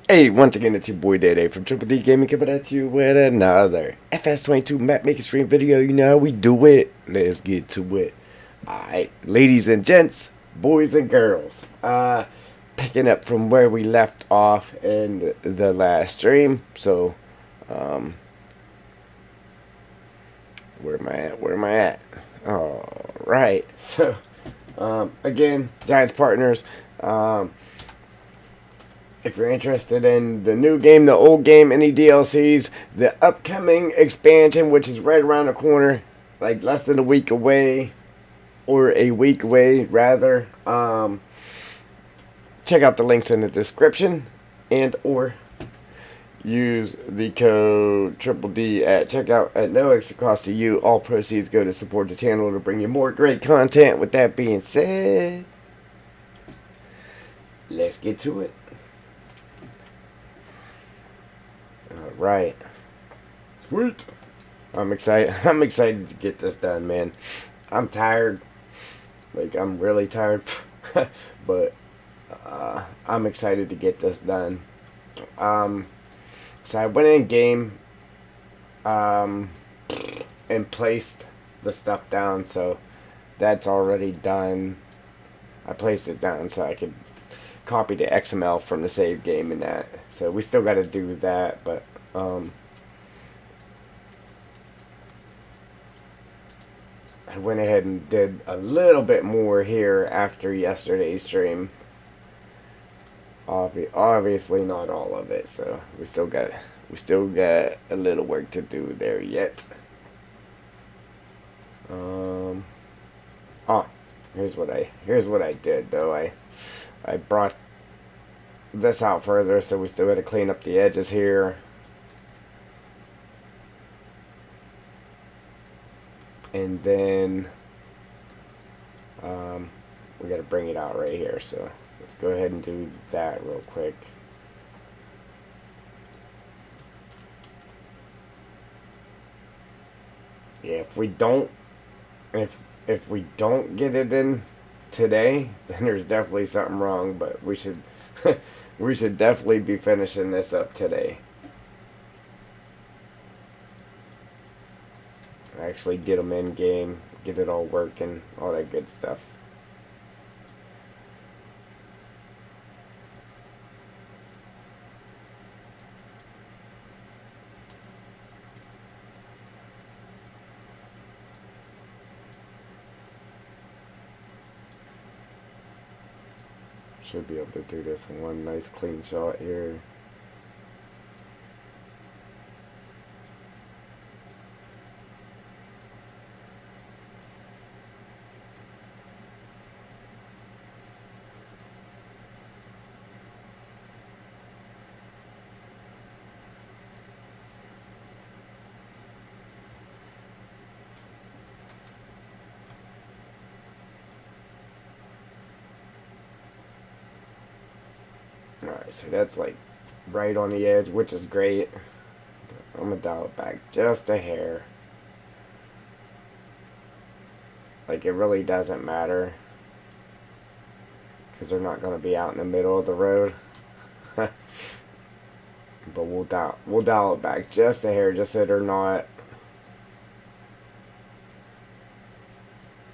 Hey, once again, it's your boy Day from Triple D Gaming coming at you with another FS22 map making stream video. You know how we do it. Let's get to it. Alright, ladies and gents, boys and girls. Picking up from where we left off in the last stream. So, um, where am I at? Where am I at? Alright, so, again, Giants Partners. If you're interested in the new game, the old game, any DLCs, the upcoming expansion, which is right around the corner, like less than a week away, or a week away, rather, check out the links in the description, and or use the code Triple D at checkout at no extra cost to you. All proceeds go to support the channel to bring you more great content. With that being said, let's get to it. Alright. Sweet. I'm excited. I'm excited to get this done, man. I'm tired. Like, I'm really tired. But I'm excited to get this done. So I went in game and placed the stuff down. So that's already done. I placed it down so I could copy the XML from the save game and that. So we still got to do that, but I went ahead and did a little bit more here after yesterday's stream. Obviously not all of it, so we still got a little work to do there yet. Oh, here's what I did though. I brought this out further, so we still got to clean up the edges here. And then we got to bring it out right here, so let's go ahead and do that real quick. Yeah, if we don't get it in today, then there's definitely something wrong, but we should we should definitely be finishing this up today. Actually get them in game, get it all working, all that good stuff. Should be able to do this in one nice clean shot here. Alright, so that's like right on the edge, which is great. I'm gonna dial it back just a hair. Like, it really doesn't matter, because they're not gonna be out in the middle of the road. But we'll dial it back just a hair, just so they're not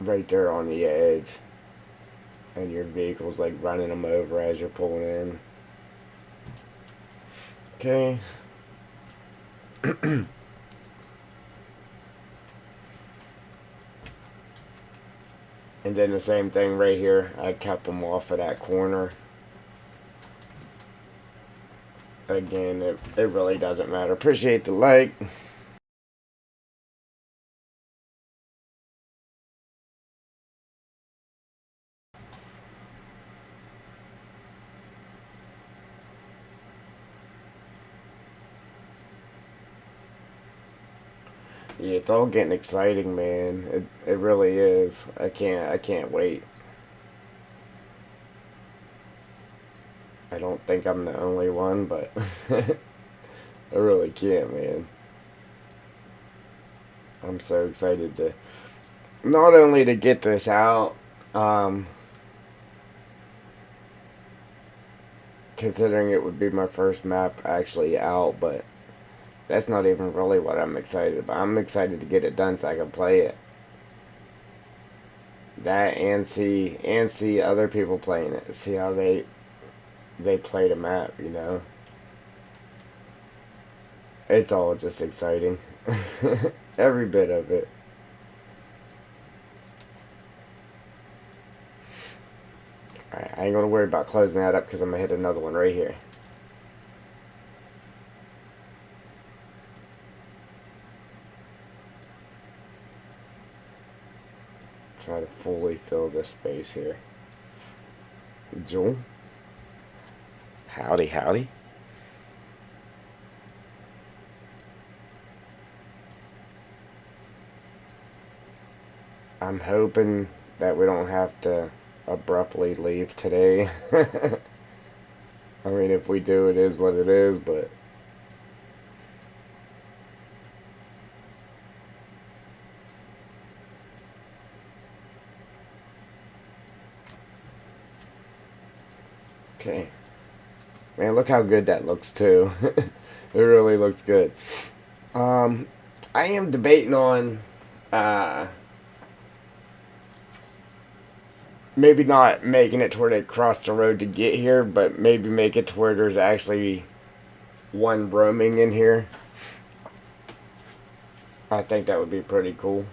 right there on the edge, and your vehicle's like running them over as you're pulling in. Okay. And then the same thing right here. I kept them off of that corner. Again, it really doesn't matter. Appreciate the like. Yeah, it's all getting exciting, man. It really is. I can't wait. I don't think I'm the only one, but I really can't, man. I'm so excited to not only to get this out, considering it would be my first map actually out, but that's not even really what I'm excited about. I'm excited to get it done so I can play it. That and see other people playing it. See how they play the map, you know. It's all just exciting. Every bit of it. Alright, I ain't gonna worry about closing that up because I'm gonna hit another one right here. Try to fully fill this space here. Joel? Howdy, howdy. I'm hoping that we don't have to abruptly leave today. I mean, if we do, it is what it is, but okay. Man, look how good that looks too. It really looks good. I am debating on maybe not making it to where they cross the road to get here, but maybe make it to where there's actually one roaming in here. I think that would be pretty cool.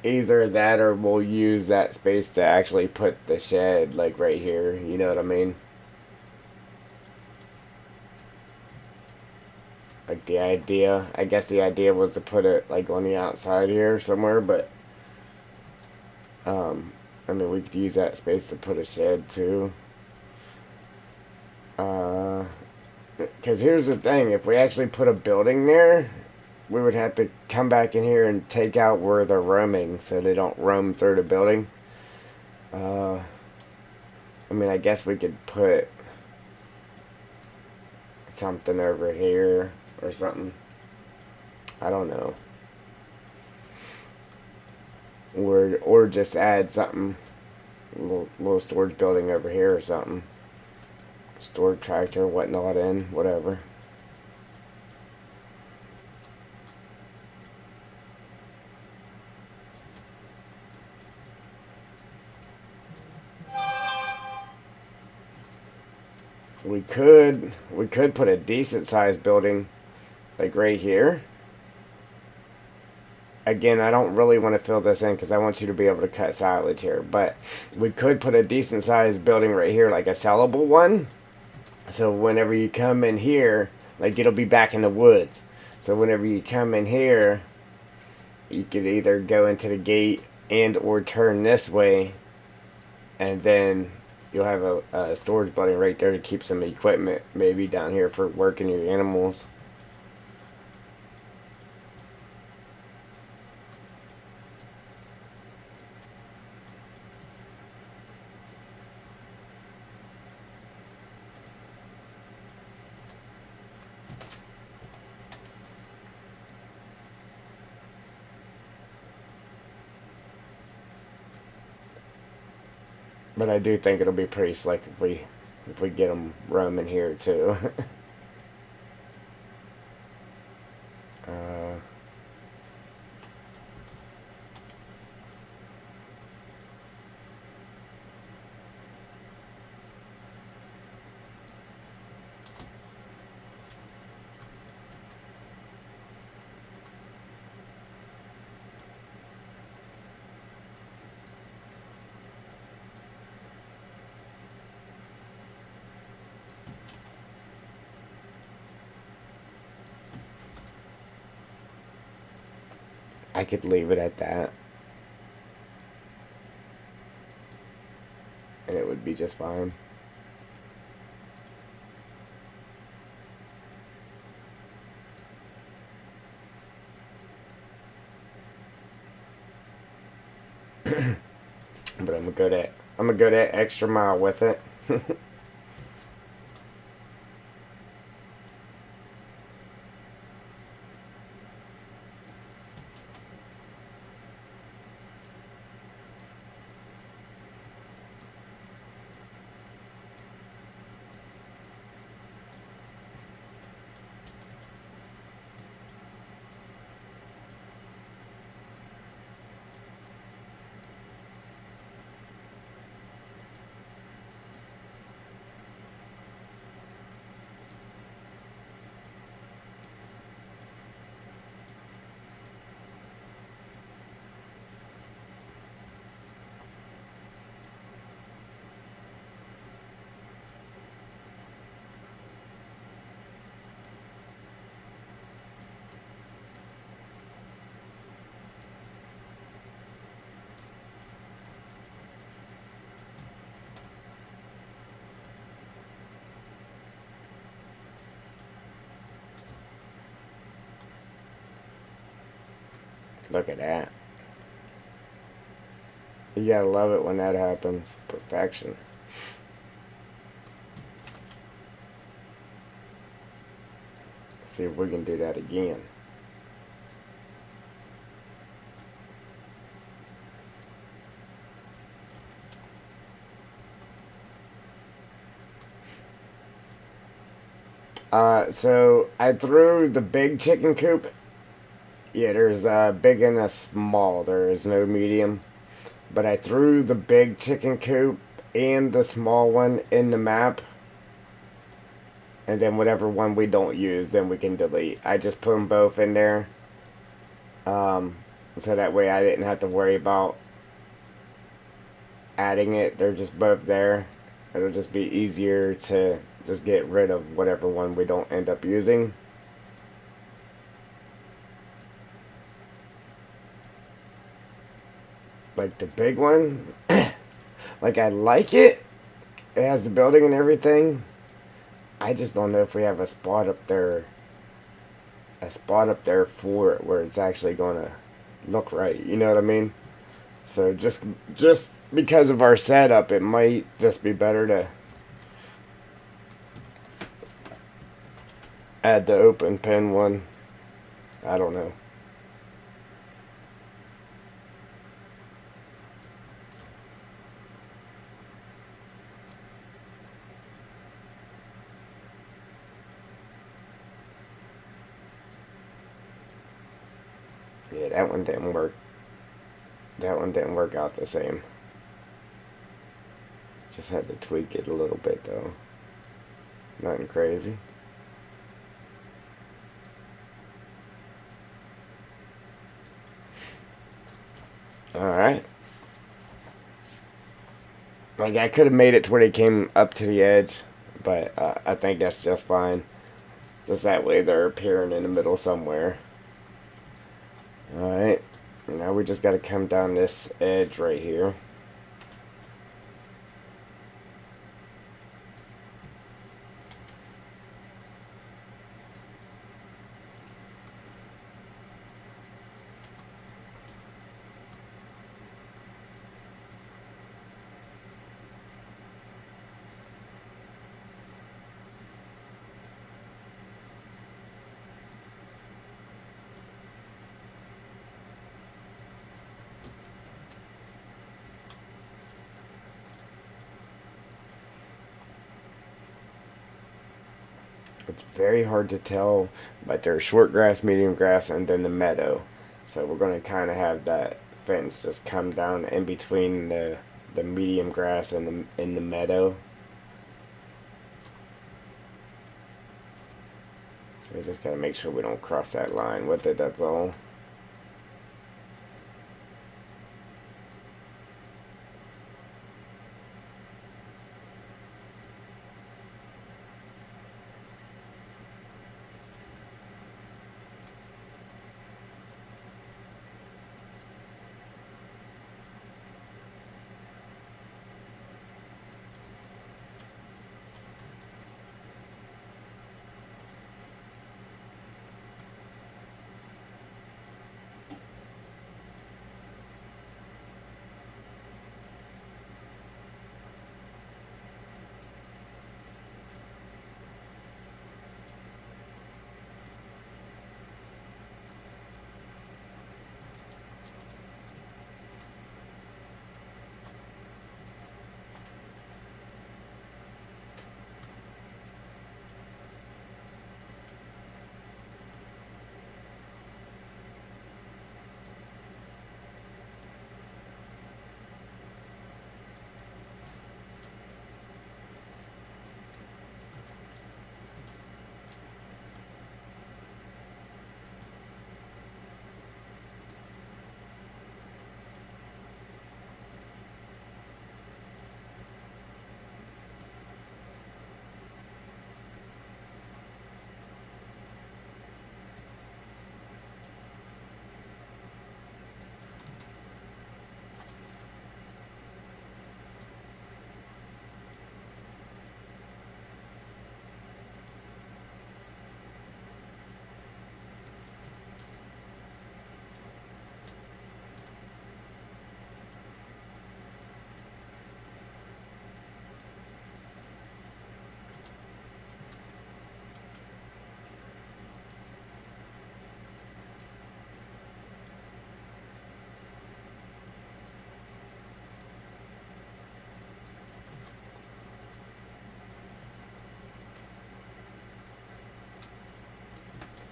Either that or we'll use that space to actually put the shed, like right here, you know what I mean? Like I guess the idea was to put it like on the outside here somewhere, but I mean, we could use that space to put a shed too. Because here's the thing, if we actually put a building there, we would have to come back in here and take out where they're roaming so they don't roam through the building. I mean, I guess we could put something over here or something. I don't know. Or just add something, little storage building over here or something. Store tractor, whatnot in, whatever. We could put a decent sized building like right here. Again, I don't really want to fill this in because I want you to be able to cut silage here, but we could put a decent sized building right here, like a sellable one. So whenever you come in here, like it'll be back in the woods. So whenever you come in here, you could either go into the gate and or turn this way, and then you'll have a storage building right there to keep some equipment maybe down here for working your animals. But I do think it'll be pretty slick if we get them roaming here too. uh, I could leave it at that, and it would be just fine. But I'm gonna go that extra mile with it. Look at that. You gotta love it when that happens. Perfection. See if we can do that again. So I threw the big chicken coop. Yeah, there's a big and a small. There is no medium. But I threw the big chicken coop and the small one in the map. And then whatever one we don't use, then we can delete. I just put them both in there. So that way I didn't have to worry about adding it. They're just both there. It'll just be easier to just get rid of whatever one we don't end up using. Like the big one, like I like it. It has the building and everything. I just don't know if we have a spot up there. A spot up there for it where it's actually gonna look right. You know what I mean? So just because of our setup, it might just be better to add the open pen one. I don't know. Yeah, that one didn't work. That one didn't work out the same. Just had to tweak it a little bit though. Nothing crazy. Alright. Like I could have made it to where they came up to the edge, but I think that's just fine. Just that way they're appearing in the middle somewhere. Alright. Now we just got to come down this edge right here. It's very hard to tell, but there's short grass, medium grass, and then the meadow. So we're going to kind of have that fence just come down in between the medium grass and the meadow. So we just got to make sure we don't cross that line with it, that's all.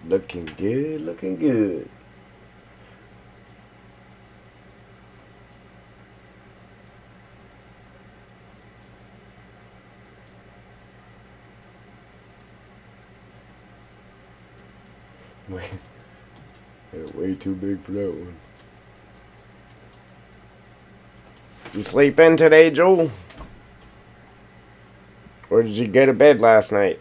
Looking good, looking good. Wait, they're way too big for that one. You sleep in today, Joel? Or did you go to bed last night?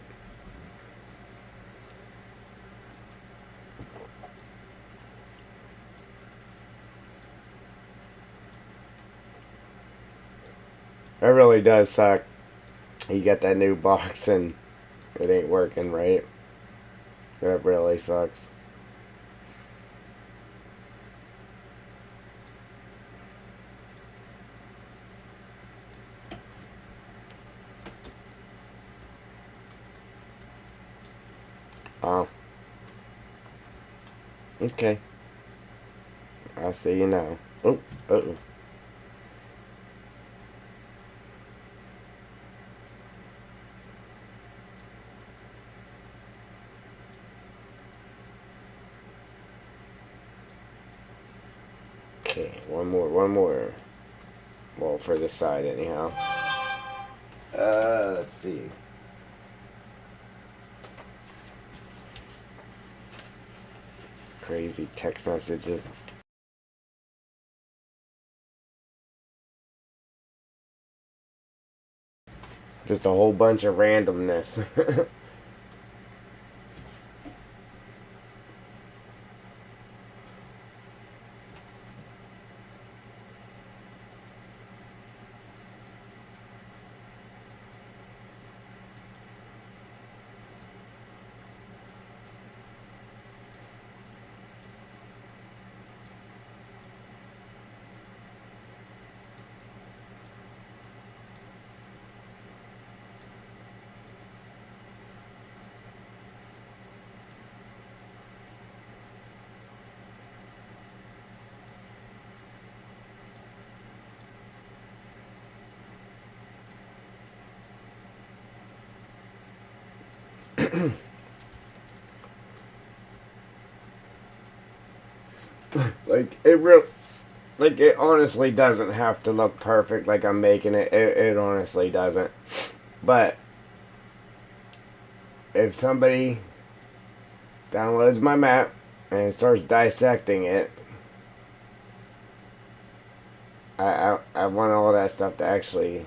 That really does suck. You got that new box and it ain't working right. That really sucks. Oh. Okay. I see you now. Oh, uh-oh. Okay, one more. Well, for this side anyhow. Let's see. Crazy text messages. Just a whole bunch of randomness. Like it honestly doesn't have to look perfect like I'm making it. It honestly doesn't. But if somebody downloads my map and starts dissecting it, I want all that stuff to actually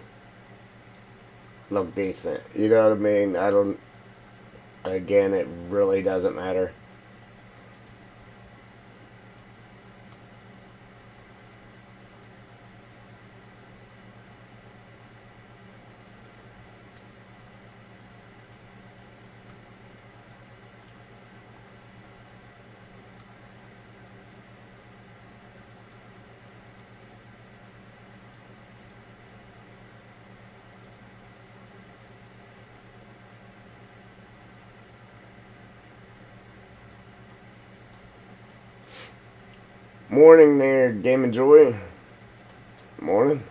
look decent. You know what I mean? I don't. Again, it really doesn't matter. Morning there, Game and Joy. Morning.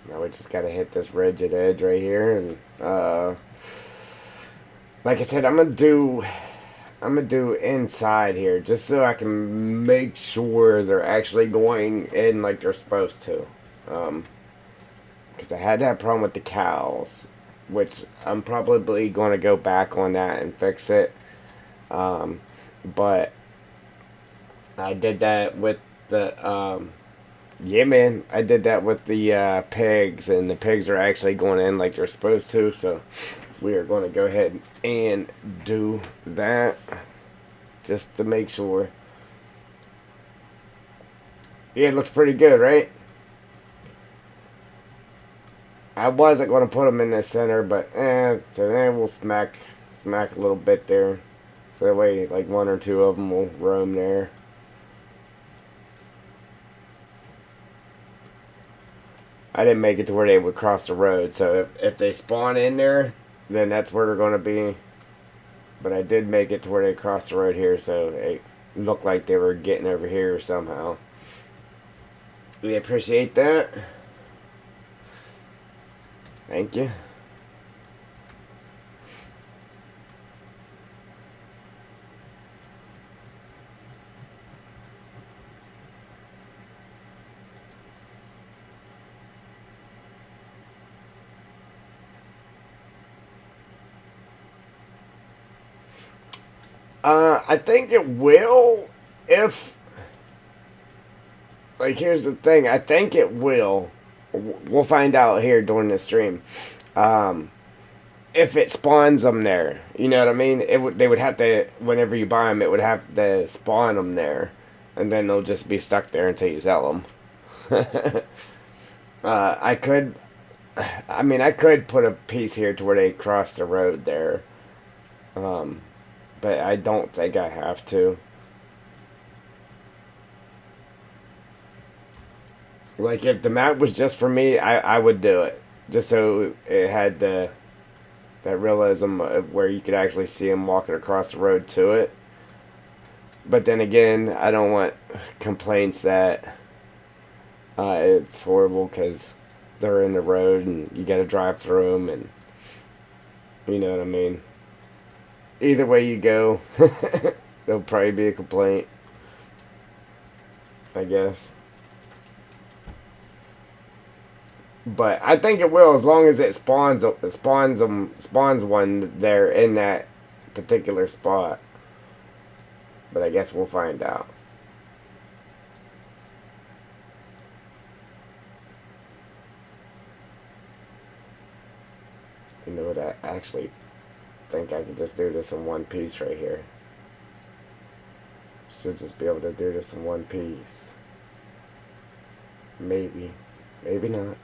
Now we just gotta hit this rigid edge right here, and like I said, I'm gonna do inside here just so I can make sure they're actually going in like they're supposed to. Because I had that problem with the cows, which I'm probably going to go back on that and fix it. But I did that with the yeah, man, I did that with the pigs, and the pigs are actually going in like they're supposed to. So we are going to go ahead and do that just to make sure. Yeah, it looks pretty good, right? I wasn't going to put them in the center, but so then we'll smack a little bit there. So that way, like one or two of them will roam there. I didn't make it to where they would cross the road, so if they spawn in there, then that's where they're going to be. But I did make it to where they crossed the road here, so it looked like they were getting over here somehow. We appreciate that. Thank you. I think it will if, like, here's the thing. I think it will. We'll find out here during the stream. Um, if it spawns them there, you know what I mean? They would have to, whenever you buy them, it would have to spawn them there, and then they'll just be stuck there until you sell them. I could, I mean, I could put a piece here to where they cross the road there, but I don't think I have to. Like, if the map was just for me, I would do it. Just so it had that realism of where you could actually see them walking across the road to it. But then again, I don't want complaints that it's horrible because they're in the road and you got to drive through them, and you know what I mean. Either way you go, there'll probably be a complaint, I guess. But I think it will, as long as it spawns one there in that particular spot. But I guess we'll find out. You know what? I actually think I could just do this in one piece right here. Should just be able to do this in one piece. Maybe. Maybe not.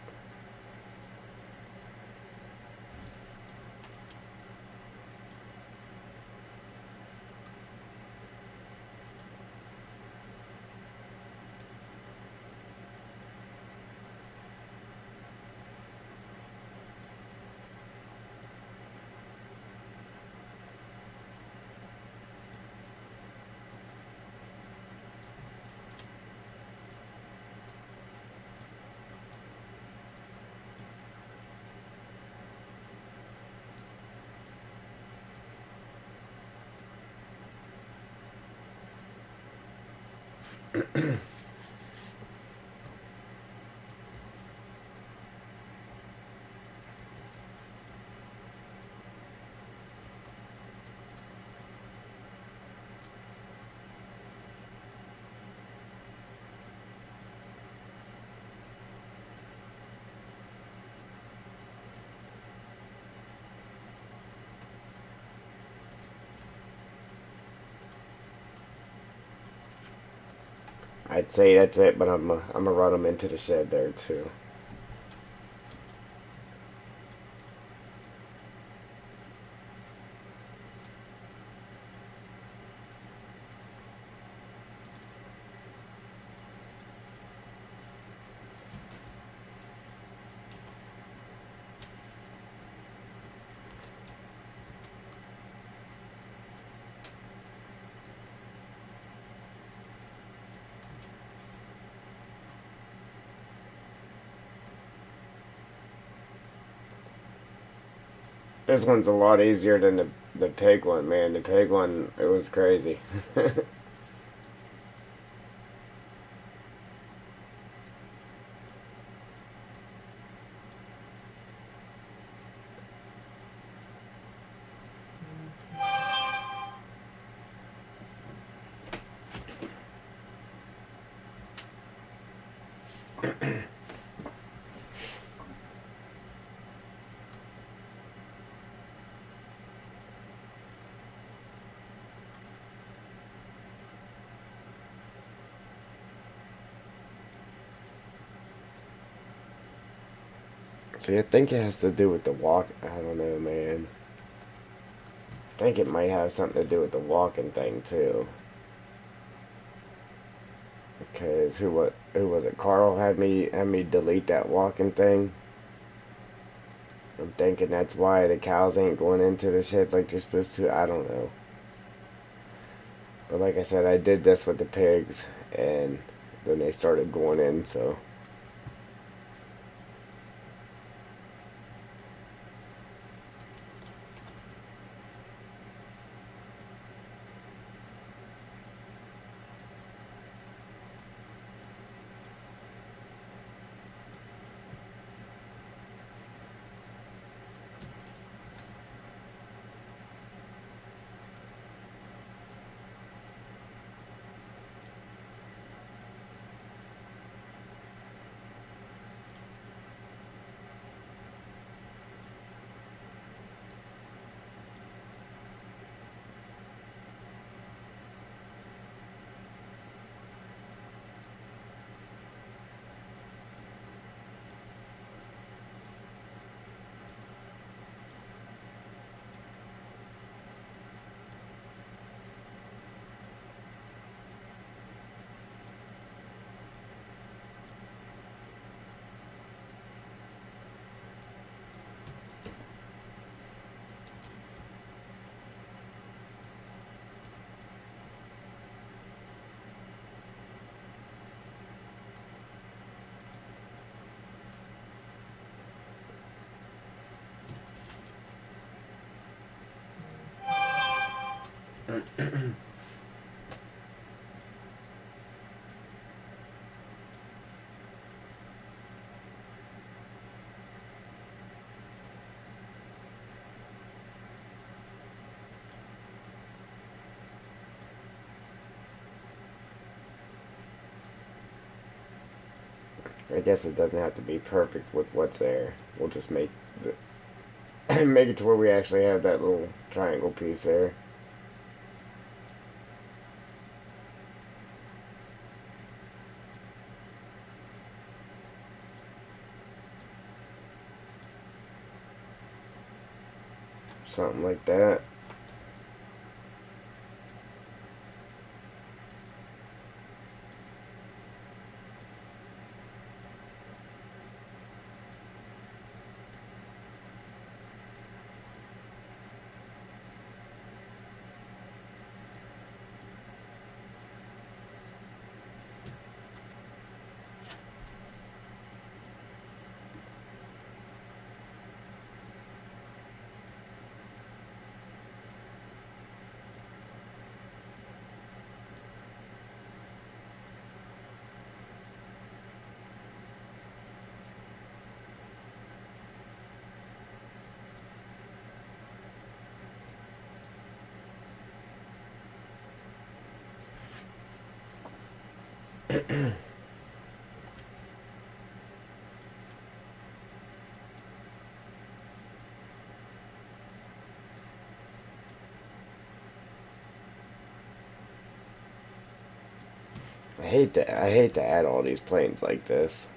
I'd say that's it, but I'm gonna run them into the shed there too. This one's a lot easier than the pig one, man. The pig one, it was crazy. See, I think it has to do with the walk. I don't know, man. I think it might have something to do with the walking thing too. Because who was it? Carl had me delete that walking thing. I'm thinking that's why the cows ain't going into the shed like they're supposed to. I don't know. But like I said, I did this with the pigs, and then they started going in, so. I guess it doesn't have to be perfect with what's there. We'll just make make it to where we actually have that little triangle piece there. Something like that. I hate to add all these planes like this.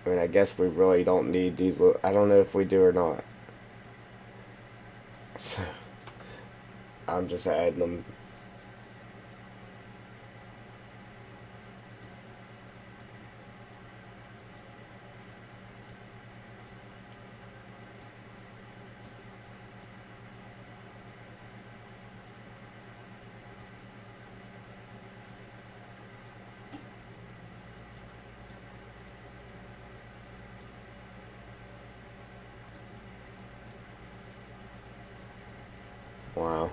I mean, I guess we really don't need these. I don't know if we do or not. So, I'm just adding them. Wow.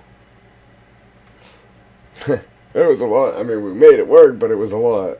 It was a lot. I mean, we made it work, but it was a lot.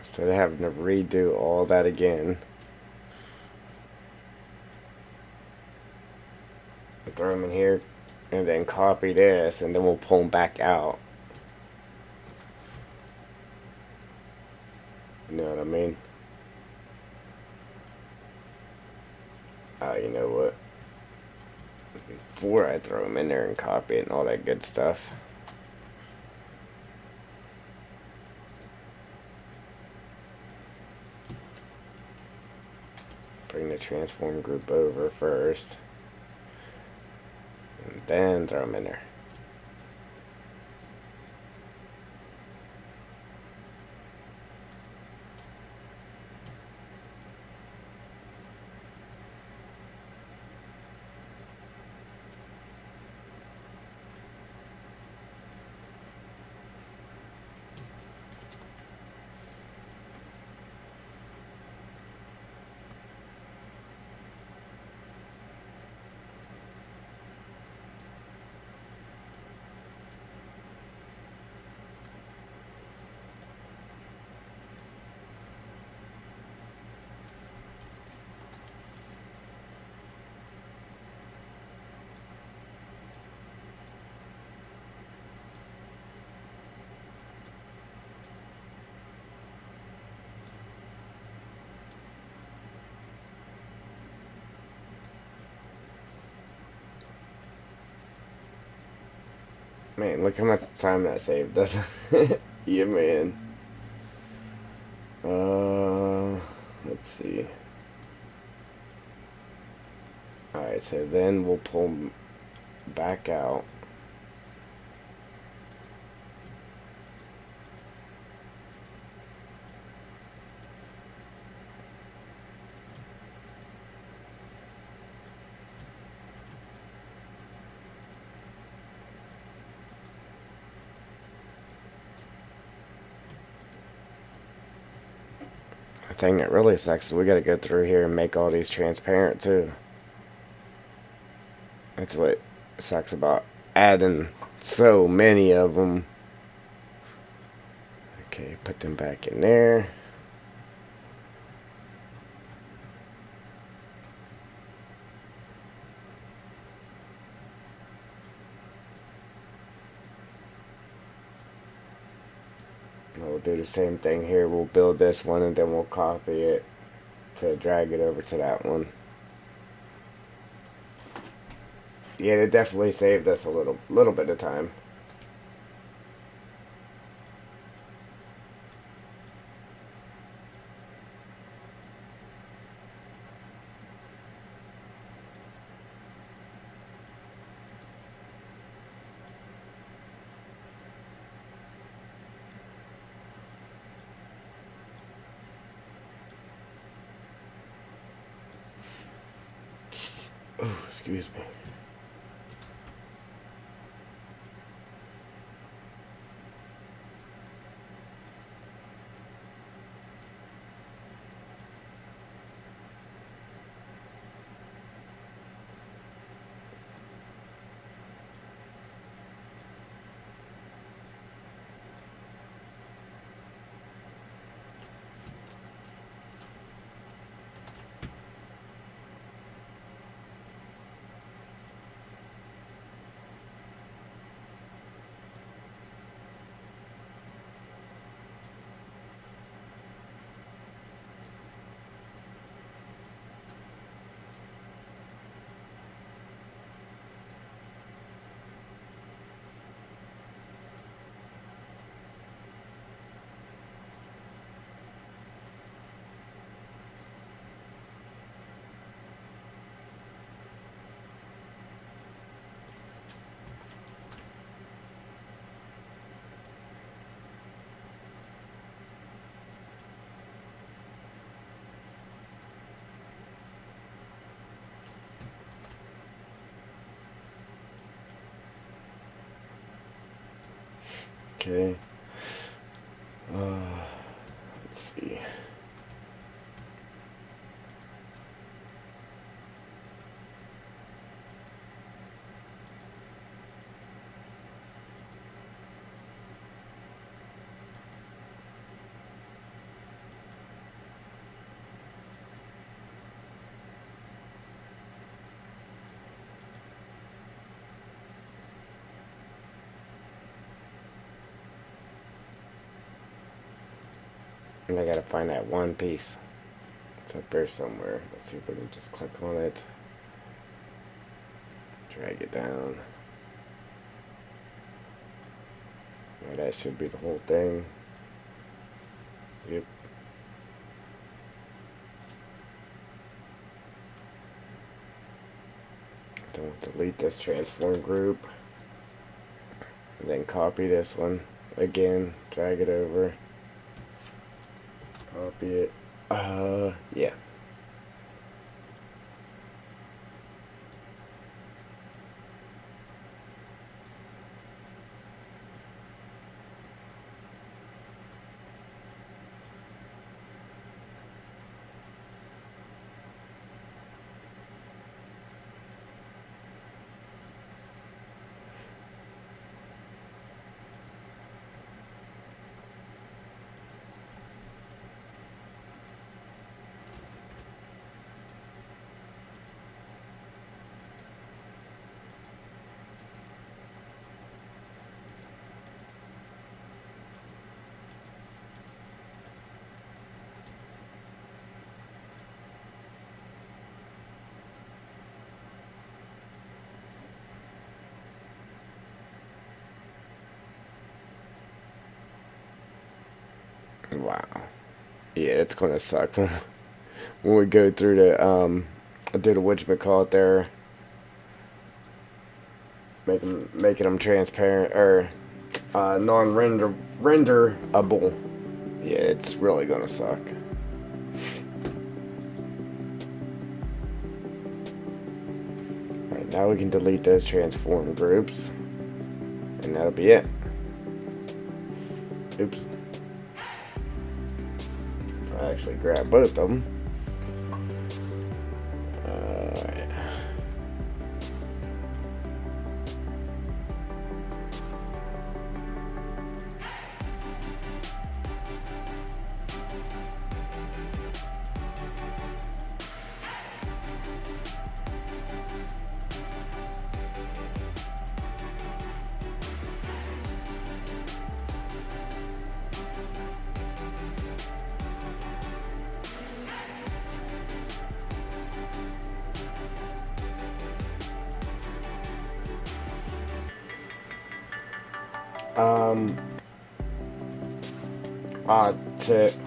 Instead of having to redo all that again. Throw them in here and then copy this, and then we'll pull them back out. You know what I mean? You know what? Before I throw them in there and copy it and all that good stuff. Bring the transform group over first. And then throw them in there. Man, look how much time that saved us. Yeah, man. Let's see. Alright, so then we'll pull back out. The thing that really sucks is we gotta go through here and make all these transparent too. That's what sucks about adding so many of them. Okay, put them back in there. We'll do the same thing here. We'll build this one and then we'll copy it to drag it over to that one. Yeah, it definitely saved us a little bit of time. Oh, excuse me. Okay. Let's see. And I gotta find that one piece. It's up there somewhere. Let's see if we can just click on it. Drag it down. Now that should be the whole thing. Yep. Don't delete this transform group. And then copy this one. Again, drag it over. Copy it. Yeah. Wow. Yeah, it's gonna suck when we go through the do the whatchamacallit there, making them transparent or non-renderable. Yeah, it's really gonna suck. Alright, now we can delete those transform groups, and that'll be it. Oops. I actually grab both of them. Alright.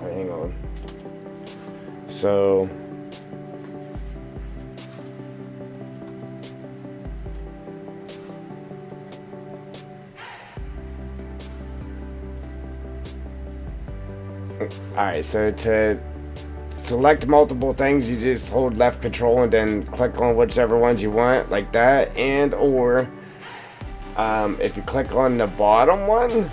Hang on. So alright, so to select multiple things, you just hold left control and then click on whichever ones you want, like that. And or if you click on the bottom one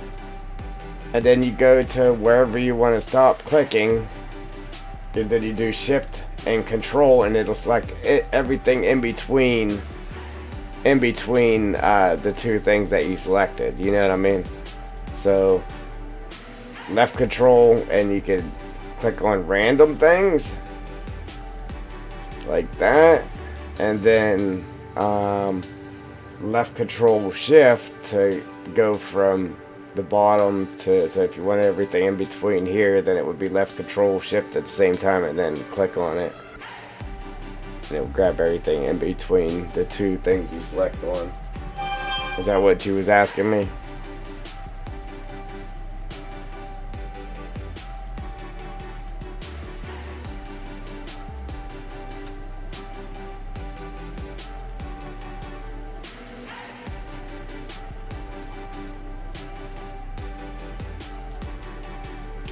and then you go to wherever you want to stop clicking, and then you do shift and control, and it'll select everything in between the two things that you selected. You know what I mean? So left control, and you can click on random things like that, and then left control shift to go from the bottom to, so if you want everything in between here, then it would be left control shift at the same time, and then click on it, and it'll grab everything in between the two things you select on. Is that what you was asking me?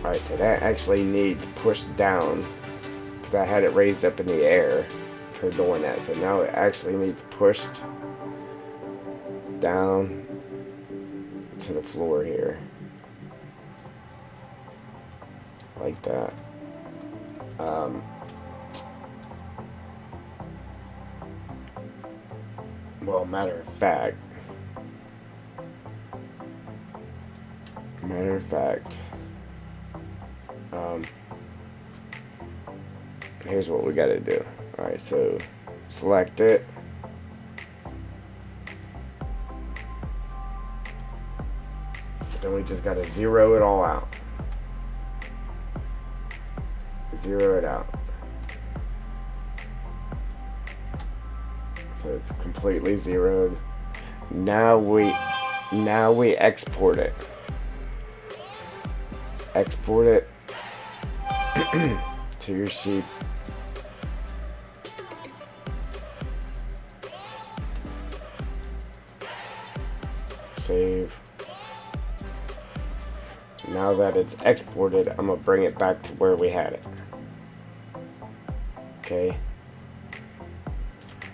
Alright, so that actually needs pushed down, because I had it raised up in the air for doing that. So now it actually needs pushed down to the floor here. Like that. Well, matter of fact, here's what we gotta do. Alright, so select it. Then we just gotta zero it all out. zero it out. So it's completely zeroed. Now we export it. Export it to your sheep. Save. Now that it's exported, I'm gonna bring it back to where we had it. Okay.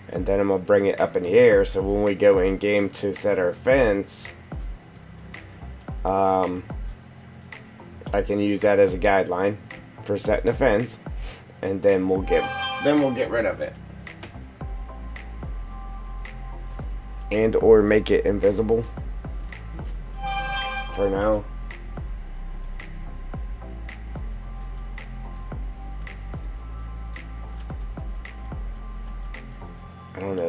And then I'm gonna bring it up in the air, so when we go in game to set our fence, I can use that as a guideline for setting the fence, and then we'll get rid of it, and or make it invisible for now. I don't know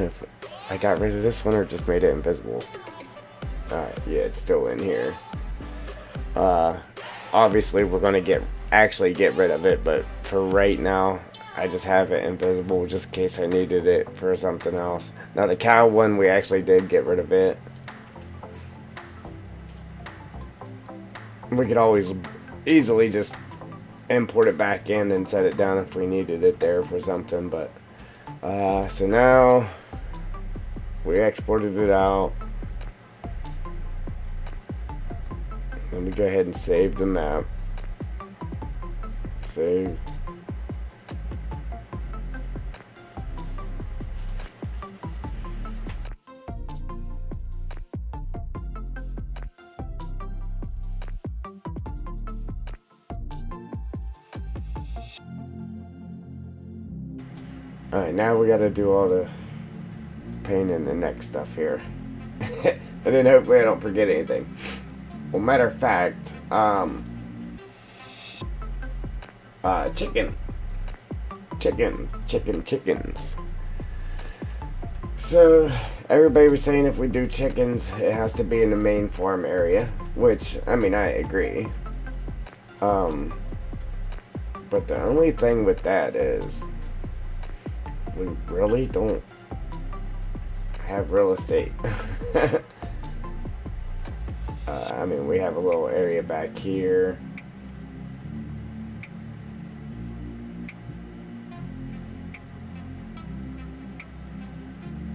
if I got rid of this one or just made it invisible. Alright, yeah, it's still in here. Obviously we're gonna actually get rid of it, but for right now I just have it invisible just in case I needed it for something else. Now the cow one, we actually did get rid of it. We could always easily just import it back in and set it down if we needed it there for something, but so now we exported it out. Let me go ahead and save the map. Save. Alright, now we gotta do all the pain in the neck stuff here. And then hopefully I don't forget anything. Well, matter of fact, chickens. So, everybody was saying if we do chickens, it has to be in the main farm area, which, I mean, I agree. But the only thing with that is, we really don't have real estate. I mean, we have a little area back here.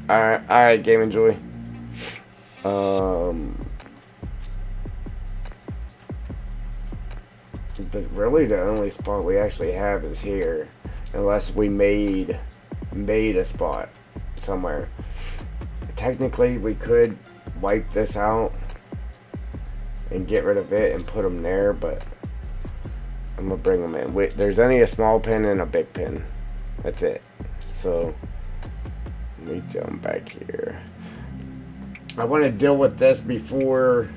Alright, Game Enjoy. But really the only spot we actually have is here. Unless we made a spot somewhere. Technically, we could wipe this out and get rid of it and put them there, but I'm gonna bring them in. There's only a small pin and a big pin. That's it. So let me jump back here. I want to deal with this before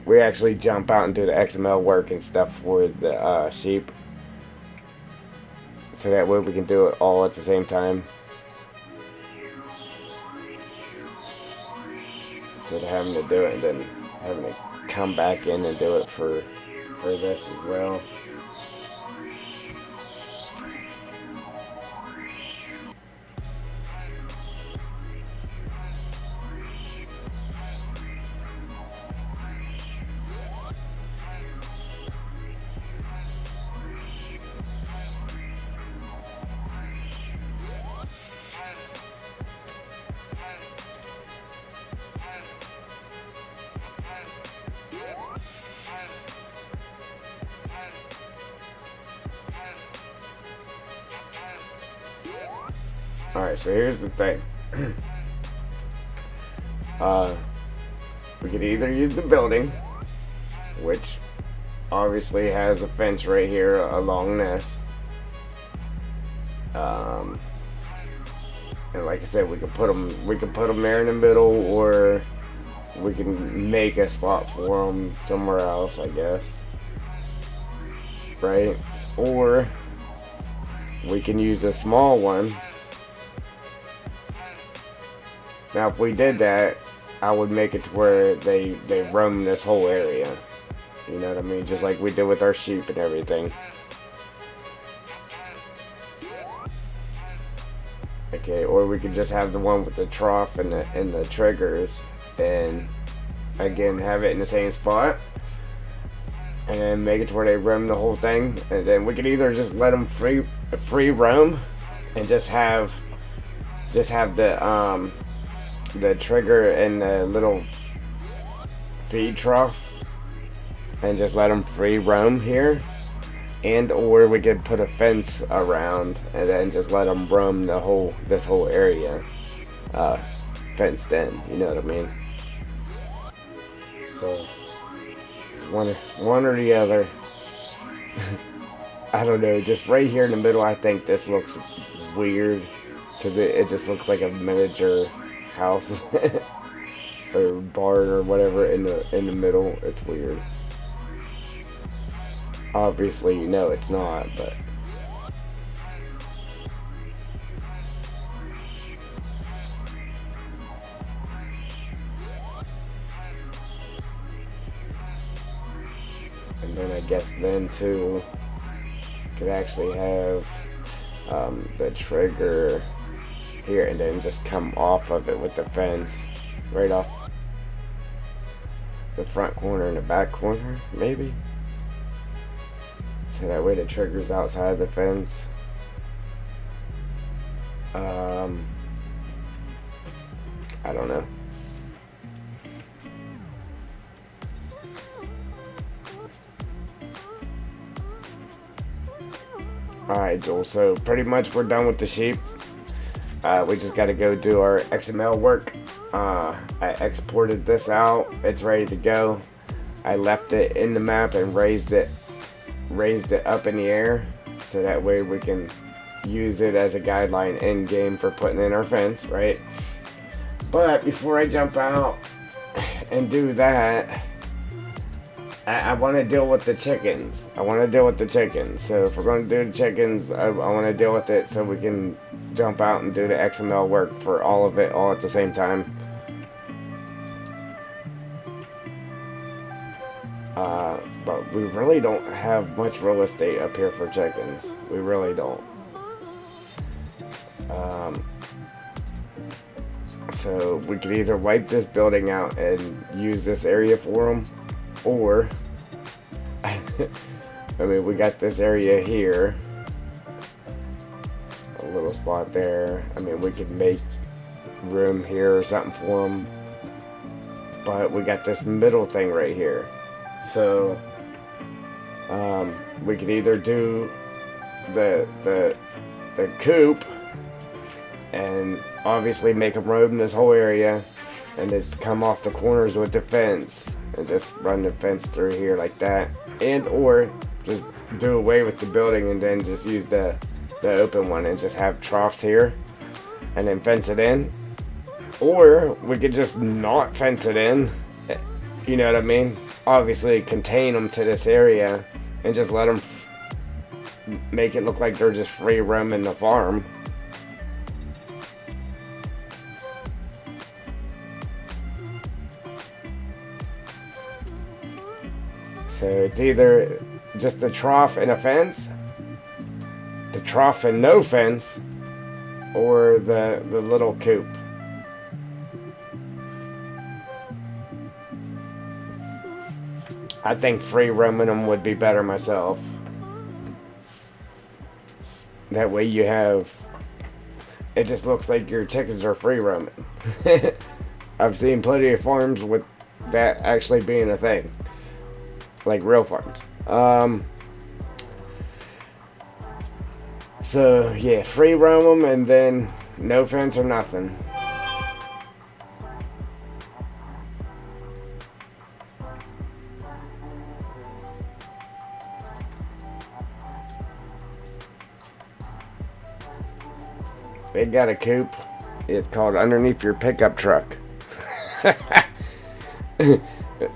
we actually jump out and do the XML work and stuff for the sheep. So that way we can do it all at the same time. Instead of having to do it and then having to come back in and do it for this as well. Alright, so here's the thing. We could either use the building, which obviously has a fence right here along this. And like I said, we could put them there in the middle, or we can make a spot for them somewhere else, I guess. Right? Or we can use a small one. Now, if we did that, I would make it to where they roam this whole area. You know what I mean? Just like we did with our sheep and everything. Okay, or we could just have the one with the trough and the triggers, and again have it in the same spot, and then make it to where they roam the whole thing. And then we could either just let them free roam, and just have the trigger and the little feed trough, and just let them free roam here. And or we could put a fence around and then just let them roam this whole area, fenced in. You know what I mean? So it's one or the other. I don't know. Just right here in the middle, I think this looks weird because it just looks like a miniature house or barn or whatever in the middle. It's weird. Obviously, you know it's not, but and then I guess then too could actually have the trigger here and then just come off of it with the fence right off the front corner and the back corner, maybe. So that way the trigger's outside the fence. I don't know. Alright, Joel, so pretty much we're done with the sheep. We just got to go do our XML work. I exported this out. It's ready to go. I left it in the map and raised it up in the air, so that way we can use it as a guideline in game for putting in our fence, right? But before I jump out and do that, I want to deal with the chickens. So if we're going to do the chickens, I want to deal with it so we can jump out and do the XML work for all of it all at the same time. But we really don't have much real estate up here for chickens. We really don't. So we could either wipe this building out and use this area for them, or I mean, we got this area here, a little spot there. I mean, we could make room here or something for them, but we got this middle thing right here. So we could either do the coop and obviously make them roam this whole area, and just come off the corners with the fence and just run the fence through here like that, and or just do away with the building and then just use the open one and just have troughs here and then fence it in. Or we could just not fence it in, you know what I mean? Obviously contain them to this area and just let them make it look like they're just free roaming the farm. So it's either just the trough and a fence, the trough and no fence, or the little coop. I think free roaming them would be better myself. That way you have, it just looks like your chickens are free roaming. I've seen plenty of farms with that actually being a thing. Like real farms. So yeah, free roam them and then no fence or nothing. They got a coop. It's called underneath your pickup truck.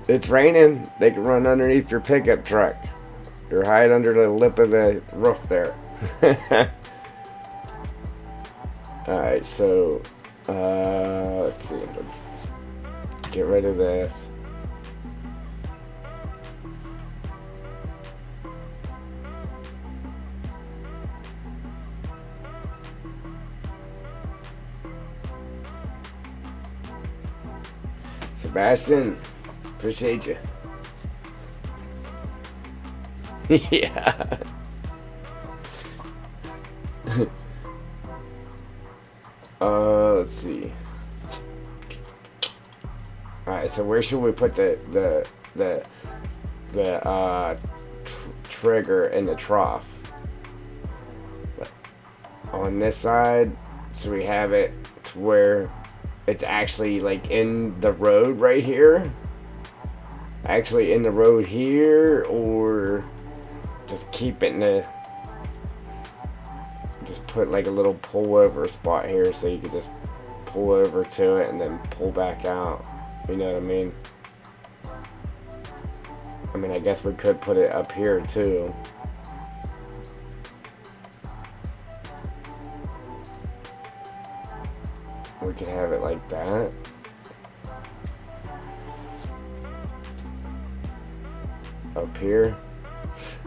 It's raining, they can run underneath your pickup truck or hide under the lip of the roof there. Alright, so let's see. get rid of this. Sebastian, appreciate you. Yeah. Let's see. Alright, so where should we put the trigger in the trough? On this side, so we have it to where it's actually like in the road right here? Actually in the road here, or just keep it in the, just put like a little pull over spot here so you can just pull over to it and then pull back out. You know what I mean? I mean, I guess we could put it up here too. We could have it like that. Up here,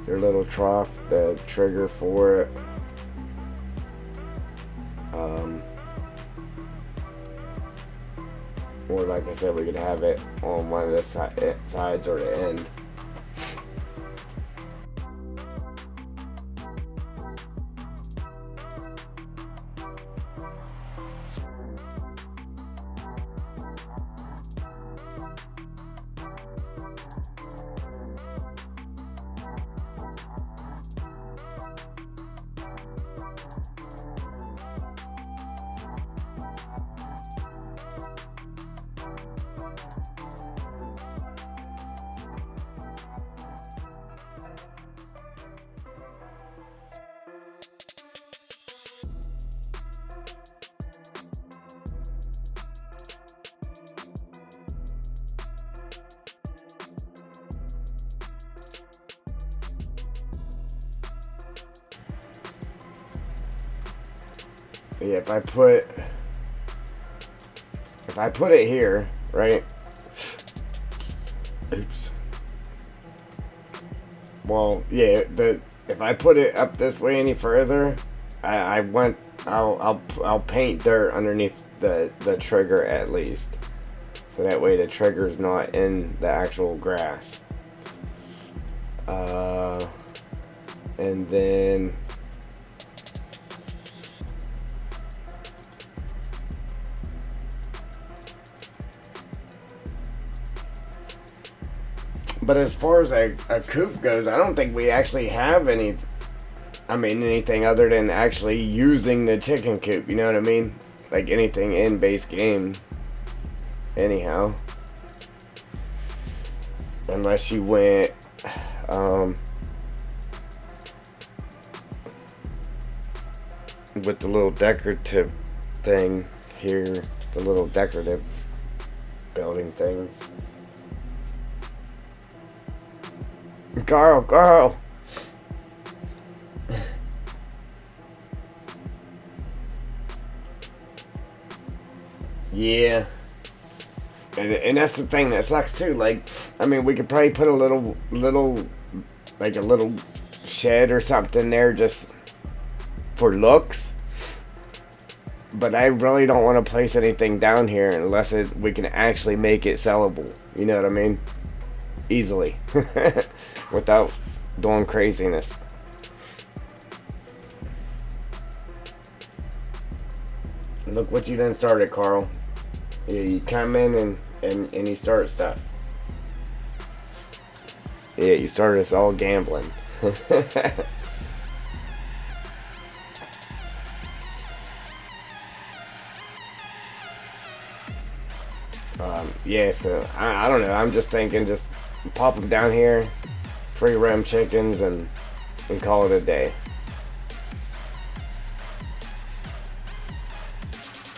their little trough, the trigger for it. Or like I said, we could have it on one of the sides or the end. Yeah, if I put it here, right? Oops. Well, yeah, if I put it up this way any further, I'll paint dirt underneath the trigger at least, so that way the trigger is not in the actual grass. And then but as far as a coop goes, I don't think we actually have anything other than actually using the chicken coop, you know what I mean? Like anything in base game, anyhow. Unless you went, with the little decorative thing here, the little decorative building things. Carl. Yeah. And that's the thing that sucks too. Like, I mean, we could probably put a little shed or something there just for looks. But I really don't want to place anything down here unless we can actually make it sellable. You know what I mean? Easily. Without doing craziness. Look what you done started, Carl. Yeah, you come in and you start stuff. Yeah, you started us all gambling. Yeah, so I don't know. I'm just thinking, just pop them down here, free roam chickens, and call it a day.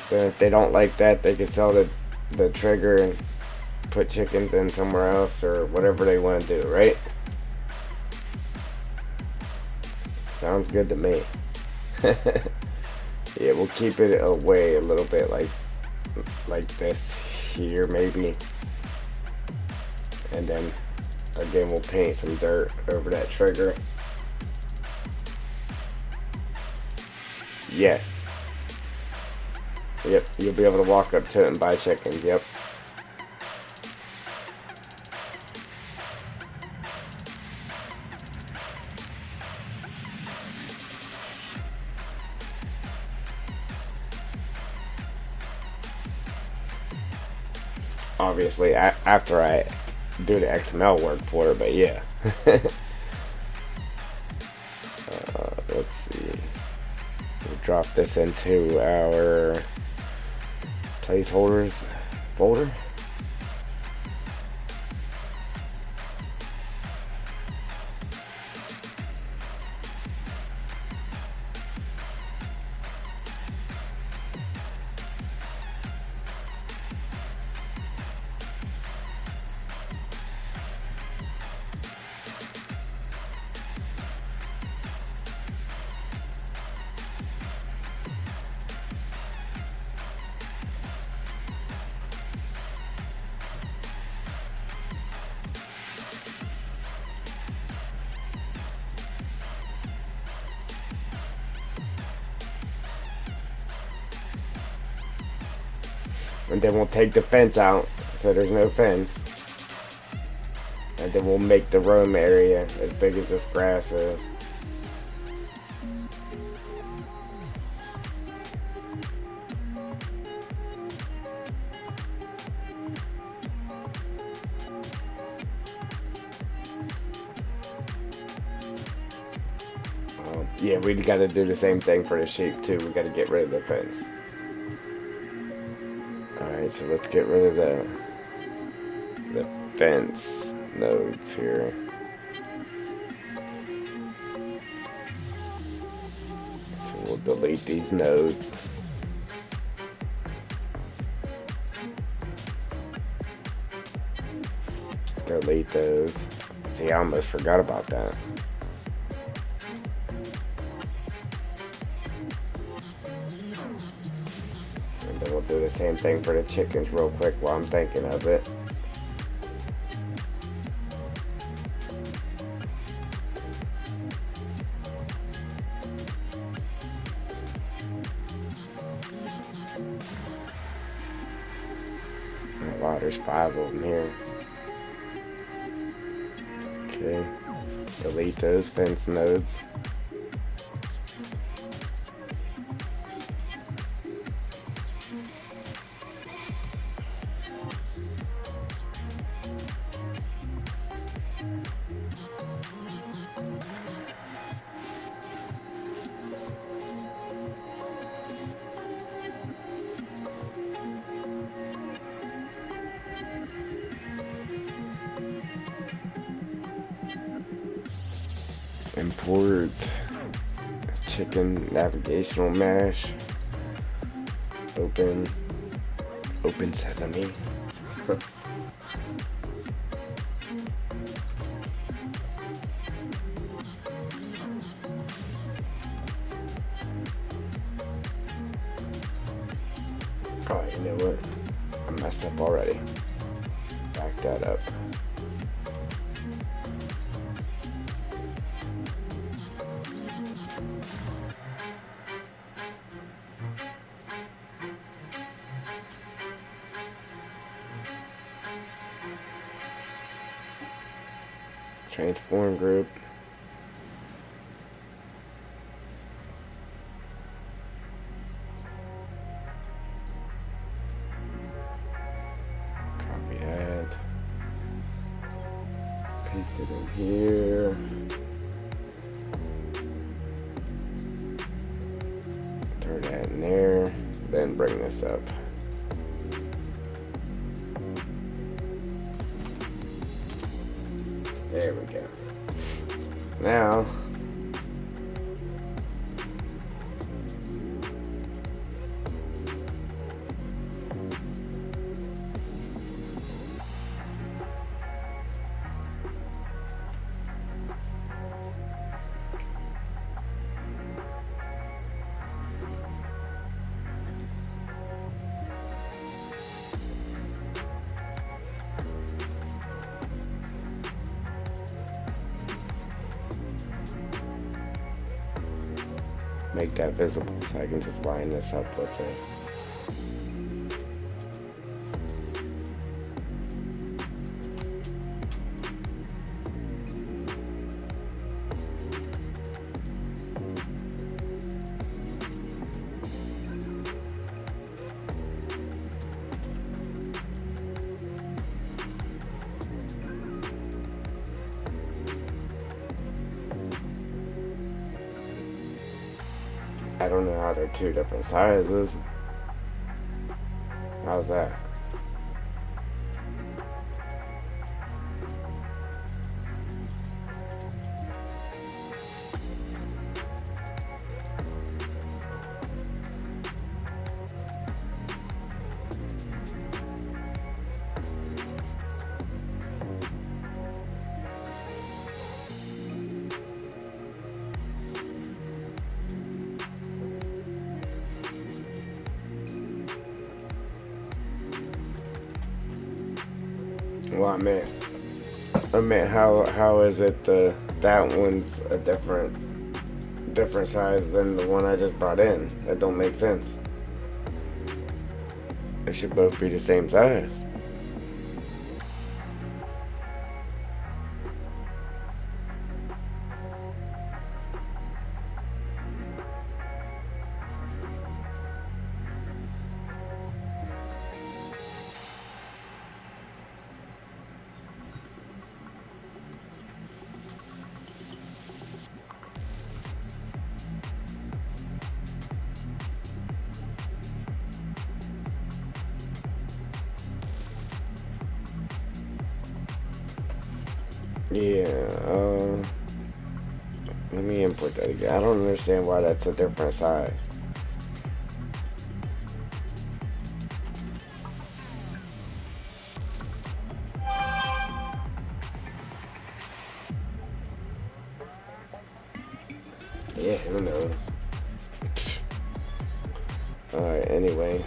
Then if they don't like that, they can sell the trigger and put chickens in somewhere else or whatever they want to do, right? Sounds good to me. Yeah, we'll keep it away a little bit like this here maybe. And then again we'll paint some dirt over that trigger. Yes. Yep, you'll be able to walk up to it and buy chickens, yep. Obviously, after I do the XML work for it, but yeah. Let's see. We'll drop this into our placeholders folder. And then we'll take the fence out, so there's no fence. And then we'll make the roam area as big as this grass is. Yeah, we gotta do the same thing for the sheep too. We gotta get rid of the fence. Alright, so let's get rid of the fence nodes here. So we'll delete these nodes. Delete those. See, I almost forgot about that. And we'll do the same thing for the chickens real quick while I'm thinking of it. Wow, there's 5 of them here. Okay, delete those fence nodes. Import chicken navigational mesh. Open sesame. Oh, you know what? I messed up already. Back that up. Transform group. Copy that. Paste it in here. Throw that in there. Then bring this up. There we go. Now, make that visible so I can just line this up with it. I don't know how they're two different sizes. How's that? Well, I meant how is it that one's a different size than the one I just brought in? That don't make sense. They should both be the same size. Yeah, let me input that again. I don't understand why that's a different size. Yeah, who knows? Alright, anyway.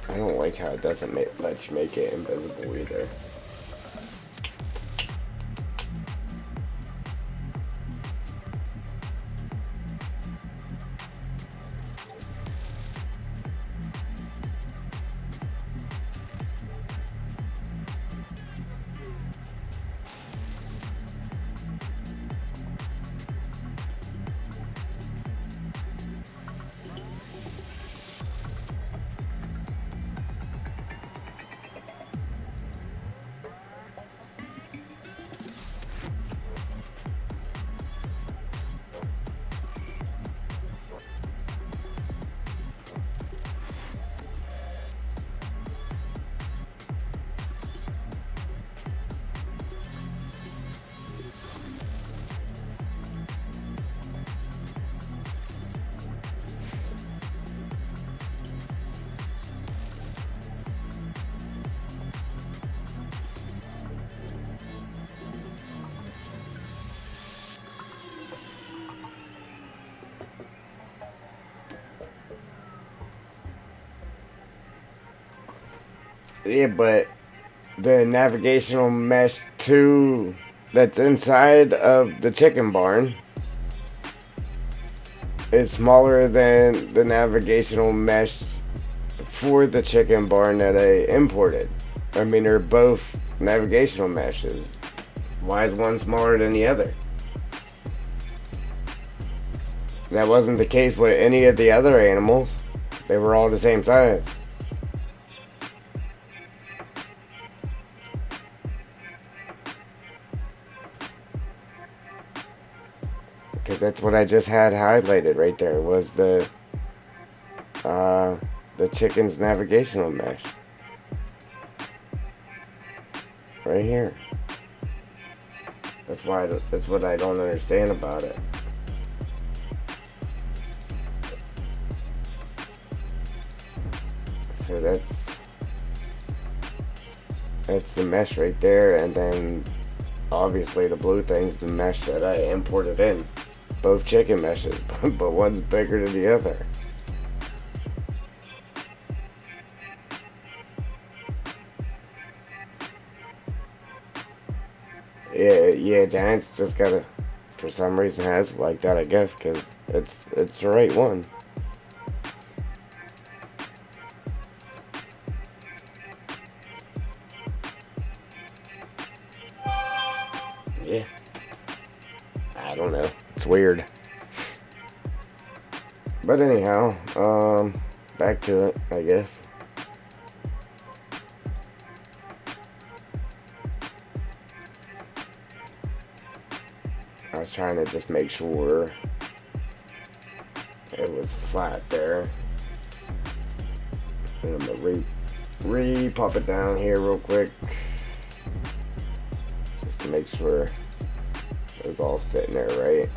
I don't like how it doesn't let you make it invisible either. Yeah, but the navigational mesh 2 that's inside of the chicken barn is smaller than the navigational mesh for the chicken barn that I imported. I mean, they're both navigational meshes. Why is one smaller than the other? That wasn't the case with any of the other animals. They were all the same size. Because that's what I just had highlighted right there, was the chicken's navigational mesh. Right here. That's what I don't understand about it. So that's the mesh right there, and then obviously the blue thing's the mesh that I imported in. Both chicken meshes, but one's bigger than the other. Yeah, Giants just gotta, for some reason, has it like that, I guess, because it's the right one. Yeah. I don't know. It's weird. But anyhow, back to it, I guess. I was trying to just make sure it was flat there. And I'm gonna pop it down here real quick, just to make sure it was all sitting there right.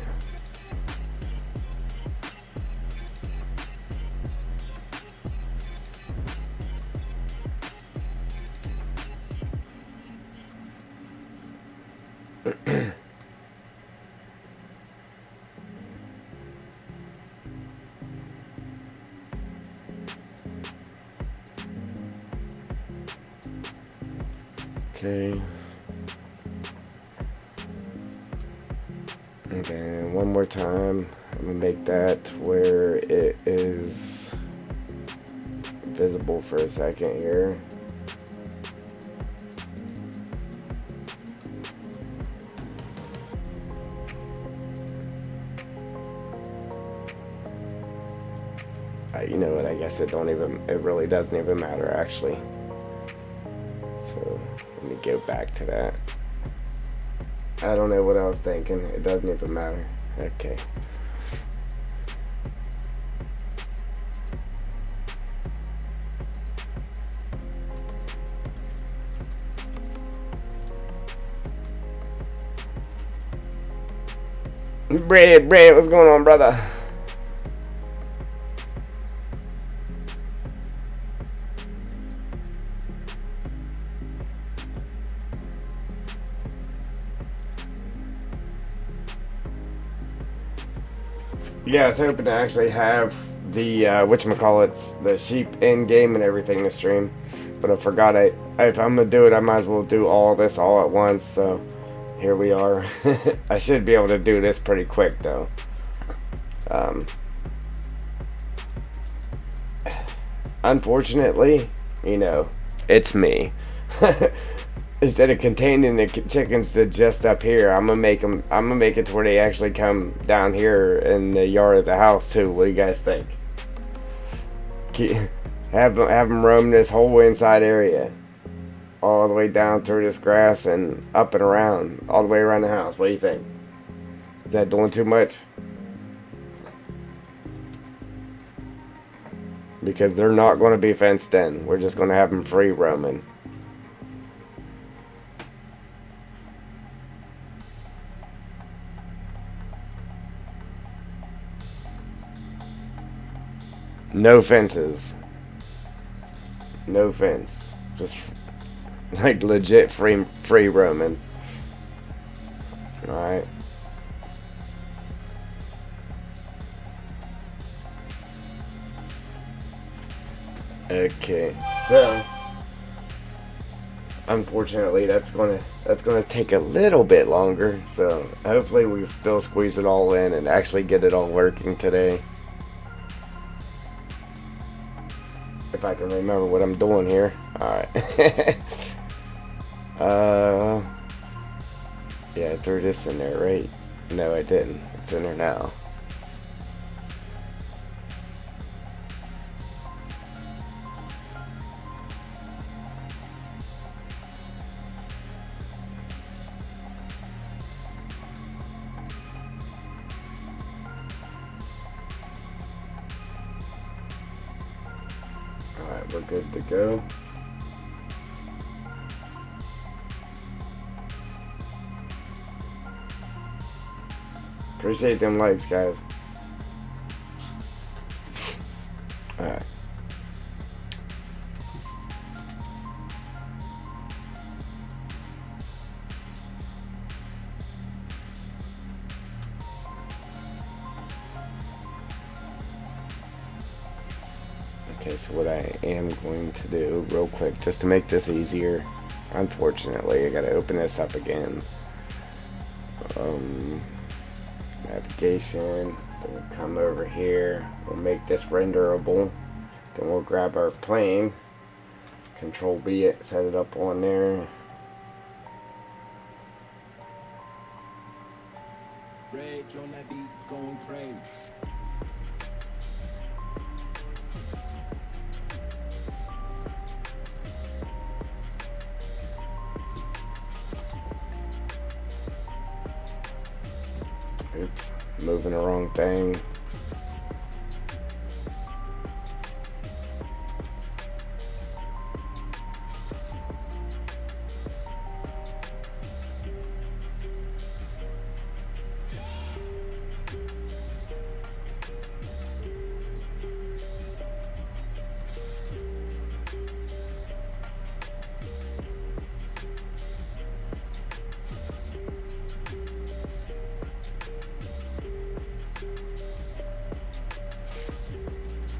Okay. And then one more time, I'm gonna make that where it is visible for a second here. You know what, I guess it really doesn't even matter actually. So let me go back to that. I don't know what I was thinking. It doesn't even matter. Okay. Bread, what's going on, brother? Yeah, I was hoping to actually have the whatchamacallits, the sheep in game and everything to stream, but I forgot if I'm gonna do it, I might as well do all this all at once. So here we are. I should be able to do this pretty quick though. Unfortunately, you know, it's me. Instead of containing the chickens to just up here, I'm gonna make it to where they actually come down here in the yard of the house too. What do you guys think? Have them roam this whole inside area, all the way down through this grass and up and around, all the way around the house. What do you think? Is that doing too much? Because they're not going to be fenced in. We're just going to have them free roaming. No fences. No fence. Just like legit free roaming. Alright. Okay. So unfortunately that's gonna take a little bit longer. So hopefully we still squeeze it all in and actually get it all working today. If I can remember what I'm doing here. Alright. Yeah, I threw this in there, right? No, I didn't. It's in there now. Alright, we're good to go. Appreciate them likes, guys. Alright. Okay, so what I am going to do real quick, just to make this easier, unfortunately, I gotta open this up again. Navigation, then we'll come over here, we'll make this renderable, then we'll grab our plane, Control B it, set it up on there. Rage on that beat, going crazy. Oops, moving the wrong thing.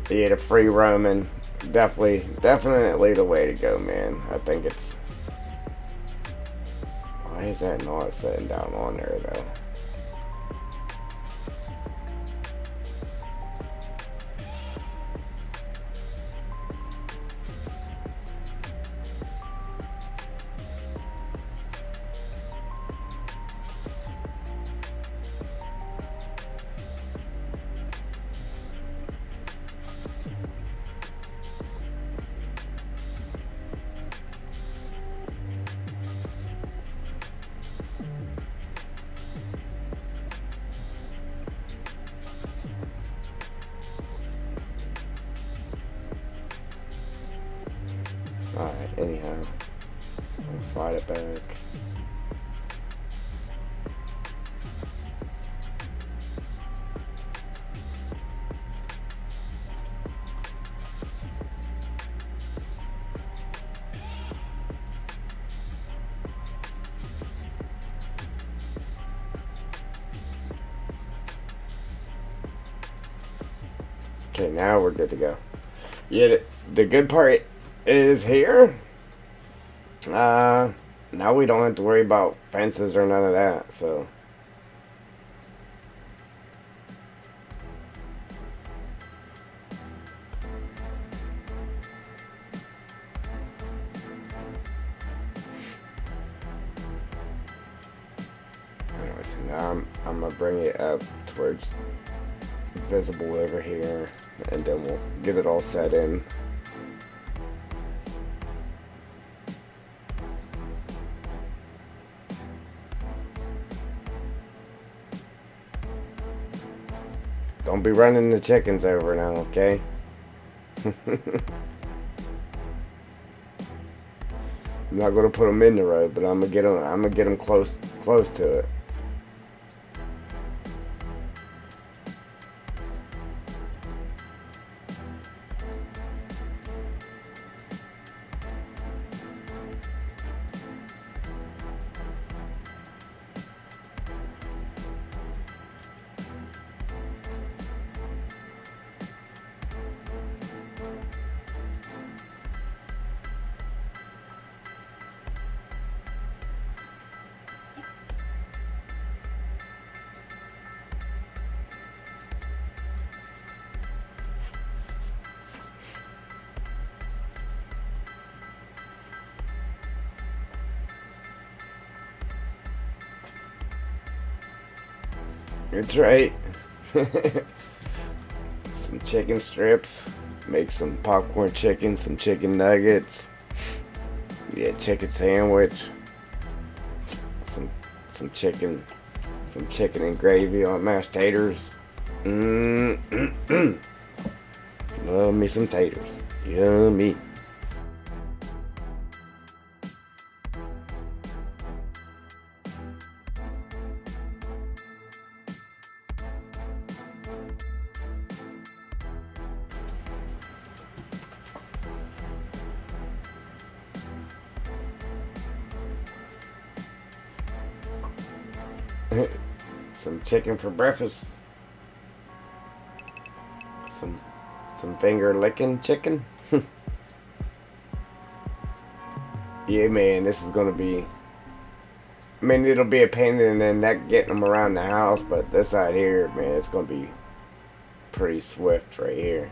Yeah, the free roaming, definitely the way to go, man. I think it's. Why is that not sitting down on there though? Alright, anyhow, we'll slide it back. Okay, now we're good to go. Yeah, the good part is here. Now we don't have to worry about fences or none of that, so. Anyway, so now I'm gonna bring it up towards visible over here, and then we'll get it all set in. Don't be running the chickens over now, okay? I'm not gonna put them in the road, but I'm gonna get them close to it. That's right. Some chicken strips. Make some popcorn chicken, some chicken nuggets. Yeah, chicken sandwich. Some chicken and gravy on mashed taters. Love me some taters. Yummy. Some chicken for breakfast. Some finger licking chicken. Yeah, man, this is gonna be. I mean, it'll be a pain in the neck getting them around the house, but this side here, man, it's gonna be pretty swift right here.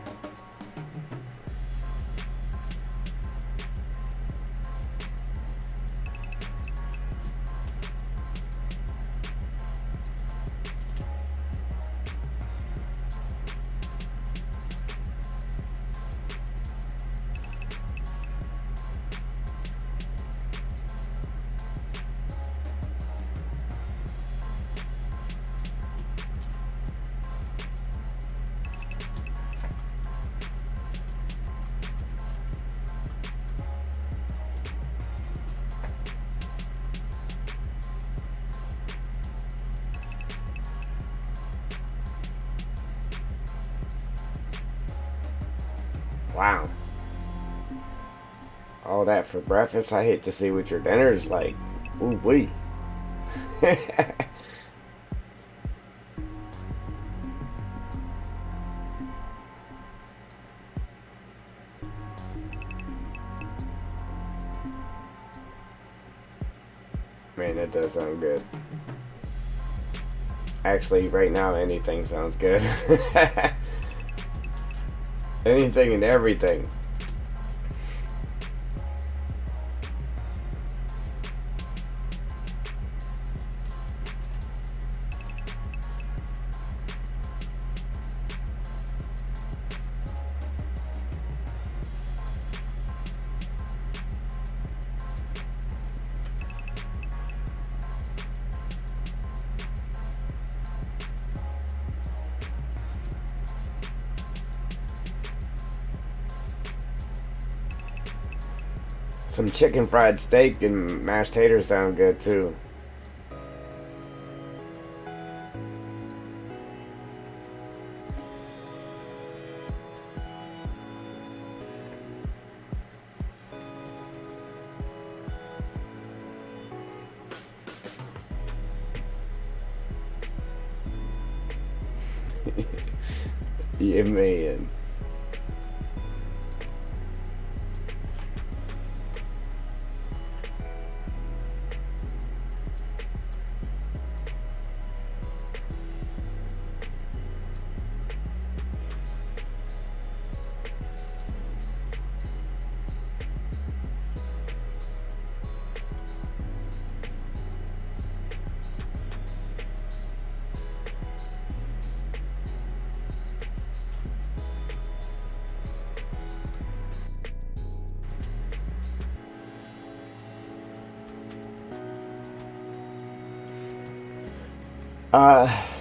Wow. All that for breakfast? I hate to see what your dinner's like. Ooh wee. Man, that does sound good. Actually, right now, anything sounds good. Anything and everything. Some chicken fried steak and mashed taters sound good too. Yeah, man.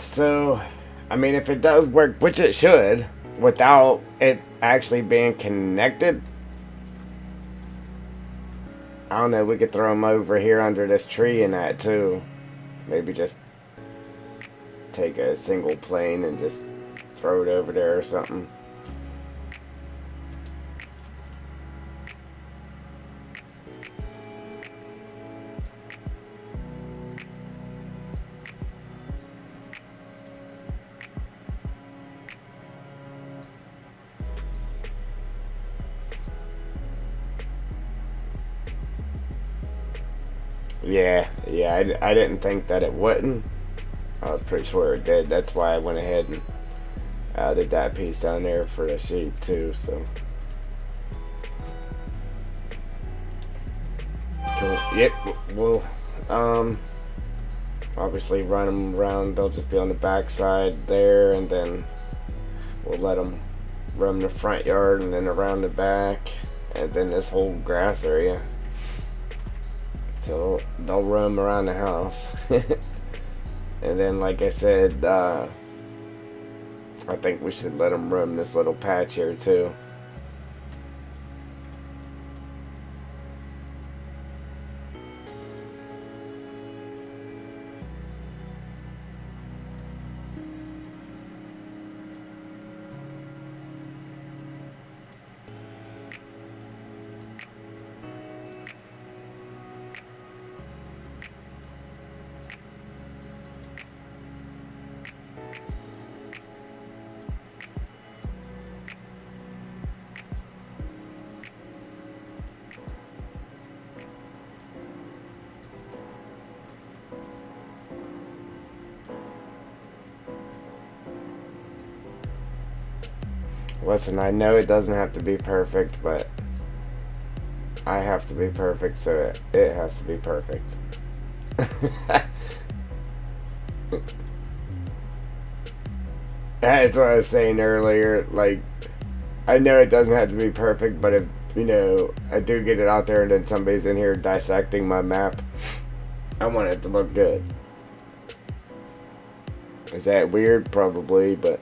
So, I mean, if it does work, which it should, without it actually being connected, I don't know, we could throw them over here under this tree and that too. Maybe just take a single plane and just throw it over there or something. Yeah, I didn't think that it wouldn't. I was pretty sure it did. That's why I went ahead and did that piece down there for the sheep too. So, cool. Yep. We'll obviously run them around. They'll just be on the back side there, and then we'll let them run the front yard and then around the back, and then this whole grass area. So they'll roam around the house. And then, like I said, I think we should let them roam this little patch here too. Listen, I know it doesn't have to be perfect, but I have to be perfect, so it has to be perfect. That's what I was saying earlier. Like, I know it doesn't have to be perfect, but if, you know, I do get it out there and then somebody's in here dissecting my map, I want it to look good. Is that weird? Probably, but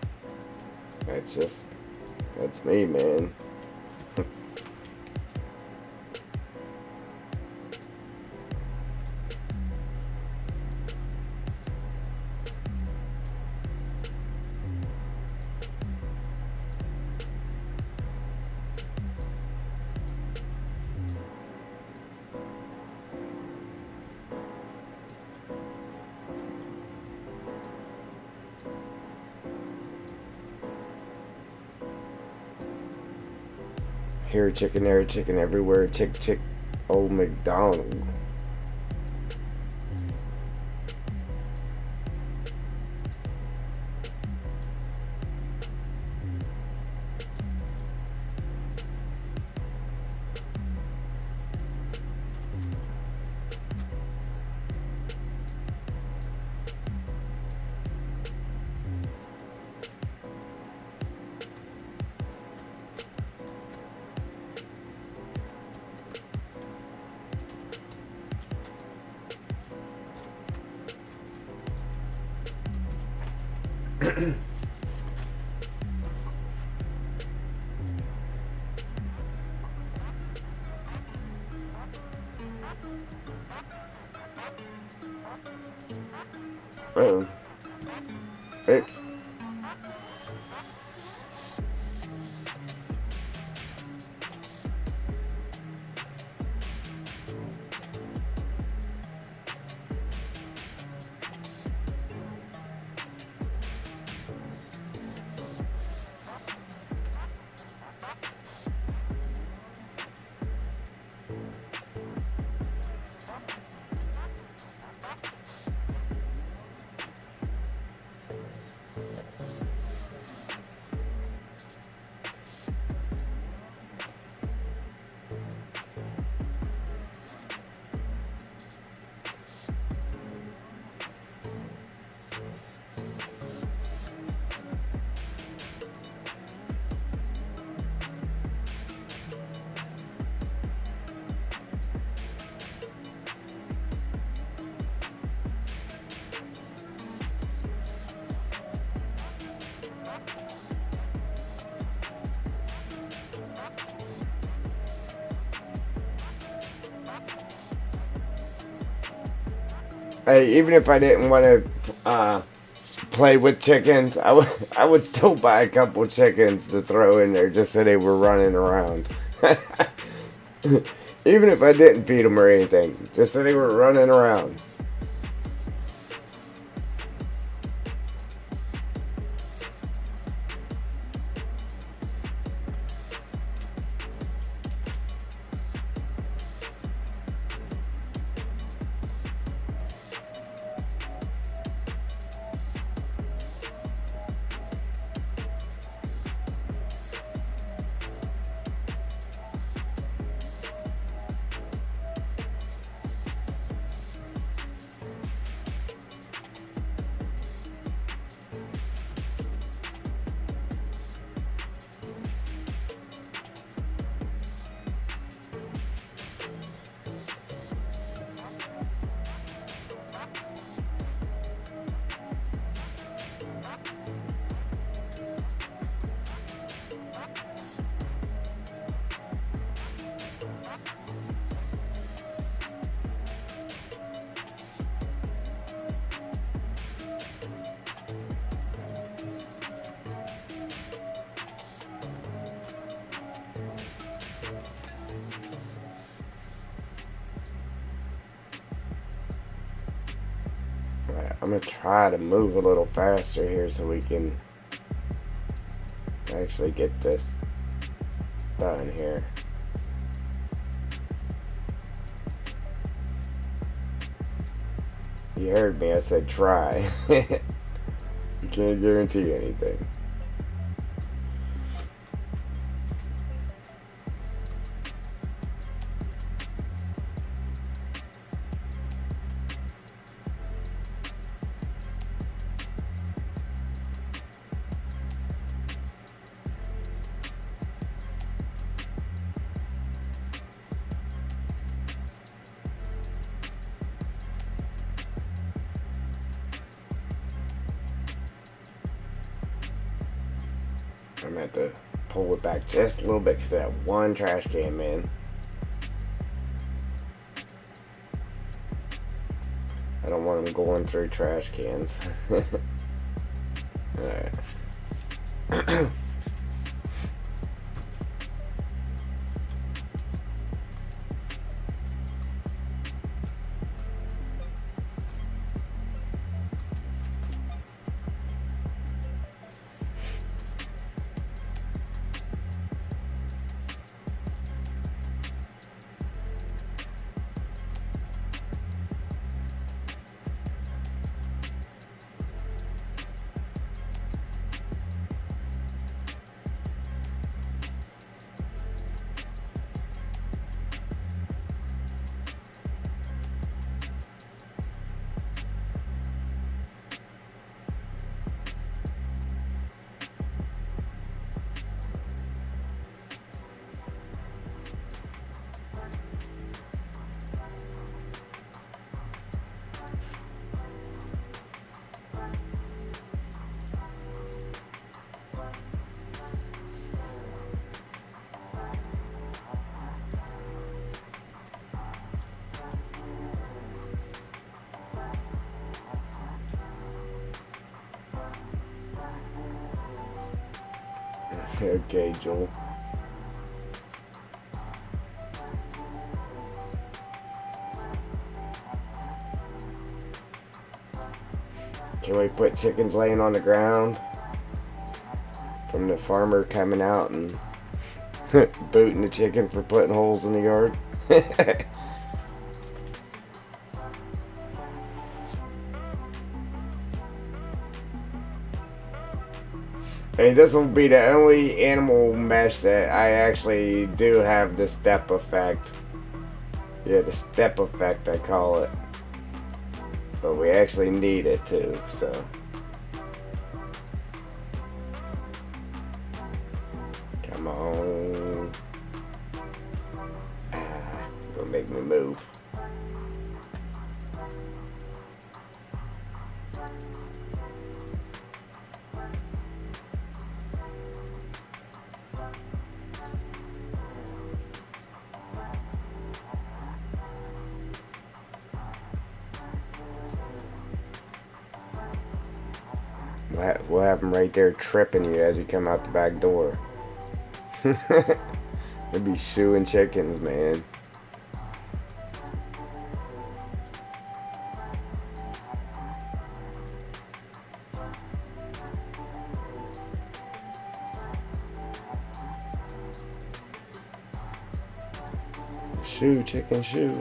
that's me, man. Here chicken, there chicken, everywhere chick chick, old McDonald. Oh, oops. Hey, even if I didn't want to play with chickens, I would still buy a couple chickens to throw in there just so they were running around. Even if I didn't feed them or anything, just so they were running around. I'm gonna try to move a little faster here so we can actually get this done here. You heard me, I said try. You can't guarantee anything. I'm gonna have to pull it back just a little bit because that one trash can, man. I don't want them going through trash cans. Alright. Okay, Joel. Can we put chickens laying on the ground from the farmer coming out and booting the chicken for putting holes in the yard? Hey, this will be the only animal mesh that I actually do have the step effect. Yeah, the step effect I call it. But we actually need it too, so. Come on. Don't make me move. We'll have them right there tripping you as you come out the back door. They'd be shooing chickens, man. Shoo, chicken, shoo.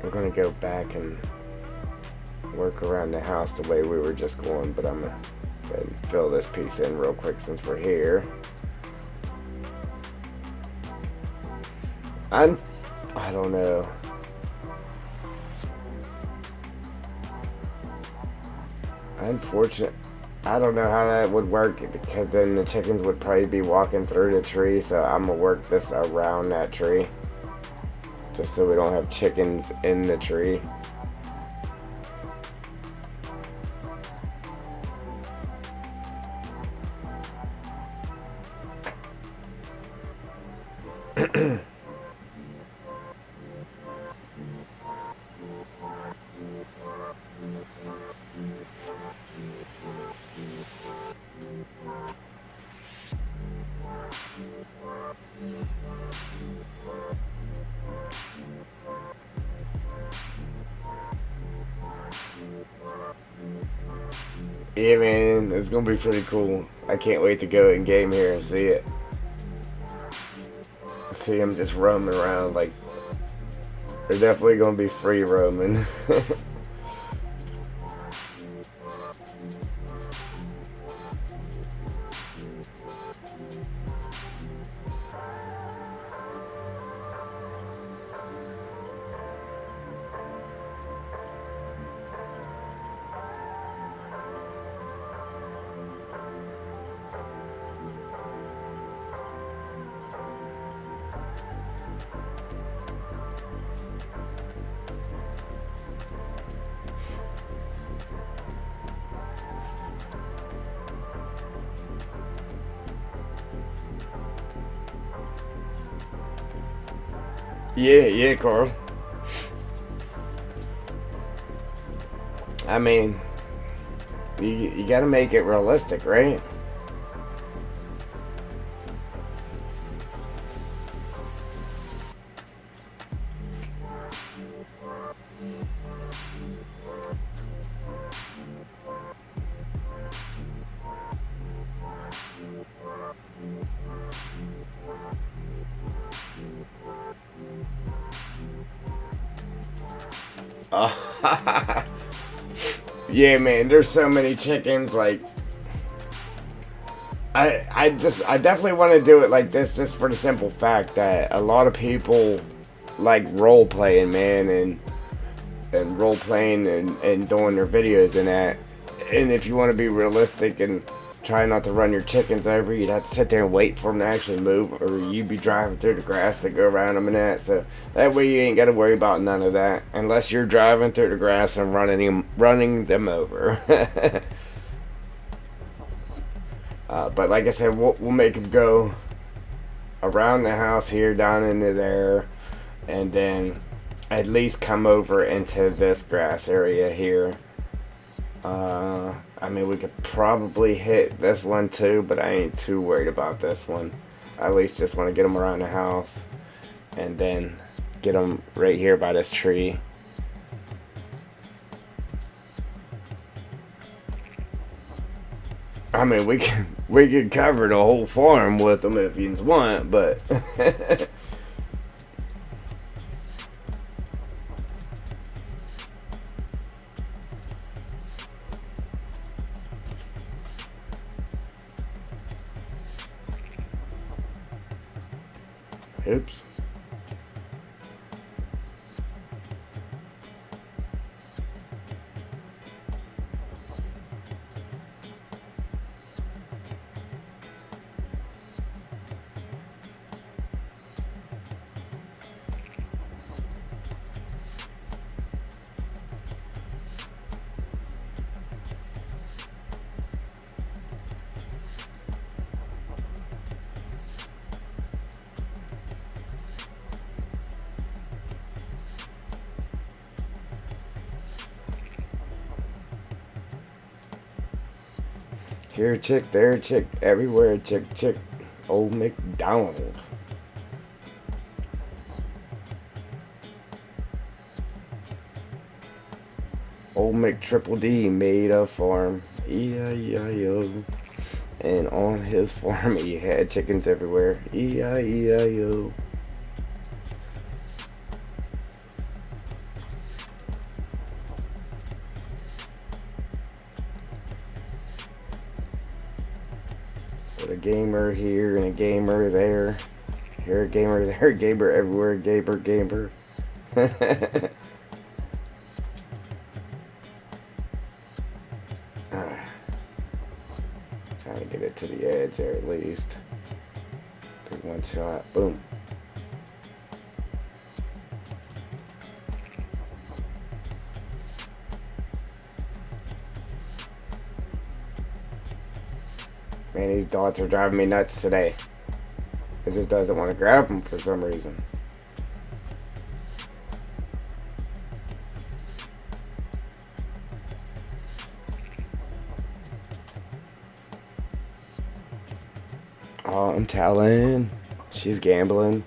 We're gonna go back and work around the house the way we were just going, but I'm gonna go ahead and fill this piece in real quick since we're here. I don't know. Unfortunate. I don't know how that would work because then the chickens would probably be walking through the tree, so I'm gonna work this around that tree. Just so we don't have chickens in the tree. Yeah, man, it's gonna be pretty cool. I can't wait to go in game here and see it. See him just roaming around. Like, they're definitely gonna be free roaming. Yeah, Carl. I mean, you gotta make it realistic, right? Yeah, man. There's so many chickens. Like, I definitely want to do it like this, just for the simple fact that a lot of people like role playing, man, and role playing and doing their videos and that. And if you want to be realistic and try not to run your chickens over, you'd have to sit there and wait for them to actually move, or you'd be driving through the grass to go around them and that. So that way you ain't got to worry about none of that, unless you're driving through the grass and running them over. But like I said, we'll make them go around the house here, down into there, and then at least come over into this grass area here. I mean, we could probably hit this one too, but I ain't too worried about this one. I at least just want to get them around the house, and then get them right here by this tree. I mean, we could cover the whole farm with them if you want, but oops. Here a chick, there a chick, everywhere a chick, chick. Old McDonald. Old McTriple D made a farm. E-I-E-I-O. And on his farm he had chickens everywhere. E-I-E-I-O. With a gamer here and a gamer there. Here a gamer, there a gamer, everywhere gamer. Trying to get it to the edge there at least. Do one shot, boom. Man, these dogs are driving me nuts today. It just doesn't want to grab them for some reason. Oh, I'm telling. She's gambling.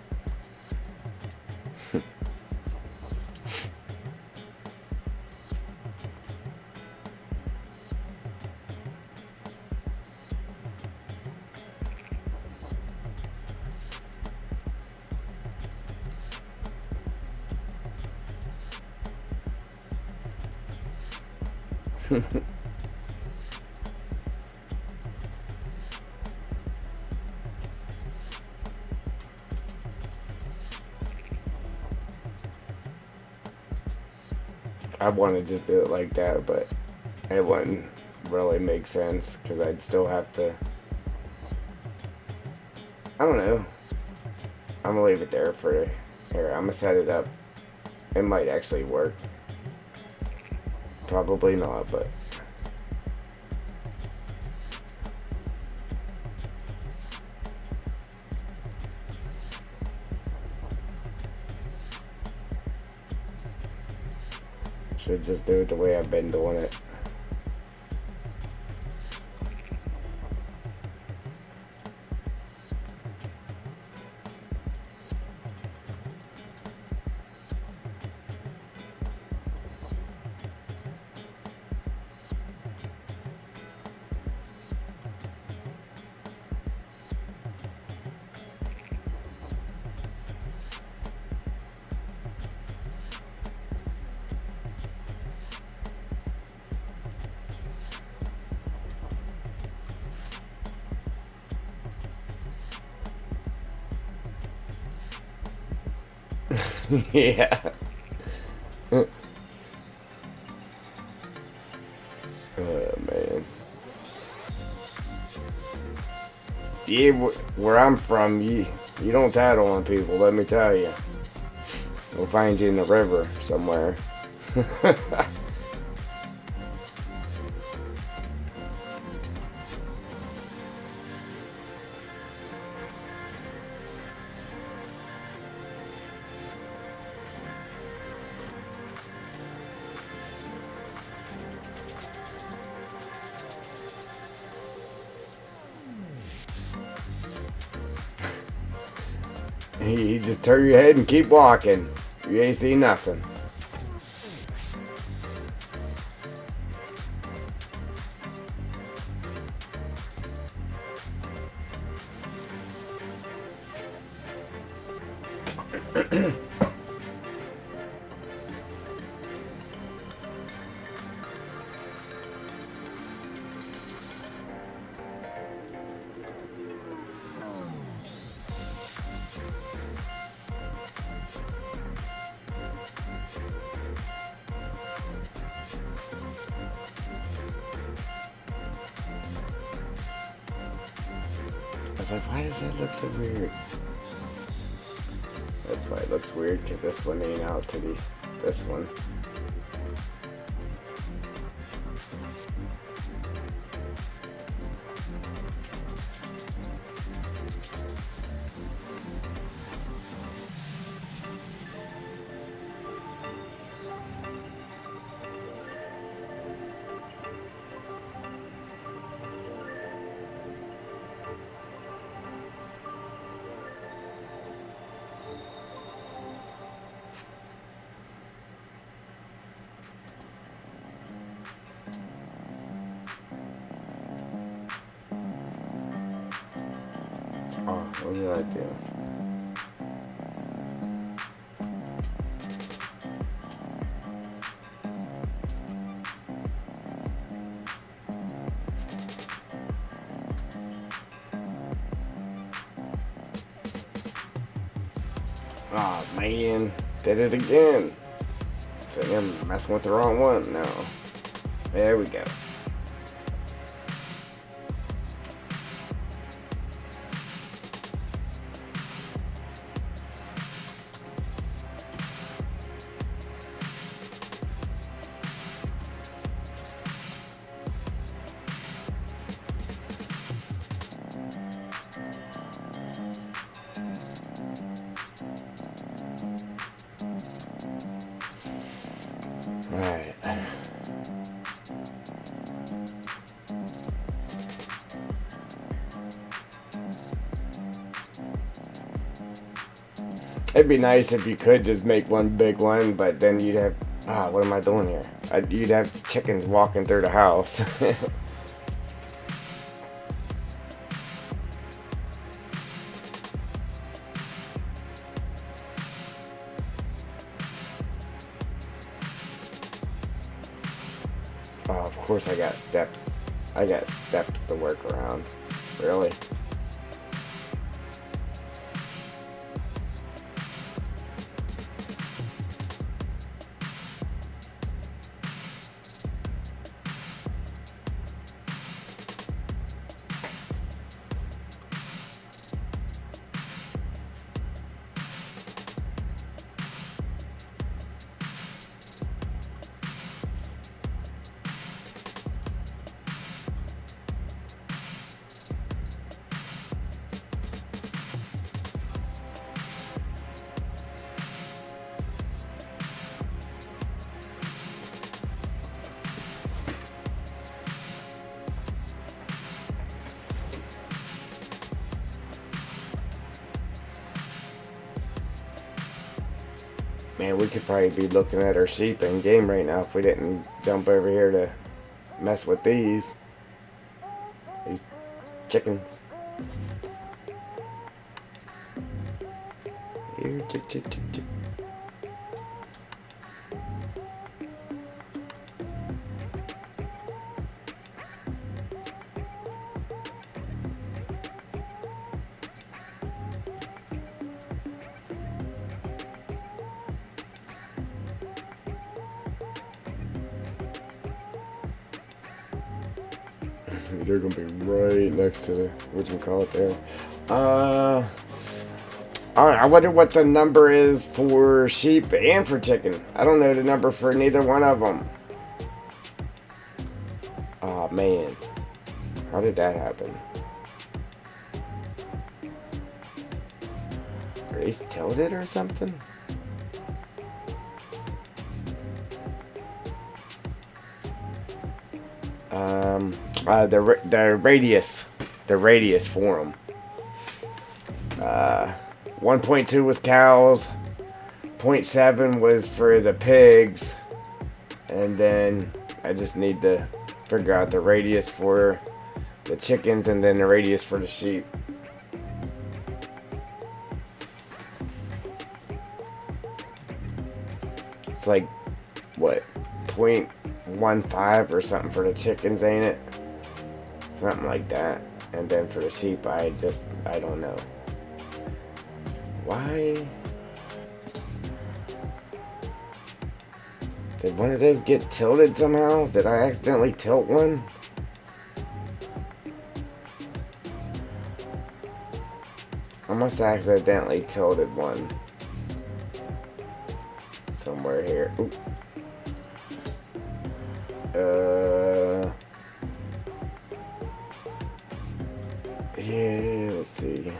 I want to just do it like that, but it wouldn't really make sense because I'd still have to. I don't know. I'm gonna leave it there for here. I'm gonna set it up. It might actually work. Probably not, but. Should just do it the way I've been doing it. Yeah. Oh man. Yeah, where I'm from, you don't tattle on people. Let me tell you. We'll find you in the river somewhere. You just turn your head and keep walking. You ain't see nothing. I was like, why does that look so weird? That's why it looks weird, because this one ain't out to be this one. Oh, what did I do? Oh man, did it again. So I'm messing with the wrong one now. There we go. Alright. It'd be nice if you could just make one big one, but then you'd have... what am I doing here? You'd have chickens walking through the house. Oh, of course I got steps. I got steps to work around. Really? Man, we could probably be looking at our sheep in game right now if we didn't jump over here to mess with these chickens. Here, chick, chick, chick, chick. They're gonna be right next to the whatchamacallit there. Alright, I wonder what the number is for sheep and for chicken. I don't know the number for neither one of them. Oh man, how did that happen? Are they tilted or something? The radius for them. 1.2 was cows, 0.7 was for the pigs, and then I just need to figure out the radius for the chickens and then the radius for the sheep. It's like, what, 0.15 or something for the chickens, ain't it? Something like that. And then for the sheep, I don't know. Why? Did one of those get tilted somehow? Did I accidentally tilt one? I must have accidentally tilted one. Somewhere here. Ooh. Yeah, let's see.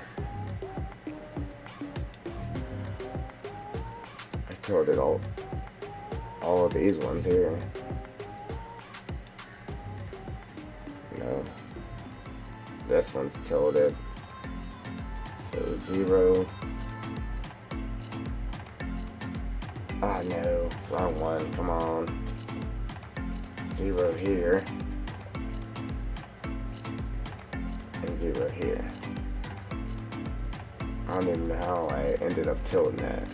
I tilted all of these ones here. No. This one's tilted. So 0. Ah, no. Wrong one. Come on. 0 here. And 0 here. I don't even know how I ended up tilting that.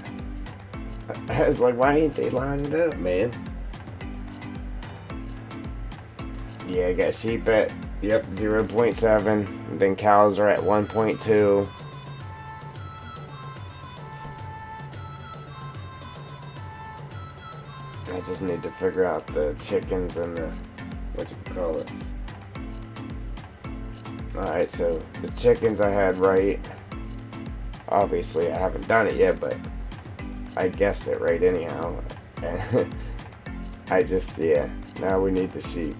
I was like, why ain't they lining up, man? Yeah, I got sheep at, 0.7. And then cows are at 1.2. I just need to figure out the chickens and the, whatchamacallit. Alright, so the chickens I had right. Obviously, I haven't done it yet, but I guessed it right anyhow. I just, now we need the sheep.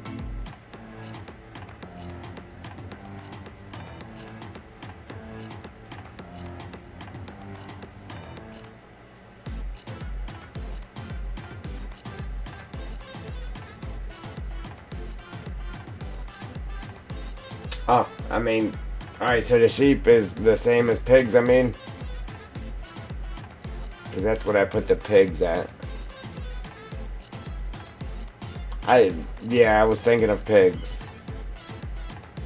Oh, I mean, alright, so the sheep is the same as pigs, I mean. Because that's what I put the pigs at. I was thinking of pigs.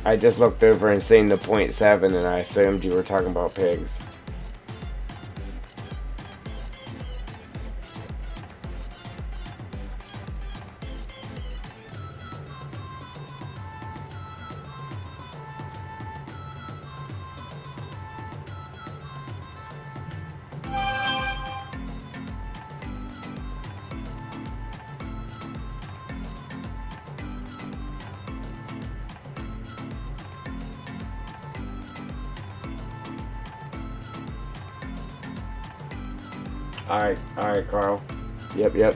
I just looked over and seen the 0.7 and I assumed you were talking about pigs. Alright, Carl. Yep.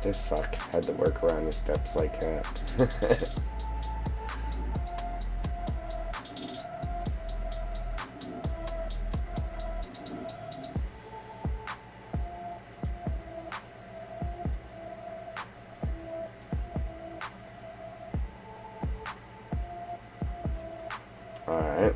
This suck. Had to work around the steps like that. Alright.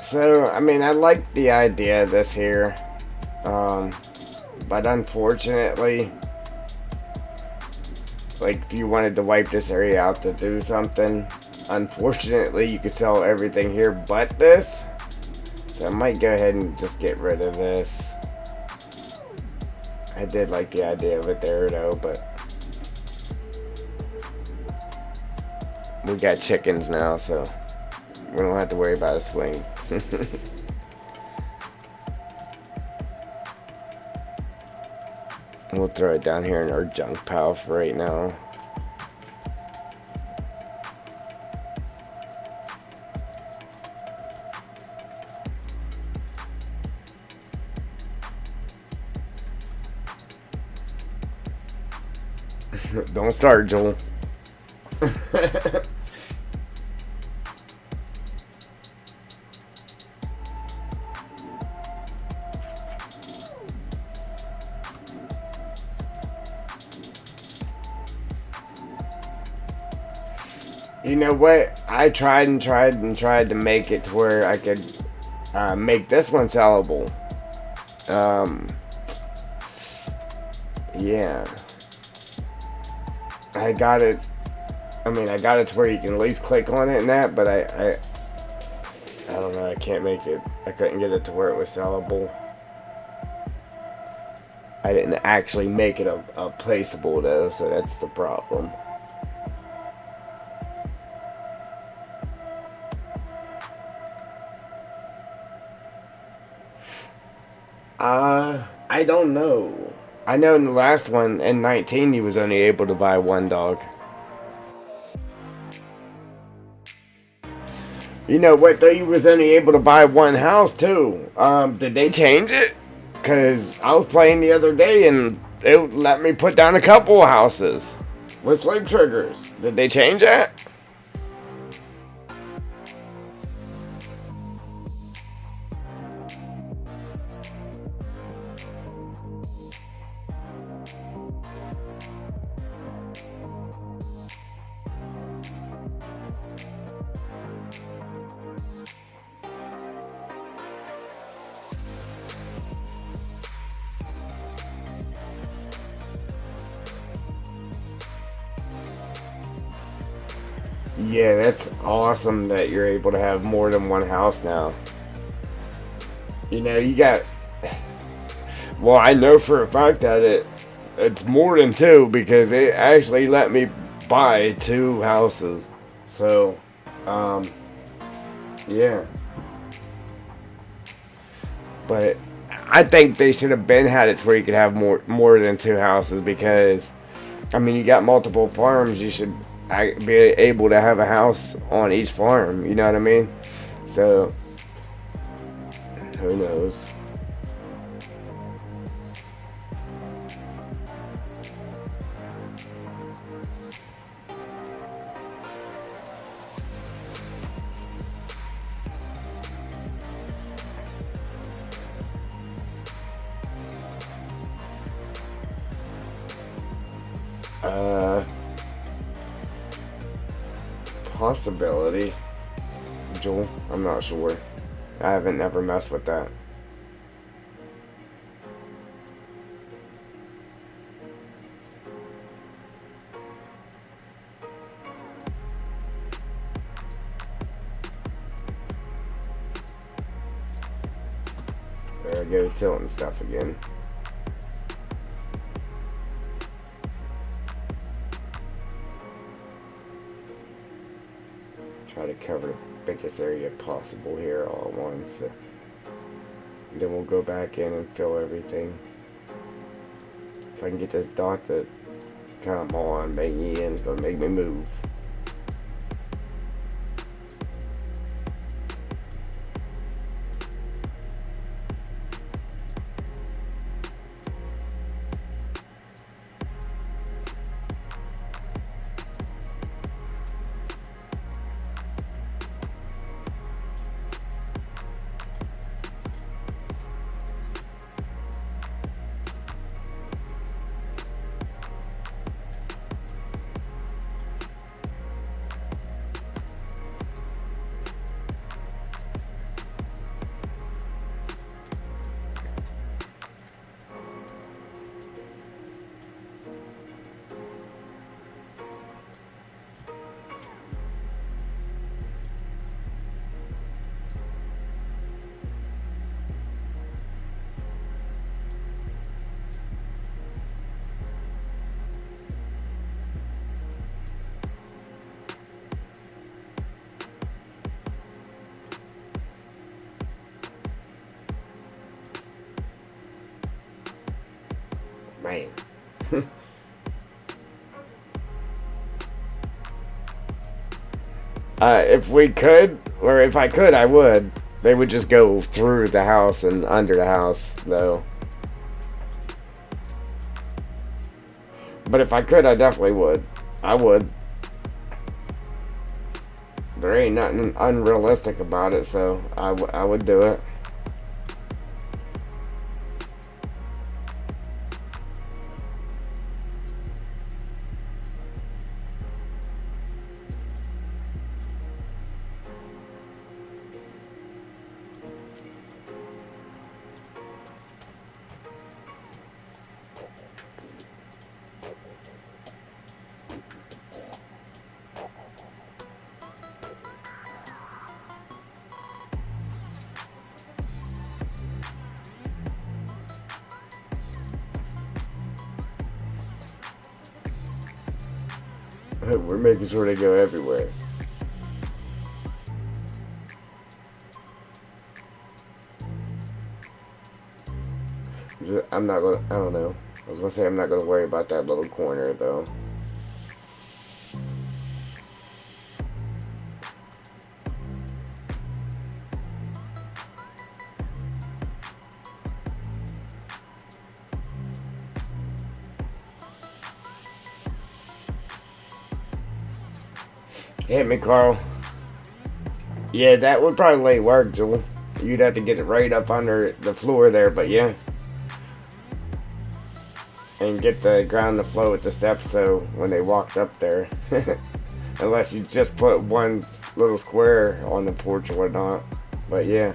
So, I mean, I like the idea of this here, but unfortunately, like, if you wanted to wipe this area out to do something, unfortunately, you could sell everything here but this, so I might go ahead and just get rid of this. I did like the idea of it there, though, but we got chickens now, so we don't have to worry about a swing. We'll throw it down here in our junk pile for right now. Don't start, Joel. You know what? I tried to make it to where I could make this one sellable. Yeah. I got it. I mean, I got it to where you can at least click on it and that, but I don't know. I can't make it. I couldn't get it to where it was sellable. I didn't actually make it a placeable though, so that's the problem. I don't know. I know in the last one, in 19, you was only able to buy one dog. You know what, though? You was only able to buy one house, too. Did they change it? Because I was playing the other day, and it let me put down a couple of houses with sleep triggers. Did they change that? Yeah, that's awesome that you're able to have more than one house now. You know, you got... Well, I know for a fact that it's more than two because it actually let me buy two houses. So, yeah. But I think they should have had it where you could have more than two houses because, I mean, you got multiple farms, you should be able to have a house on each farm, you know what I mean? So, who knows? Possibility. Joel, I'm not sure. I haven't never messed with that. There I go, tilting stuff again. Try to cover the biggest area possible here all at once. Then we'll go back in and fill everything. If I can get this dot to come on, baby, and it's gonna make me move. Man. If we could, or if I could, I would. They would just go through the house and under the house, though. But if I could, I definitely would. I would. There ain't nothing unrealistic about it, so I would do it. We're making sure they go everywhere. I'm not gonna, I don't know. I was gonna say I'm not gonna worry about that little corner though. Hit me, Carl. Yeah, that would probably work, Joel. You'd have to get it right up under the floor there, but yeah. And get the ground to flow with the steps so when they walked up there. Unless you just put one little square on the porch or whatnot. But yeah.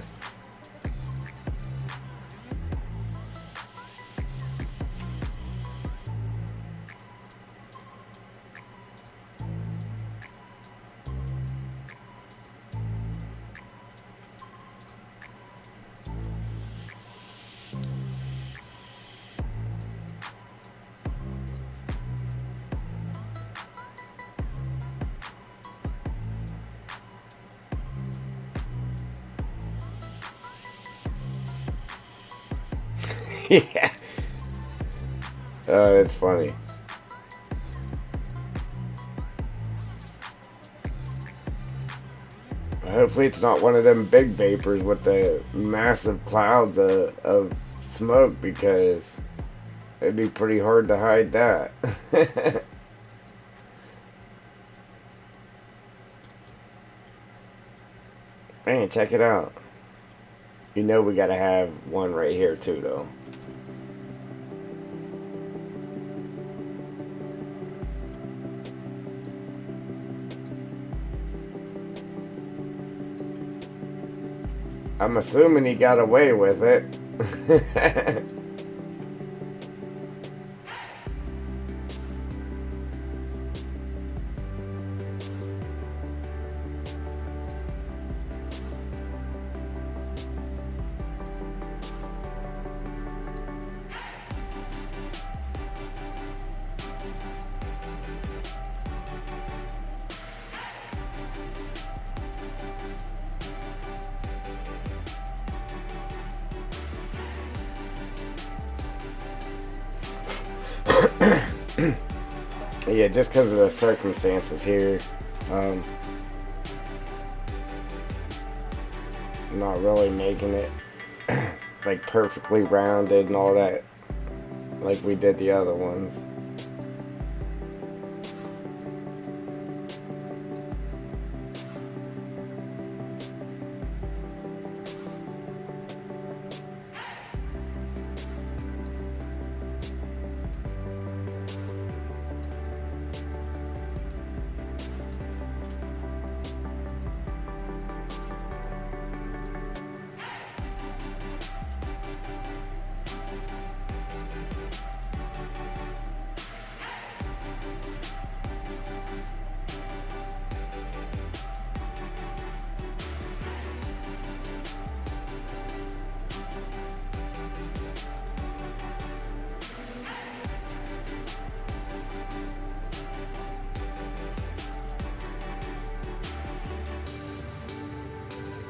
Yeah. That's funny. Hopefully it's not one of them big vapors with the massive clouds of smoke, because it'd be pretty hard to hide that. Man, check it out. You know we gotta have one right here too, though. I'm assuming he got away with it. Yeah, just because of the circumstances here. Um, not really making it like perfectly rounded and all that like we did the other ones.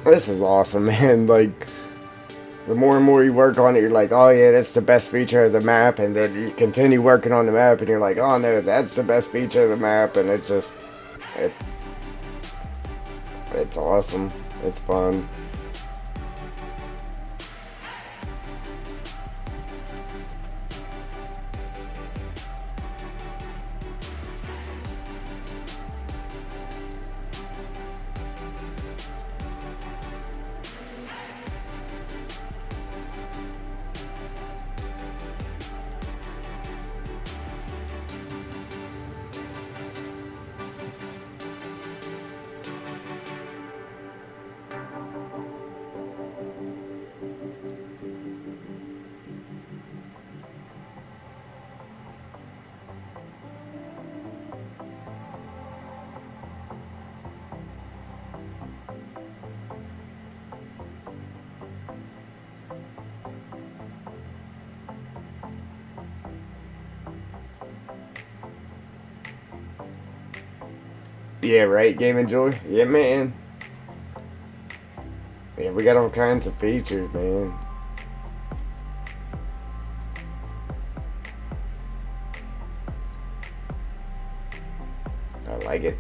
This is awesome, man. Like, the more and more you work on it, you're like, oh yeah, that's the best feature of the map, and then you continue working on the map, and you're like, oh no, that's the best feature of the map, and it, it's awesome. It's fun. Yeah, right, Game Enjoy? Yeah, man. Yeah, we got all kinds of features, man. I like it.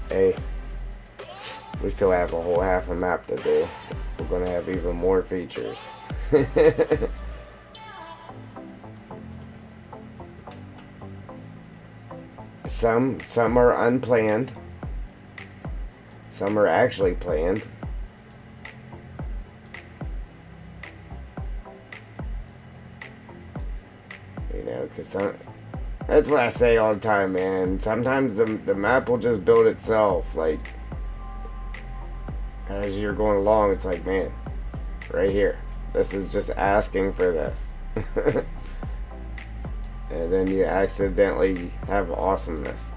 Hey, we still have a whole half a map to do. We're gonna have even more features. Some are unplanned. Some are actually planned. You know, because that's what I say all the time, man. Sometimes the map will just build itself. Like, as you're going along, it's like, man, right here. This is just asking for this. And then you accidentally have awesomeness.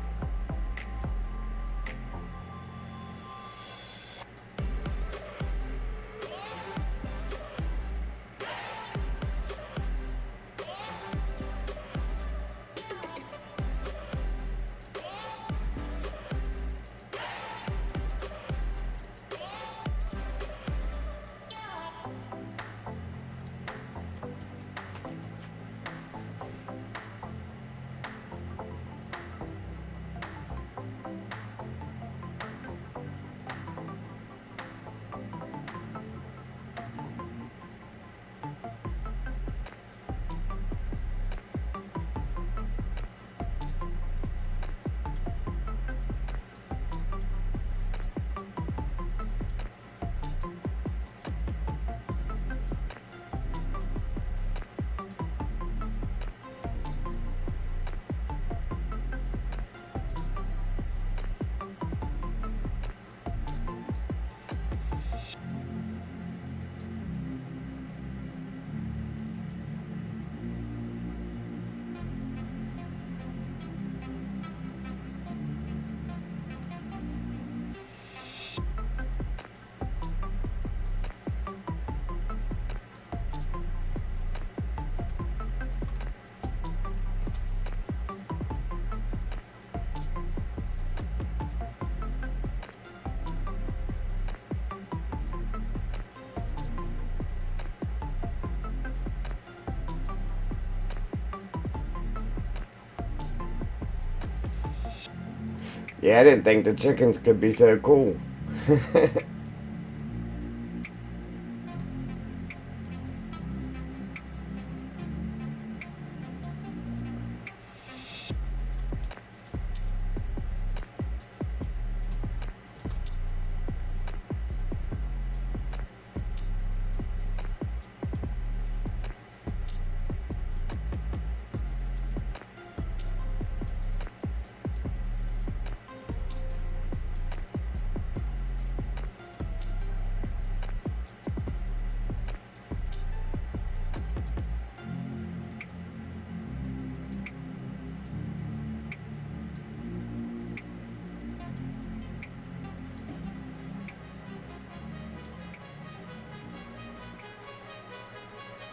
Yeah, I didn't think the chickens could be so cool.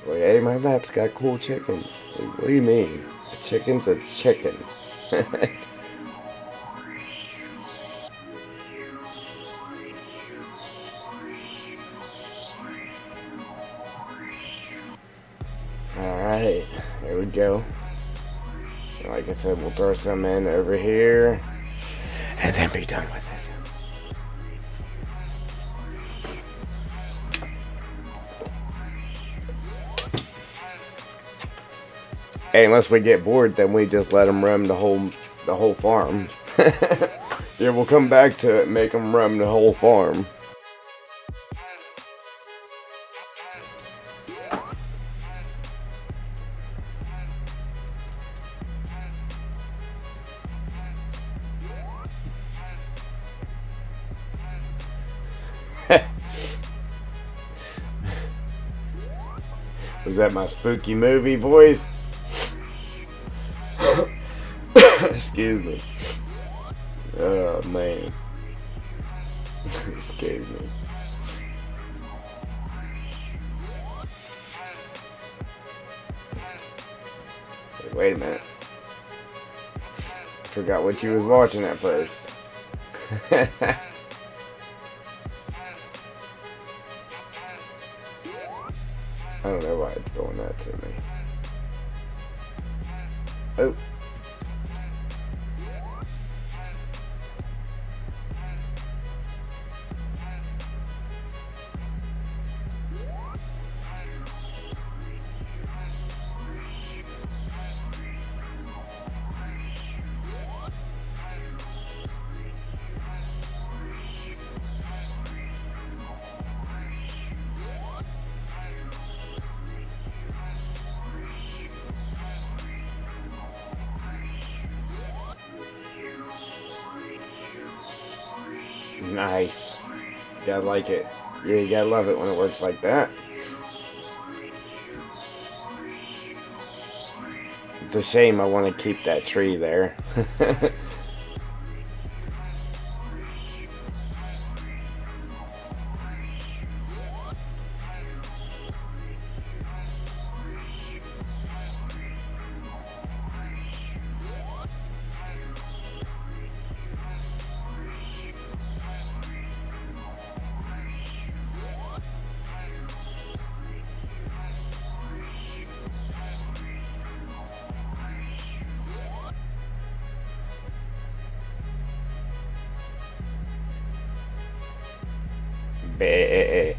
Well, hey, my map's got cool chickens. What do you mean? A chicken's a chicken. Alright, there we go. Like I said, we'll throw some in over here. And then be done with it. Hey, unless we get bored, then we just let them roam the whole farm. Yeah, we'll come back to it, make them roam the whole farm. Was that my spooky movie voice? Excuse me. Oh man. It scared me. Wait a minute. Forgot what you was watching at first. I don't know why it's doing that to me. Oh. Nice. Gotta like it. Yeah, you gotta love it when it works like that. It's a shame I want to keep that tree there. Bleh.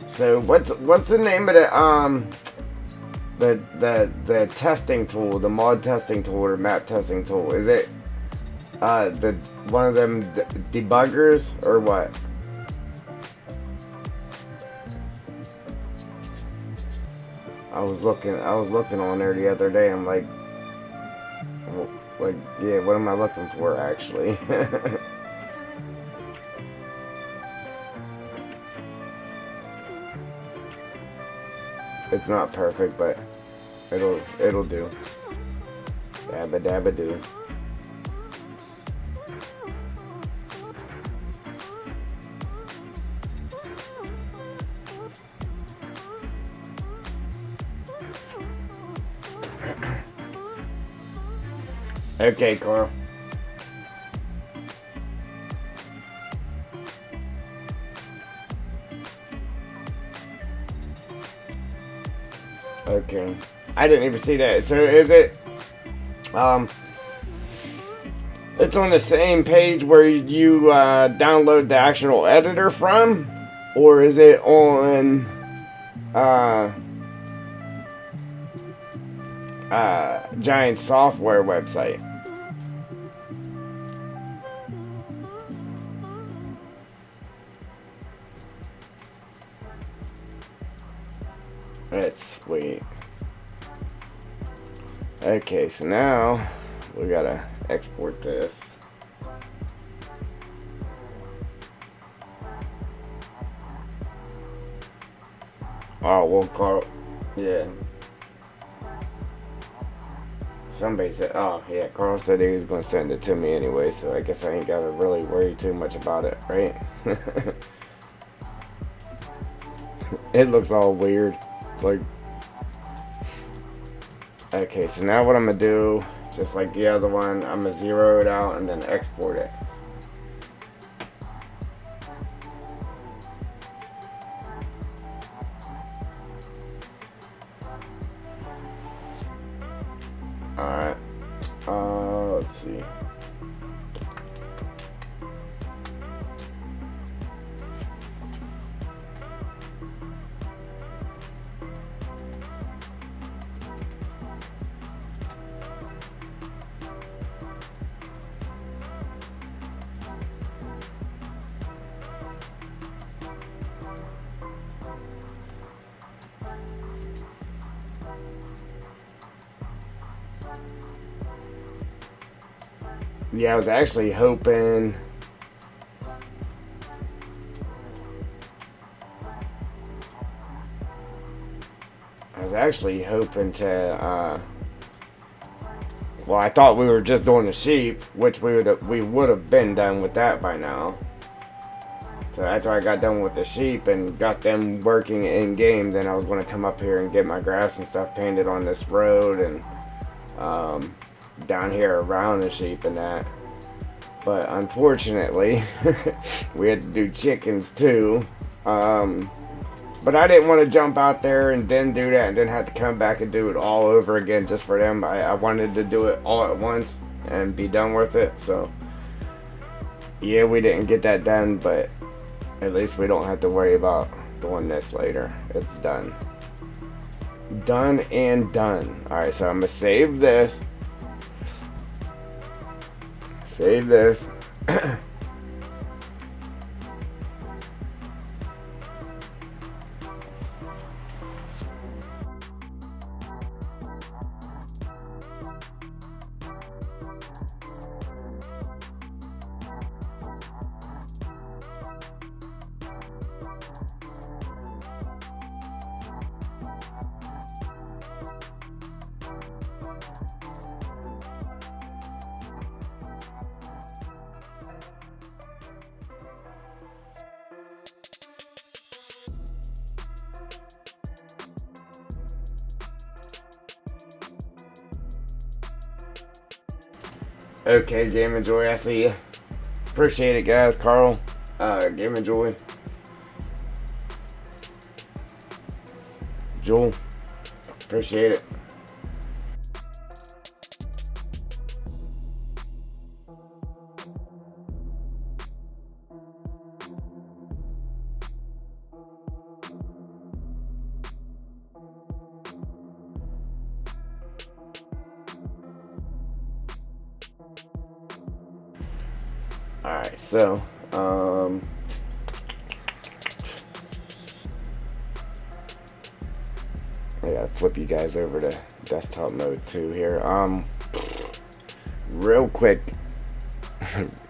So what's the name of the the testing tool, the mod testing tool or map testing tool, is it the one of them debuggers or what? I was looking on there the other day. I'm like, yeah, what am I looking for actually? It's not perfect, but it'll do. Dabba dabba do. Okay, Carl. Okay. I didn't even see that. So is it it's on the same page where you download the actual editor from, or is it on Giant Software website? That's sweet. Okay, so now we gotta export this. Oh, well, Carl, yeah. Somebody said, oh, yeah, Carl said he was going to send it to me anyway, so I guess I ain't got to really worry too much about it, right? It looks all weird. It's like, okay, so now what I'm going to do, just like the other one, I'm going to zero it out and then export it. Alright, let's see. Yeah, I was actually hoping to well, I thought we were just doing the sheep, which we would have been done with that by now. So after I got done with the sheep and got them working in game, then I was going to come up here and get my grass and stuff painted on this road and down here around the sheep and that. But unfortunately, we had to do chickens too. But I didn't want to jump out there and then do that and then have to come back and do it all over again just for them. I wanted to do it all at once and be done with it. So yeah, we didn't get that done, but at least we don't have to worry about doing this later. It's done. Done and done. Alright, so I'm going to save this. Save this. Okay, Game Enjoy, I see you. Appreciate it, guys. Carl, Game Enjoy. Joel, appreciate it. Alright, so, I gotta flip you guys over to desktop mode too here. Real quick,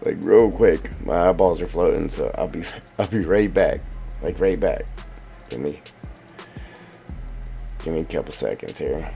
like real quick, my eyeballs are floating, so I'll be right back. Like right back. Give me a couple seconds here.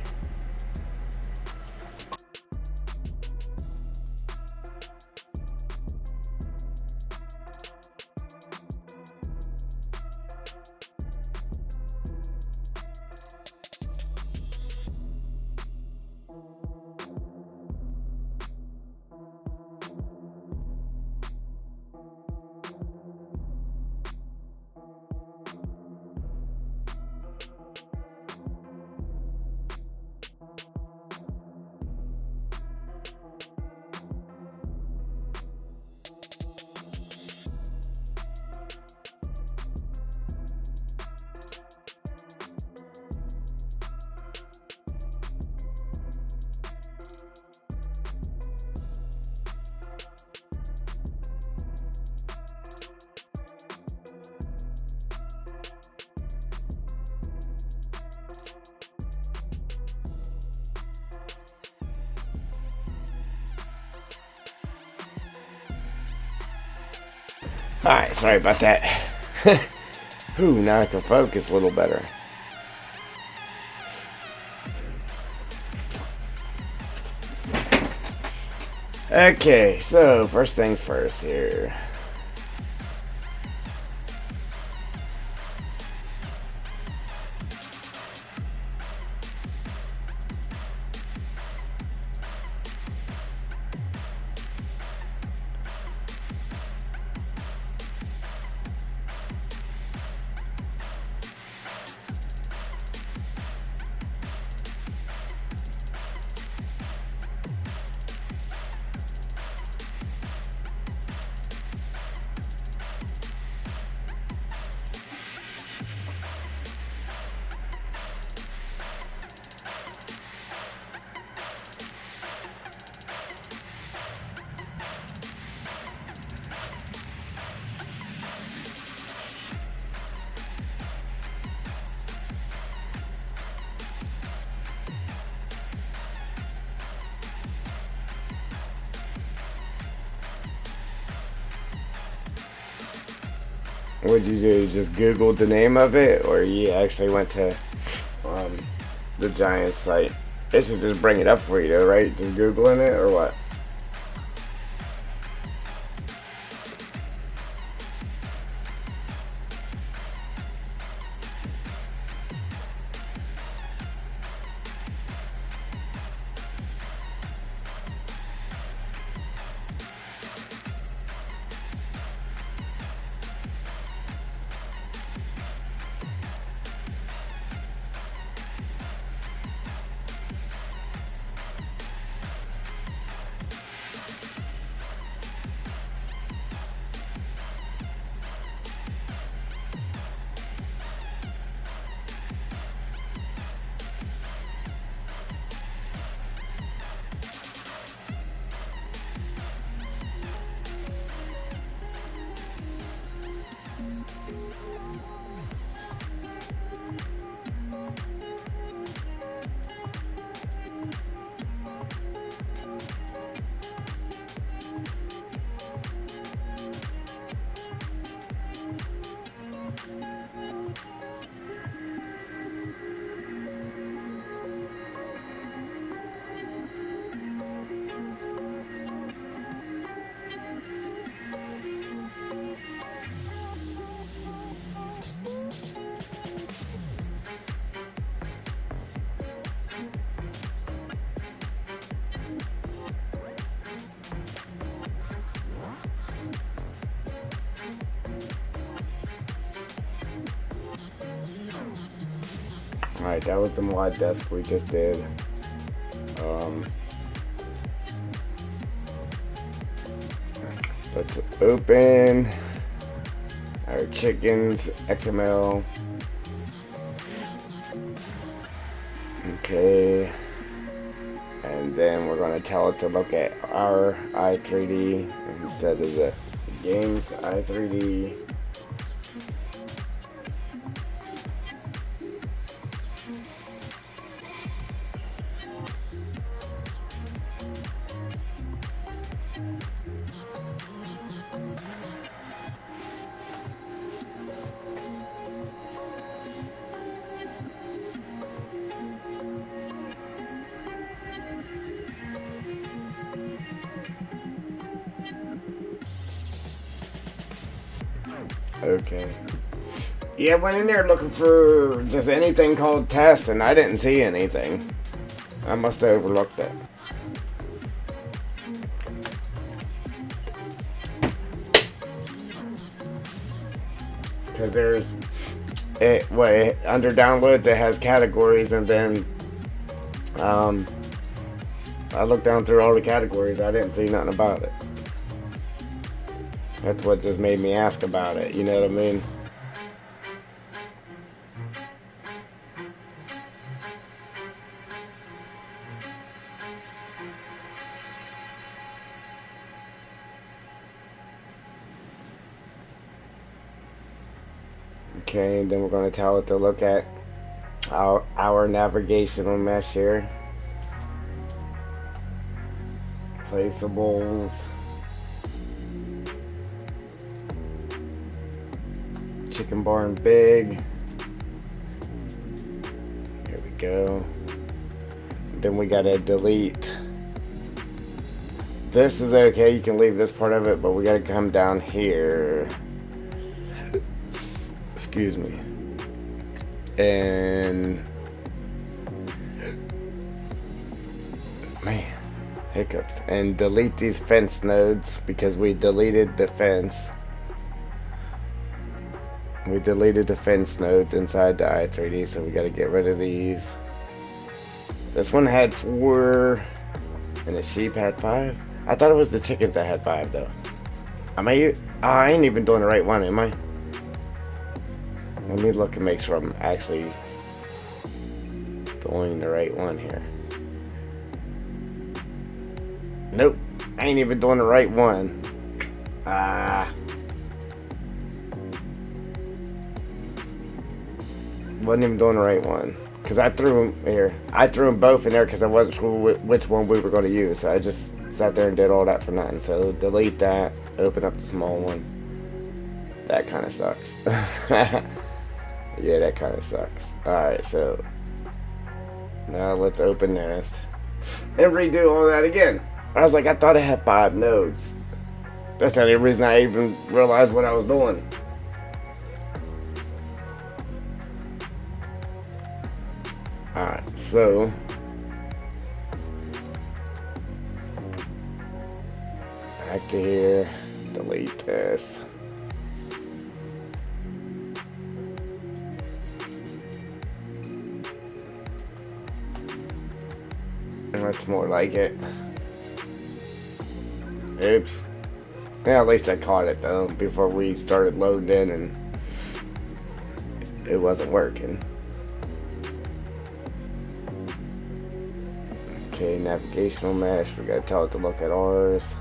Alright, sorry about that. Ooh, now I can focus a little better. Okay, so first things first here. What'd you do? Just Googled the name of it, or you actually went to the Giants site? It should just bring it up for you, though, right? Just Googling it, or what? Alright, that was the mod desk we just did. Let's open our chickens XML. Okay. And then we're going to tell it to look at our i3D instead of the Games, i3D. Okay. Yeah, I went in there looking for just anything called test, and I didn't see anything. I must have overlooked it. Because there's under downloads it has categories, and then I looked down through all the categories. I didn't see nothing about it. That's what just made me ask about it. You know what I mean? Okay, and then we're going to tell it to look at our navigational mesh here. Placeables. Chicken barn big. Here we go. Then we gotta delete. This is okay, you can leave this part of it, but we gotta come down here. Excuse me. And man, hiccups. And delete these fence nodes because we deleted the fence. We deleted the fence nodes inside the i3D, so we gotta get rid of these. This one had 4, and the sheep had 5. I thought it was the chickens that had 5, though. I ain't even doing the right one, am I? Let me look and make sure I'm actually doing the right one here. Nope, I ain't even doing the right one. Wasn't even doing the right one. Because I threw them here. I threw them both in there because I wasn't sure which one we were going to use. So I just sat there and did all that for nothing. So delete that. Open up the small one. That kind of sucks. Yeah, that kind of sucks. Alright, so now let's open this. And redo all that again. I was like, I thought it had 5 nodes. That's not the reason I even realized what I was doing. Alright, so back to here, delete this. And that's more like it. Oops. Yeah, at least I caught it though before we started loading in and it wasn't working. Okay, navigational mesh, we gotta tell it to look at ours.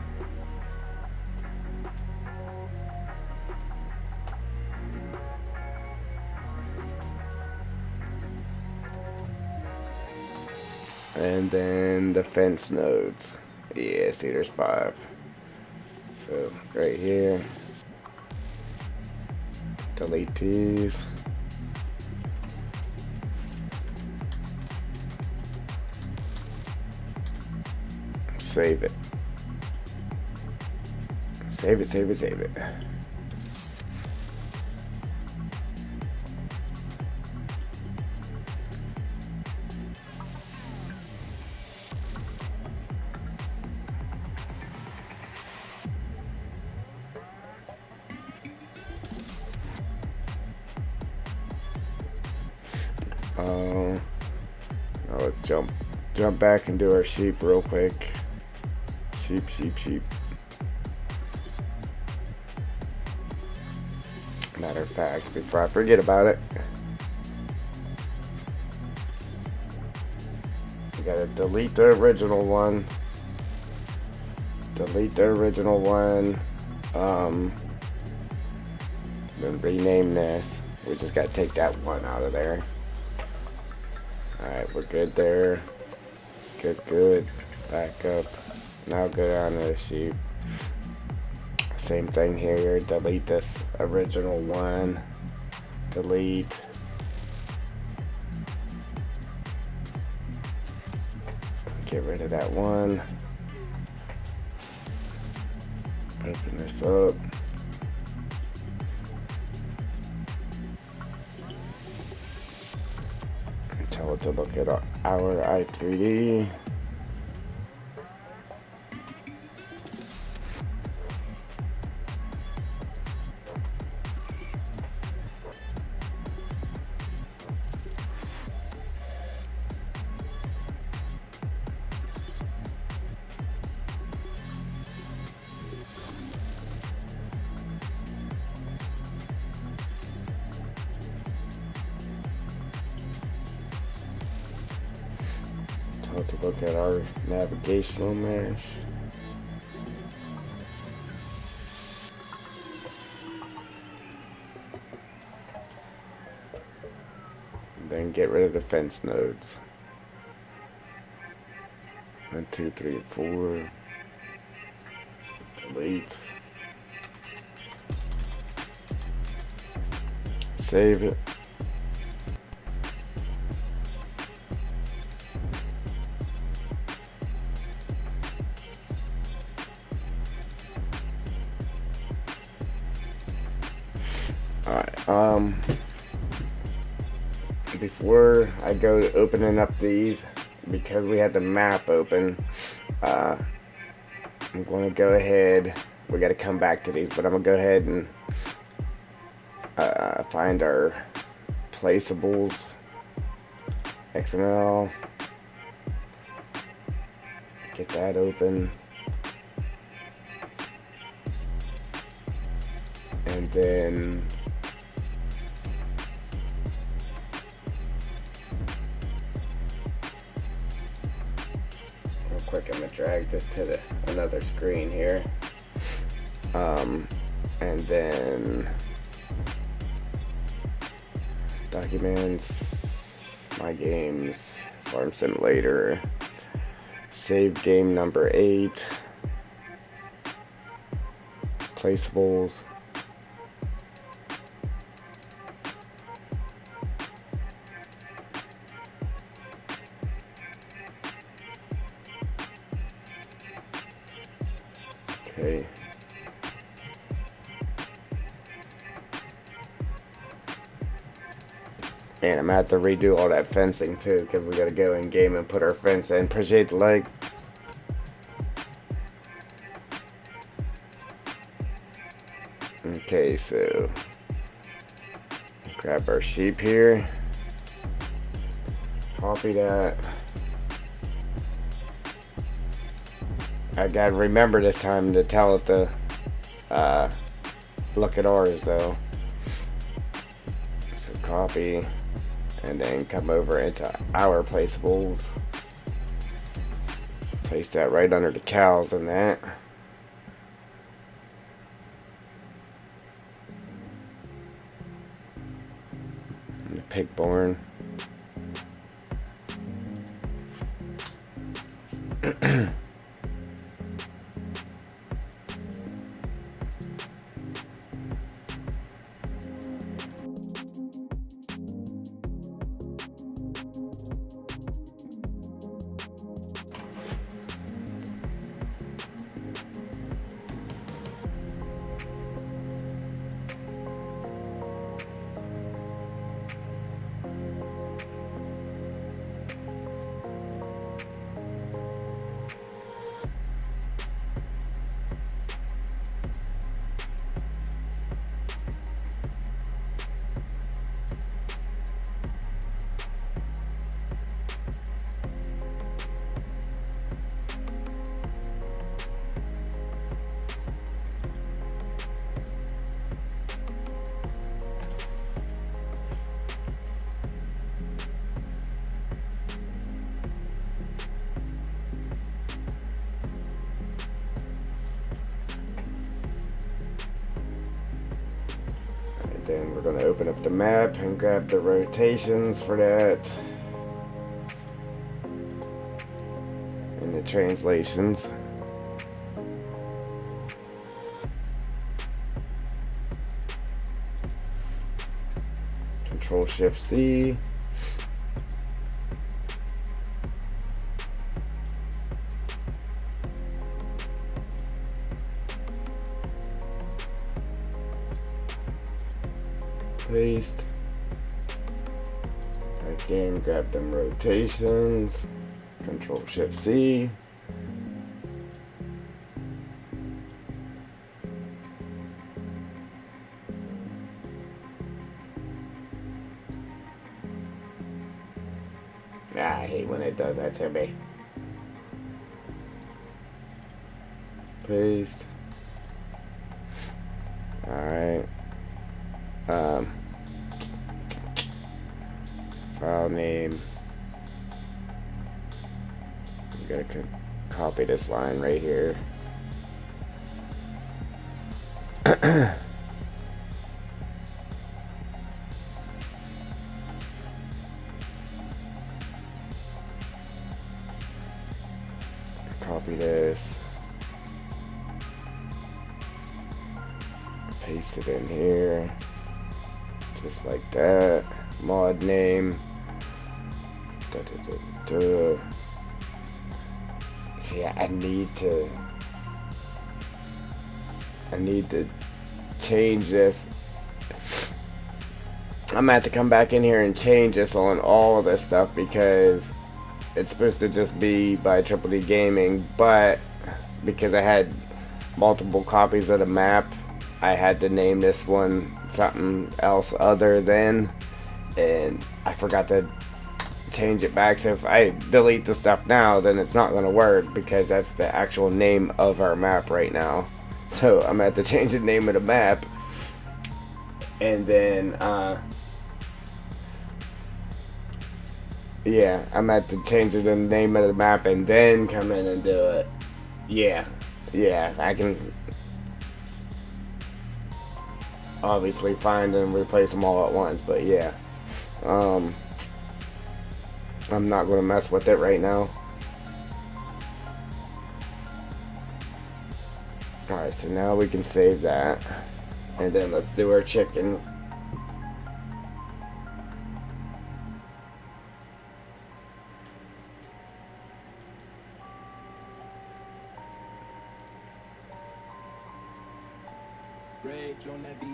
And then the fence nodes. Yeah, see there's 5. So right here. Delete these. Save it. Save it, save it, save it. Now let's jump back and do our sheep real quick. Sheep. Matter of fact, before I forget about it, we gotta delete the original one. Delete the original one. Then rename this. We just gotta take that one out of there. Alright, we're good there. Good. Back up. Now go down to the sheep. Same thing here. Delete this original one. Delete. Get rid of that one. Open this up. And tell it to look at our i3D. To look at our navigational mesh. And then get rid of the fence nodes. 1, 2, 3, 4. Delete. Save it. Alright, before I go to opening up these, because we had the map open, I'm going to go ahead, we got to come back to these, but I'm going to go ahead and find our placeables, XML, get that open, and then real quick, I'm gonna drag this to another screen here, and then documents, my games, Farm Simulator, save game number 8, placeables. Okay. And I'm gonna have to redo all that fencing too, because we gotta go in game and put our fence in. Appreciate the likes. Okay, so grab our sheep here. Copy that. I gotta remember this time to tell it to look at ours though. So copy, and then come over into our placeables. Place that right under the cows and that. And the pig barn. Then we're going to open up the map and grab the rotations for that. And the translations. Control Shift C. Paste. Again, grab them rotations. Control Shift C. I hate when it does that to me. Paste. Alright. File name. You gotta copy this line right here. Copy this. Paste it in here. Just like that. Mod name. See, I need to change this. I'm gonna have to come back in here and change this on all of this stuff because it's supposed to just be by Triple D Gaming, but because I had multiple copies of the map, I had to name this one something else other than, and I forgot to change it back. So if I delete the stuff now, then it's not going to work because that's the actual name of our map right now. So I'm going to have to change the name of the map, and then yeah, I'm going to have to change the name of the map and then come in and do it. Yeah, I can obviously find and replace them all at once, but yeah, I'm not going to mess with it right now. Alright, so now we can save that, and then let's do our chickens.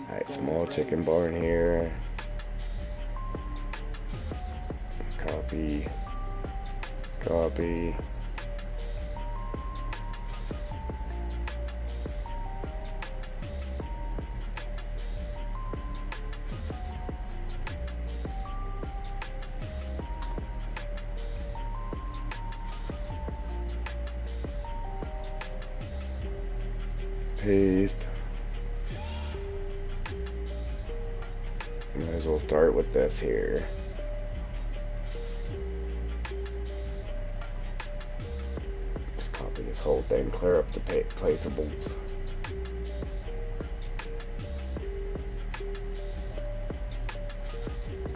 Alright, small chicken barn here. Copy. Paste. Might as well start with this here. Just copy this whole thing, clear up the placeables.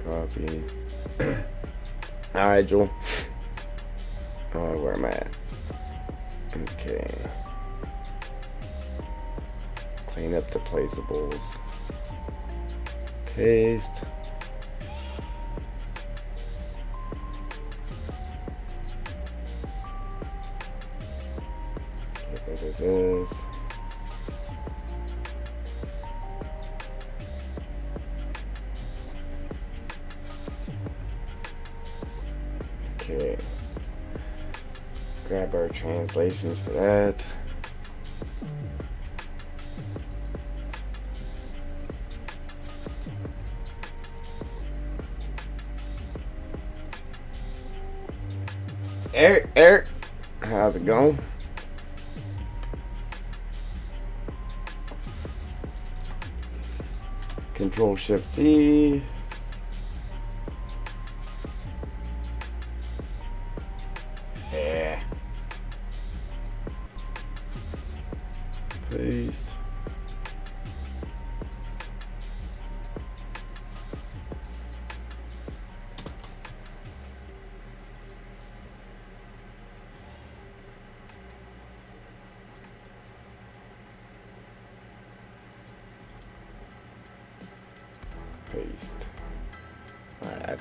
Copy. Alright, Joel. Oh, where am I at? Okay. Clean up the placeables. Paste. Get rid of this. Okay. Grab our translations for that. Eric, how's it going? Control Shift C. Yeah. Paste. Paste. Alright, I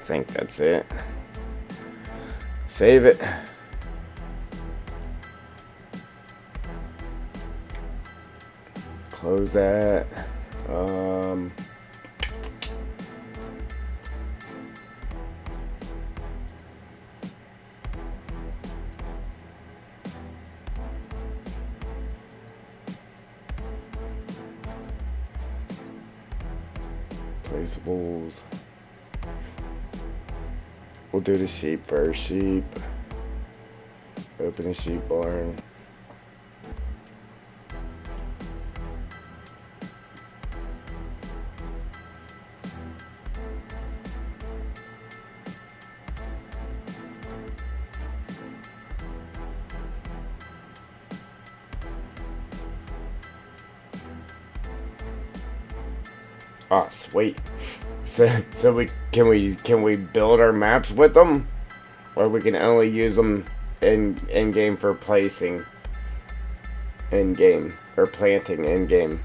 think that's it. Save it. Close that. Placeables. We'll do the sheep first. Sheep. Open the sheep barn. Oh, sweet. So we can we build our maps with them, or we can only use them in game for placing in game or planting in game.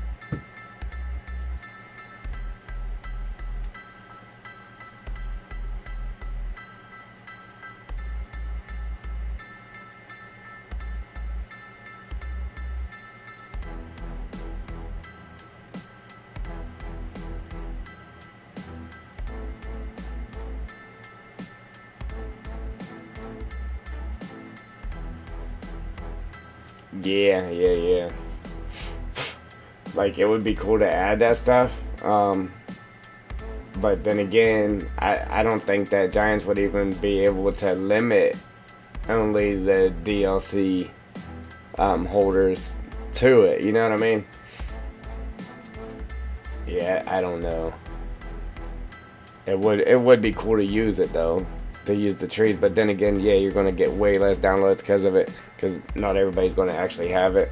Yeah. Like, it would be cool to add that stuff. But then again, I don't think that Giants would even be able to limit only the DLC holders to it. You know what I mean? Yeah, I don't know. It would be cool to use it though. To use the trees, but then again, yeah, you're gonna get way less downloads because of it, because not everybody's gonna actually have it.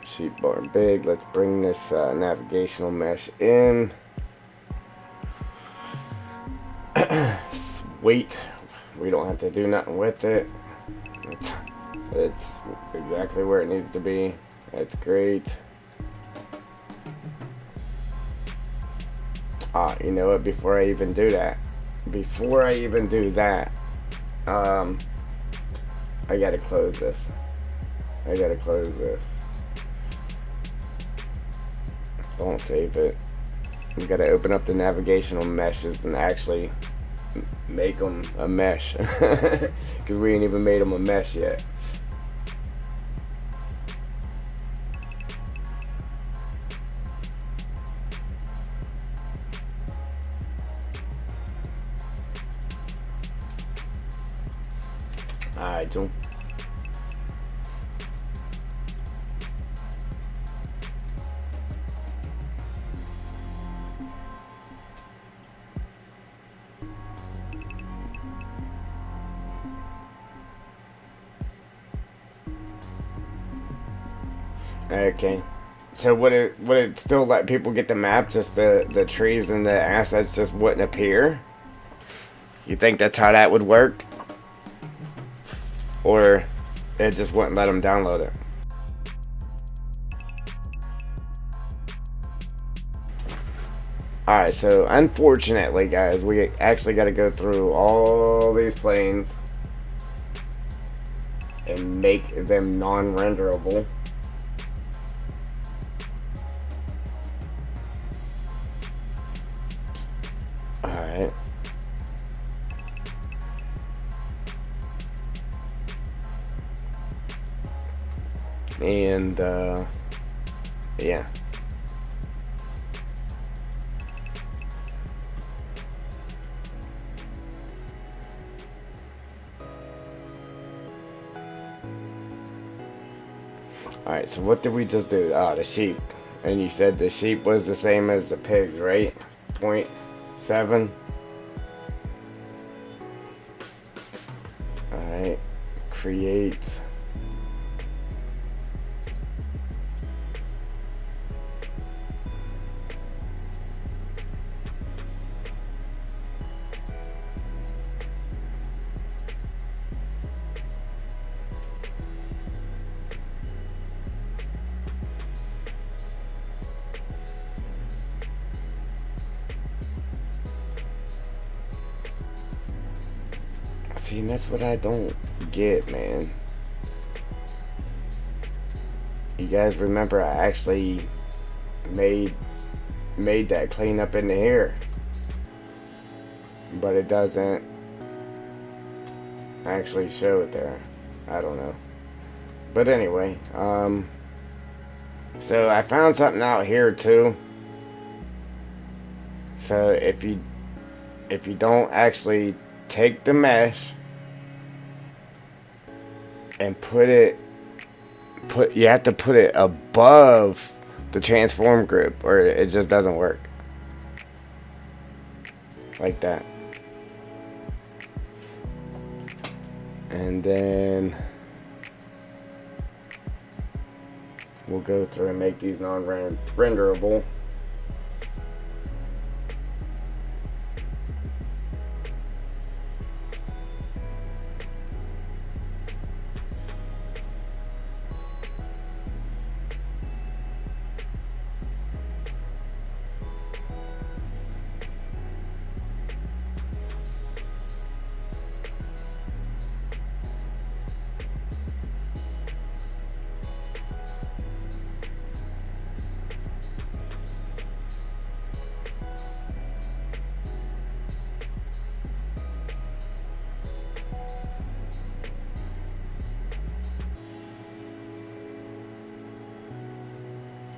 Sheep barn big. Let's bring this navigational mesh in. Sweet. We don't have to do nothing with it. It's exactly where it needs to be. That's great. You know what, before I even do that, I gotta close this. Don't save it. We gotta open up the navigational meshes and actually make them a mesh. Because we ain't even made them a mesh yet. Alright, June. Okay. So would it still let people get the map, just the trees and the assets just wouldn't appear? You think that's how that would work? Or it just wouldn't let them download it? Alright, so unfortunately, guys, we actually got to go through all these planes and make them non-renderable. Alright. And, yeah. Alright, so what did we just do? Ah, the sheep. And you said the sheep was the same as the pigs, right? 0.7. Alright. Create. See, and that's what I don't get, man. You guys remember I actually made that cleanup in the here, but it doesn't actually show it there. I don't know. But anyway, so I found something out here too. So if you don't actually take the mesh and you have to put it above the transform group, or it just doesn't work. Like that. And then we'll go through and make these non-renderable.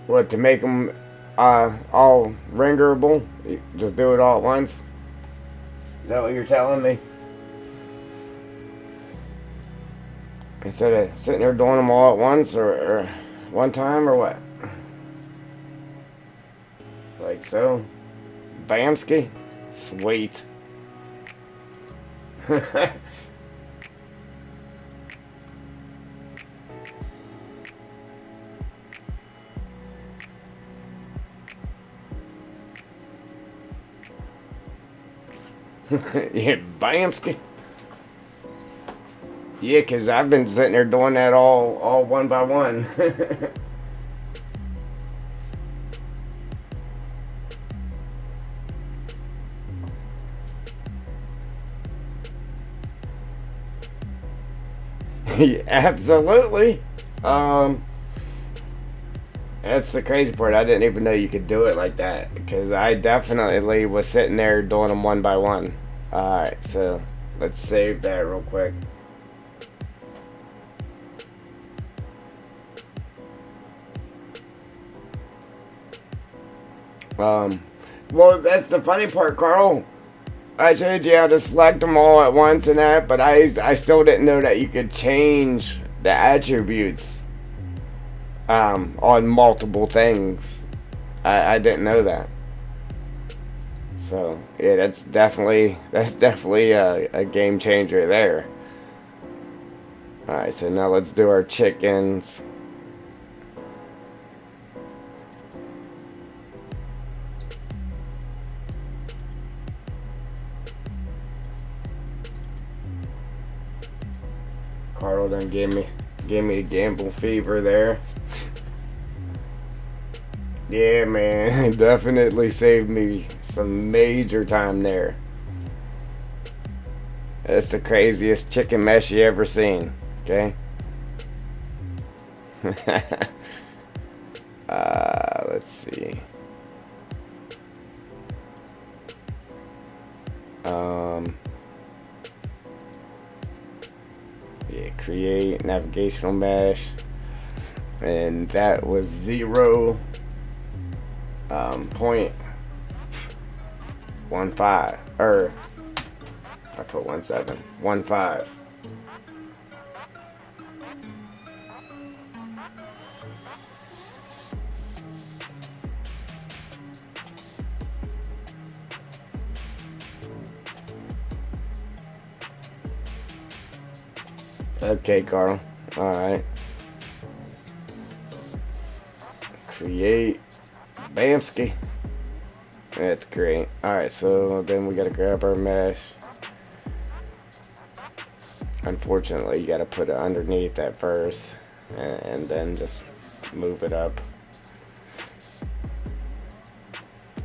What, to make them all renderable? Just do it all at once? Is that what you're telling me? Instead of sitting there doing them all at once, or one time, or what? Like so? Bamski? Sweet. Yeah, Bamski. Yeah, because I've been sitting there doing that all one by one. Yeah, absolutely. That's the crazy part. I didn't even know you could do it like that, because I definitely was sitting there doing them one by one. Alright, so let's save that real quick. Well, that's the funny part, Carl. I showed you how to select them all at once and that, but I still didn't know that you could change the attributes on multiple things. I didn't know that. So yeah, that's definitely a game changer there. All right, so now let's do our chickens. Carl done gave me a gamble fever there. Yeah, man, definitely saved me some major time there. That's the craziest chicken mesh you ever seen. Okay. Let's see. Yeah, create navigational mesh, and that was 0.15, or I put 1715. Okay, Carl. Alright. Create. Bamski. That's great. Alright, so then we gotta grab our mesh. Unfortunately, you gotta put it underneath that first, and then just move it up.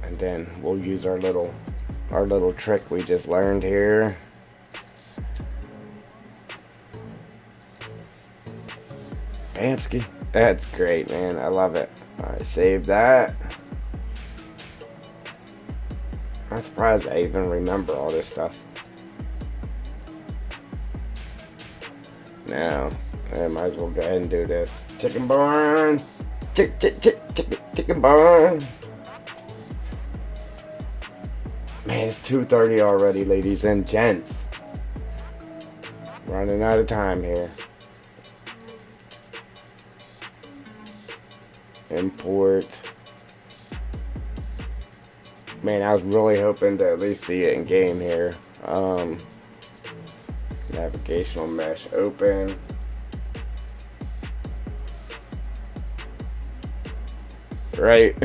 And then we'll use our little trick we just learned here. Stefanski. That's great, man. I love it. Alright, save that. I'm surprised I even remember all this stuff. Now, I might as well go ahead and do this. Chicken barn. Chicken barn. Man, it's 2:30 already, ladies and gents. Running out of time here. Import. Man, I was really hoping to at least see it in game here. Navigational mesh open. Right.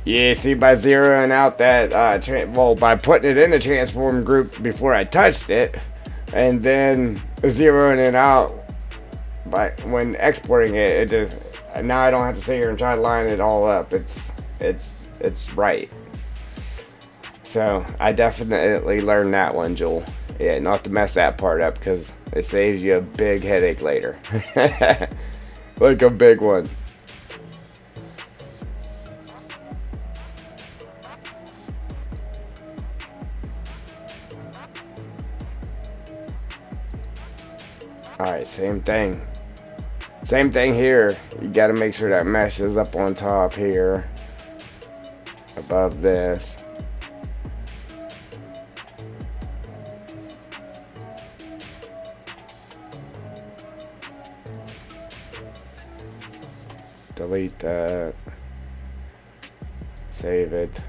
Yeah, see, by zeroing out that, by putting it in the transform group before I touched it, and then zeroing it out when exporting it, it just, now I don't have to sit here and try to line it all up. It's right. So I definitely learned that one, Joel. Yeah, not to mess that part up, because it saves you a big headache later. Like a big one. Alright, same thing. Same thing here. You gotta make sure that mesh is up on top here. Above this. Delete that. Save it.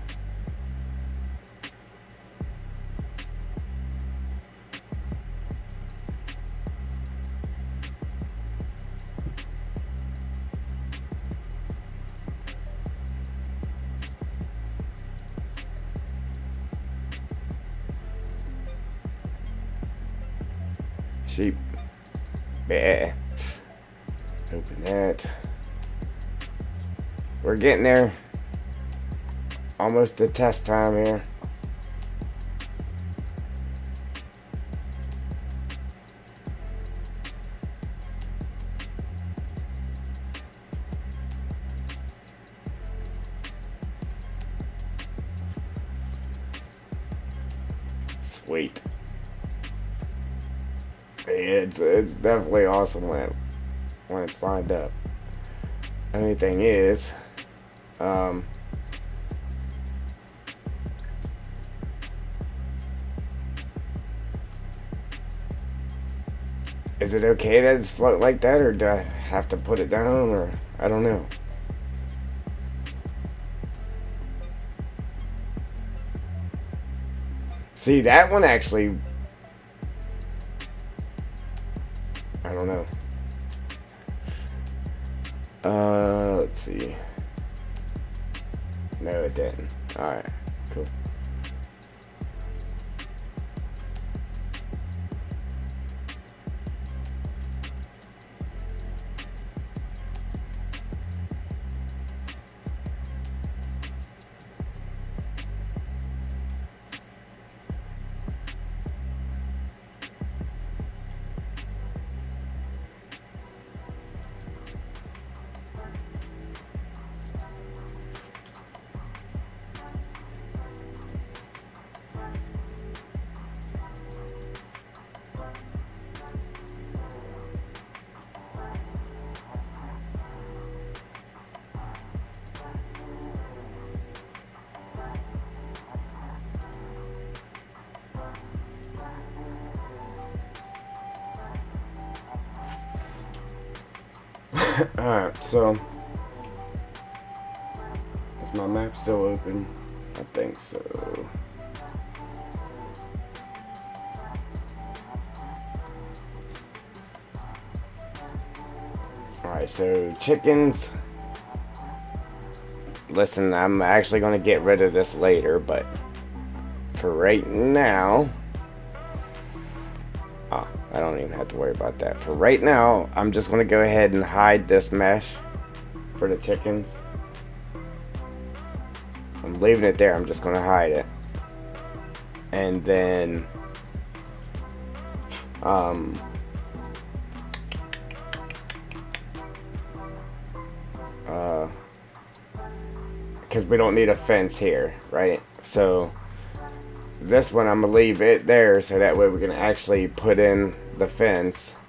Sheep. Yeah. Open that. We're getting there. Almost to test time here. Sweet. It's definitely awesome when it's lined up. Only thing is, is it okay that it's float like that, or do I have to put it down, or I don't know. See, that one actually, I don't know. Let's see. No, it didn't. Alright, cool. Alright, so is my map still open? I think so. Alright, so chickens. Listen, I'm actually going to get rid of this later, but for right now, I don't even have to worry about that. For right now, I'm just going to go ahead and hide this mesh for the chickens. I'm leaving it there. I'm just going to hide it. And then because we don't need a fence here, right? So this one I'm gonna leave it there so that way we can actually put in the fence.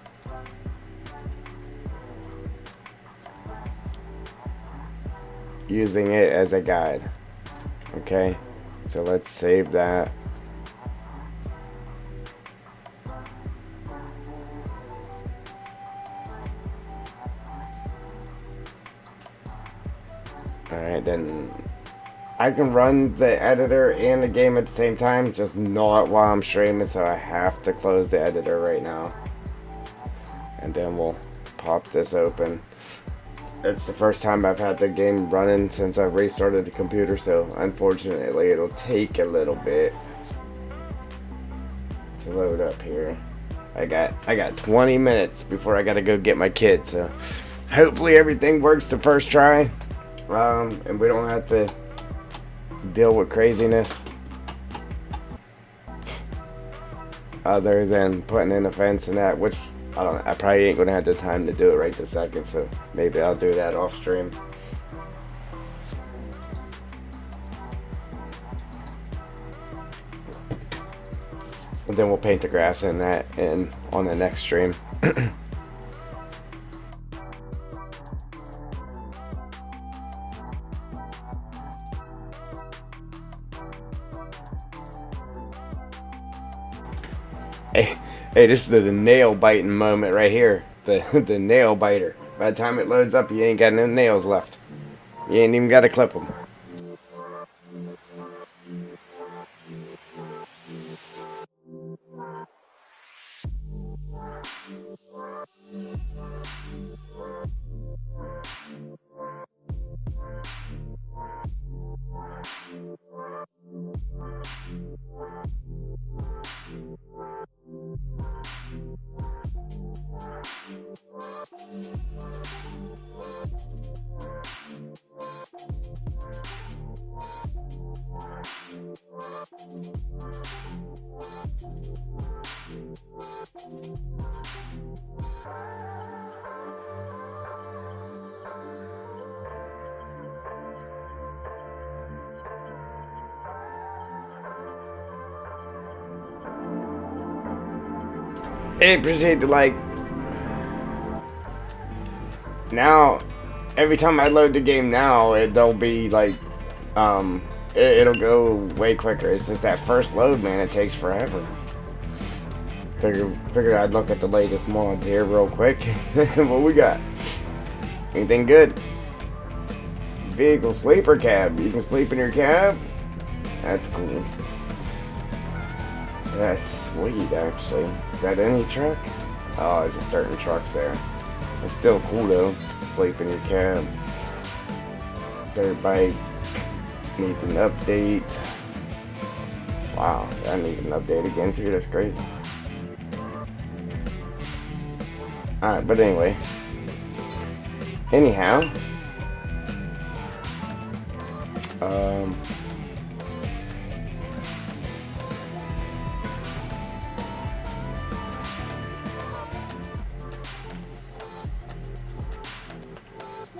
Using it as a guide. Okay, so let's save that. Alright, then I can run the editor and the game at the same time, just not while I'm streaming, so I have to close the editor right now. And then we'll pop this open. It's the first time I've had the game running since I've restarted the computer, so unfortunately it'll take a little bit to load up here. I got 20 minutes before I gotta go get my kid, so hopefully everything works the first try, and we don't have to deal with craziness other than putting in a fence and that, which I don't know, I probably ain't gonna have the time to do it right this second, so maybe I'll do that off stream. And then we'll paint the grass in that and on the next stream. Hey, this is the nail biting moment right here. The nail biter. By the time it loads up, you ain't got no nails left. You ain't even got to clip them. Hey, appreciate the like. Now, every time I load the game now, it'll be like, it'll go way quicker. It's just that first load, man, it takes forever. Figured I'd look at the latest mods here real quick. What we got? Anything good? Vehicle sleeper cab. You can sleep in your cab? That's cool. That's sweet, actually. Is that any truck? Oh, just certain trucks there. It's still cool, though. Sleep in your cab. Dirt bike needs an update. Wow, that needs an update again, too. That's crazy. Alright, but anyway. Anyhow.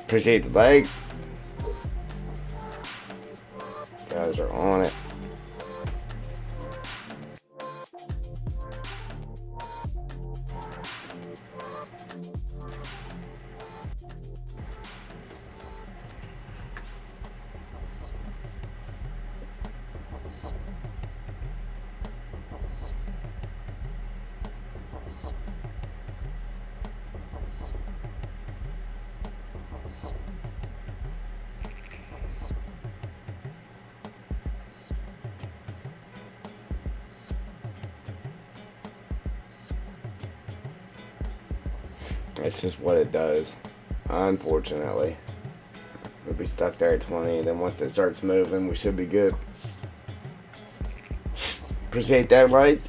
Appreciate the like. Guys are on it. It's just what it does, unfortunately. We'll be stuck there at 20, and then once it starts moving, we should be good. Appreciate that like.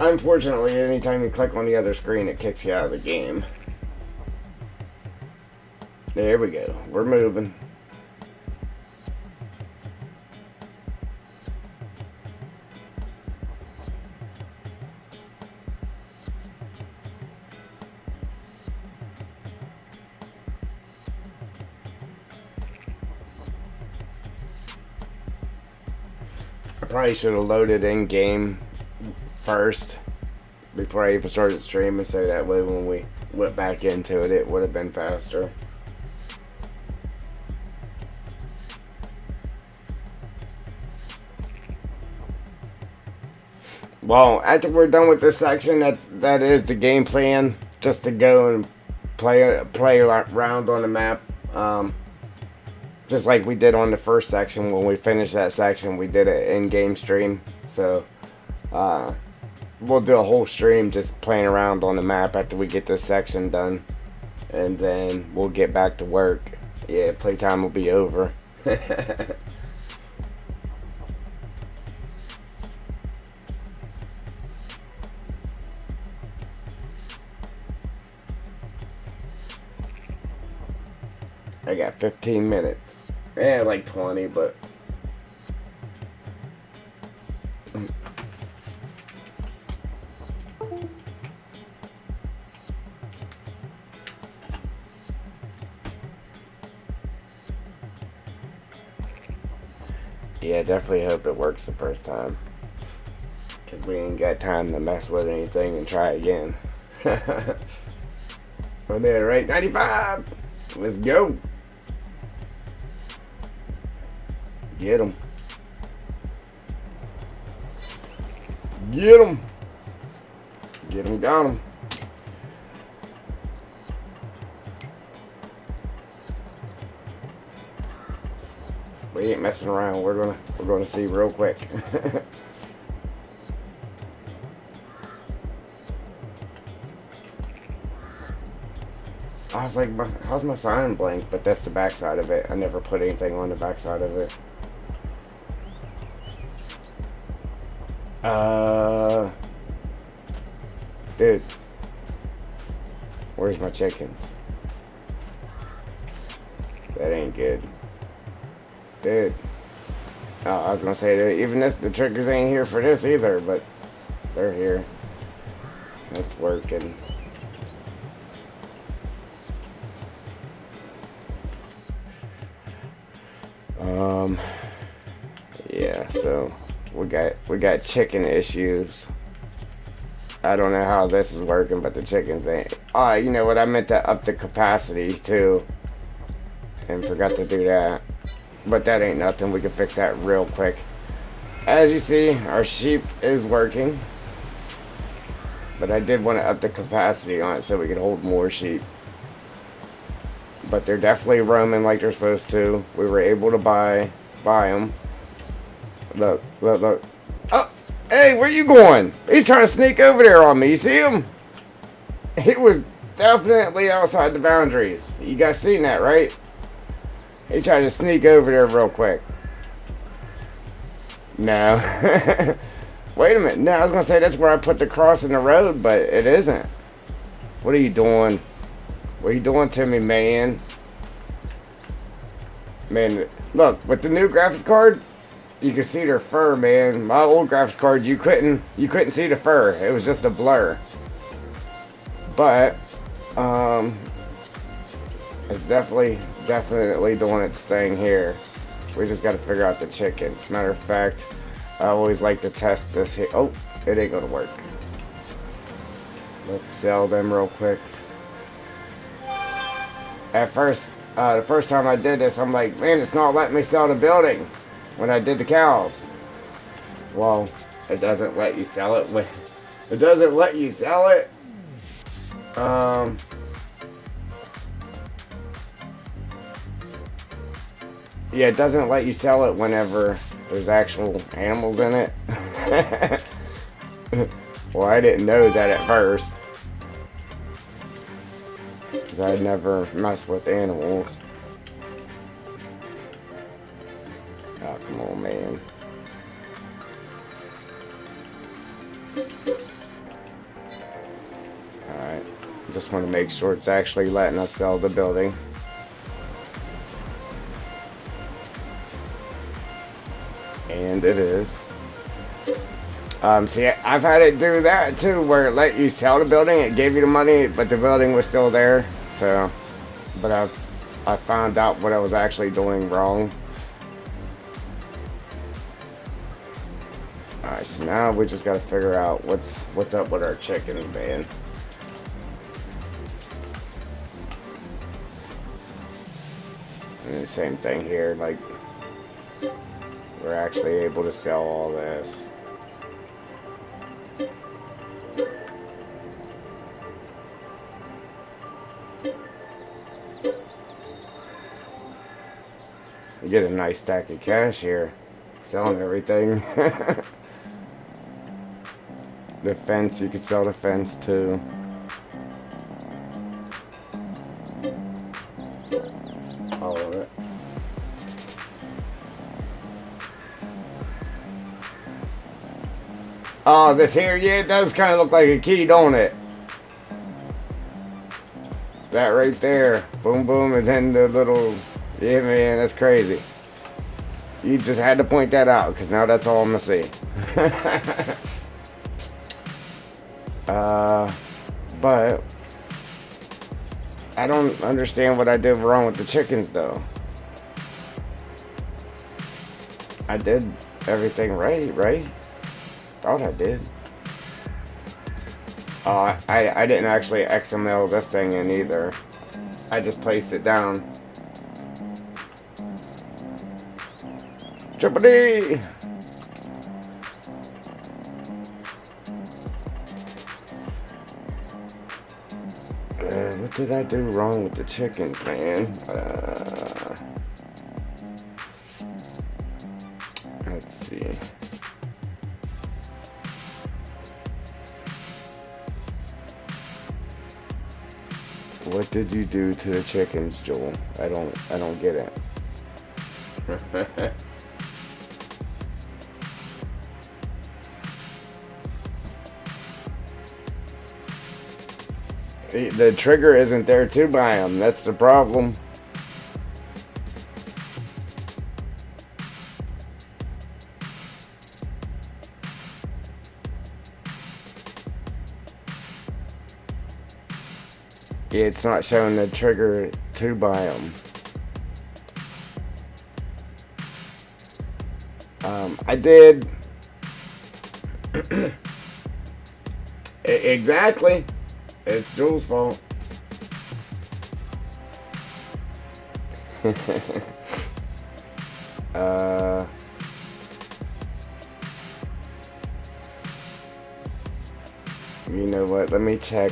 Unfortunately, anytime you click on the other screen, it kicks you out of the game. There we go. We're moving. I probably should have loaded in game first before I even started streaming, so that way when we went back into it, it would have been faster. Well, after we're done with this section, that is the game plan, just to go and play around on the map. Just like we did on the first section. When we finished that section, we did an in-game stream. So, we'll do a whole stream just playing around on the map after we get this section done. And then we'll get back to work. Yeah, playtime will be over. I got 15 minutes. Yeah, like 20, but... yeah, definitely hope it works the first time. Because we ain't got time to mess with anything and try again. On there, right? 95! Let's go! Get him. Get him. Get him, got him. We ain't messing around. We're gonna see real quick. I was like, how's my sign blank? But that's the backside of it. I never put anything on the backside of it. Dude, where's my chickens? That ain't good. Dude. Oh, I was gonna say that even the triggers ain't here for this either, but they're here. It's working. Yeah, so we got chicken issues. I don't know how this is working, but the chickens ain't. Oh, you know what? I meant to up the capacity too, and forgot to do that. But that ain't nothing. We can fix that real quick. As you see, our sheep is working, but I did want to up the capacity on it so we could hold more sheep. But they're definitely roaming like they're supposed to. We were able to buy them. Look, look, look. Oh, hey, where you going? He's trying to sneak over there on me. You see him? He was definitely outside the boundaries. You guys seen that, right? He tried to sneak over there real quick. No. Wait a minute. No, I was going to say that's where I put the cross in the road, but it isn't. What are you doing? What are you doing to me, man? Man, look, with the new graphics card, you can see their fur, man. My old graphics card, you couldn't see the fur. It was just a blur. But, it's definitely doing its thing here. We just got to figure out the chickens. Matter of fact, I always like to test this here. Oh, it ain't gonna work. Let's sell them real quick. At first, the first time I did this, I'm like, man, it's not letting me sell the building when I did the cows. Well, it doesn't let you sell it. It doesn't let you sell it. Yeah, it doesn't let you sell it whenever there's actual animals in it. Well, I didn't know that at first, because I'd never messed with animals. Oh, come on, man. just want to make sure it's actually letting us sell the building. And it is. See, I've had it do that too, where it let you sell the building, it gave you the money, but the building was still there. So, but I found out what I was actually doing wrong. Alright, so now we just gotta figure out what's up with our chickens, man. And the same thing here, like, we're actually able to sell all this. You get a nice stack of cash here, selling everything. The fence, you could sell the fence too. All of it. Oh, this here, yeah, it does kind of look like a key, don't it? That right there. Boom, boom, and then the little... Yeah, man, that's crazy. You just had to point that out, because now that's all I'm going to see. But... I don't understand what I did wrong with the chickens, though. I did everything right? Thought I did. Oh, I didn't actually XML this thing in either. I just placed it down. Triple D! What did I do wrong with the chickens, man? Let's see. What did you do to the chickens, Joel? I don't get it. The trigger isn't there to buy them. That's the problem. Yeah, it's not showing the trigger to buy them. I did. Exactly. It's Jules' fault. You know what? Let me check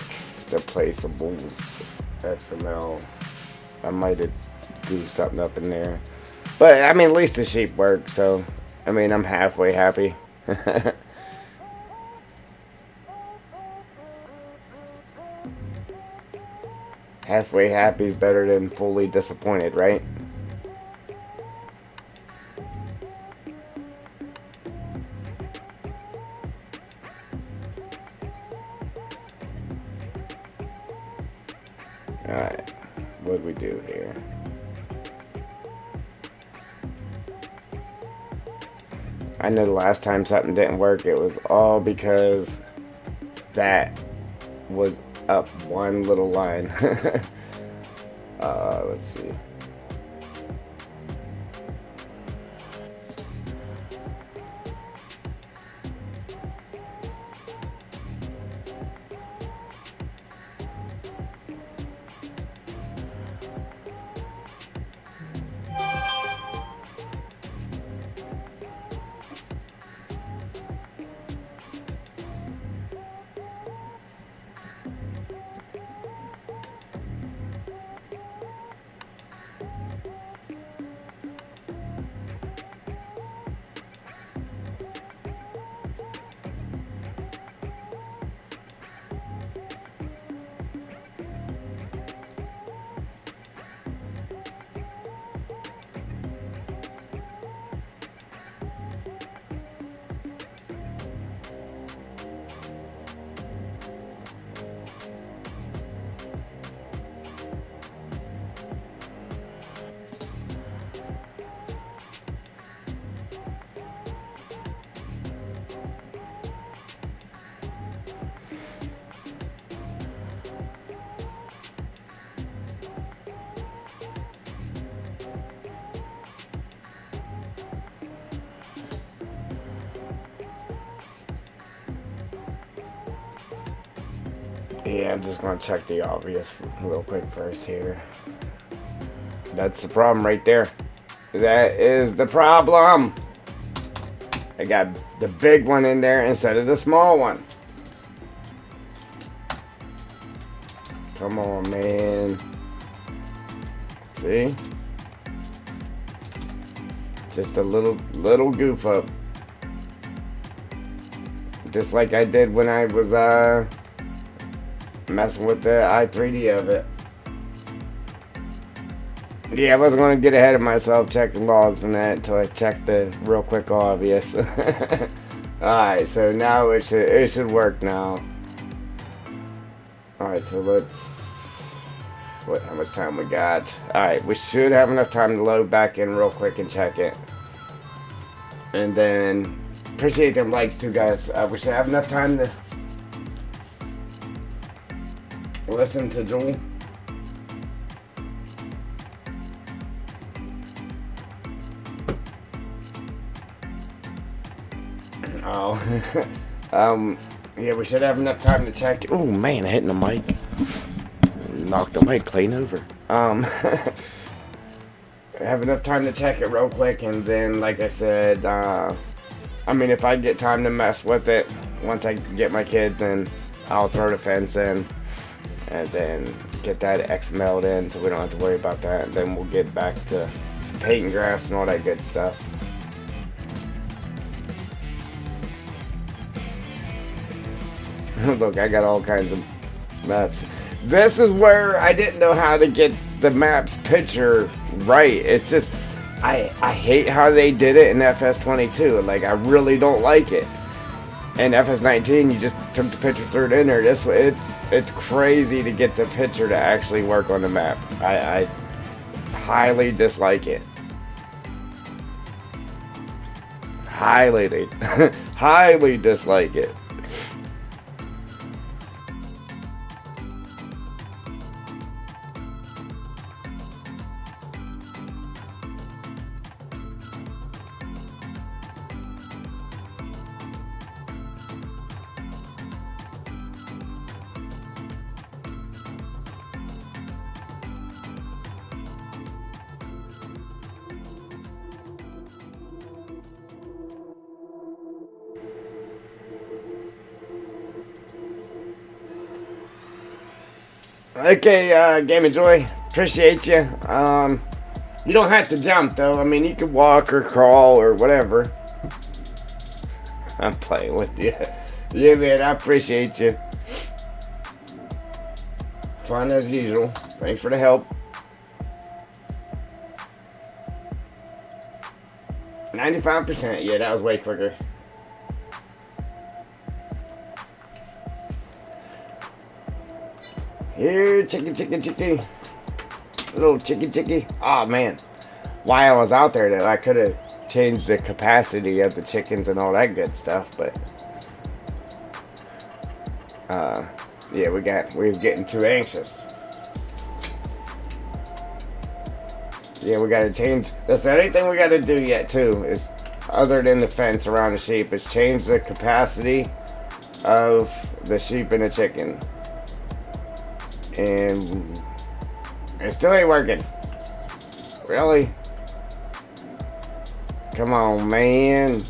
the placeables XML. I might have goofed something up in there. But, I mean, at least the sheep work, so, I mean, I'm halfway happy. Halfway happy is better than fully disappointed, right? Alright, what do we do here? I know the last time something didn't work, it was all because that was up one little line. Let's see. Yeah, I'm just gonna check the obvious real quick first here. That's the problem right there. That is the problem. I got the big one in there instead of the small one. Come on, man. See? Just a little goof up. Just like I did when I was messing with the i3D of it. Yeah, I wasn't going to get ahead of myself checking logs and that until I checked the real quick obvious. Alright, so now it should work now. Alright, so let's... how much time we got? Alright, we should have enough time to load back in real quick and check it. And then, appreciate them likes too, guys. We should have enough time to listen to Joel. Oh, yeah, we should have enough time to check. Oh man, I hit the mic. Knocked the mic clean over. Have enough time to check it real quick, and then, like I said, I mean, if I get time to mess with it, once I get my kid, then I'll throw the fence in, and then get that XML'd in, so we don't have to worry about that, and then we'll get back to painting grass and all that good stuff. Look, I got all kinds of maps. This is where I didn't know how to get the map's picture right. It's just, I hate how they did it in FS22. Like, I really don't like it. In FS19, you just took the picture, threw it in there. This way, it's crazy to get the picture to actually work on the map. I highly dislike it. Highly dislike it. Okay, Game of Joy, appreciate you. You don't have to jump though. I mean, you can walk or crawl or whatever. I'm playing with you. Yeah, man, I appreciate you. Fun as usual. Thanks for the help. 95%. Yeah, that was way quicker. Here, chicky. Little chicky. Oh, man. While I was out there, though, I could have changed the capacity of the chickens and all that good stuff, but... yeah, we was getting too anxious. Yeah, we gotta change... That's the only thing we gotta do yet, too, is... Other than the fence around the sheep, is change the capacity of the sheep and the chicken. And it still ain't working. Really? Come on, man.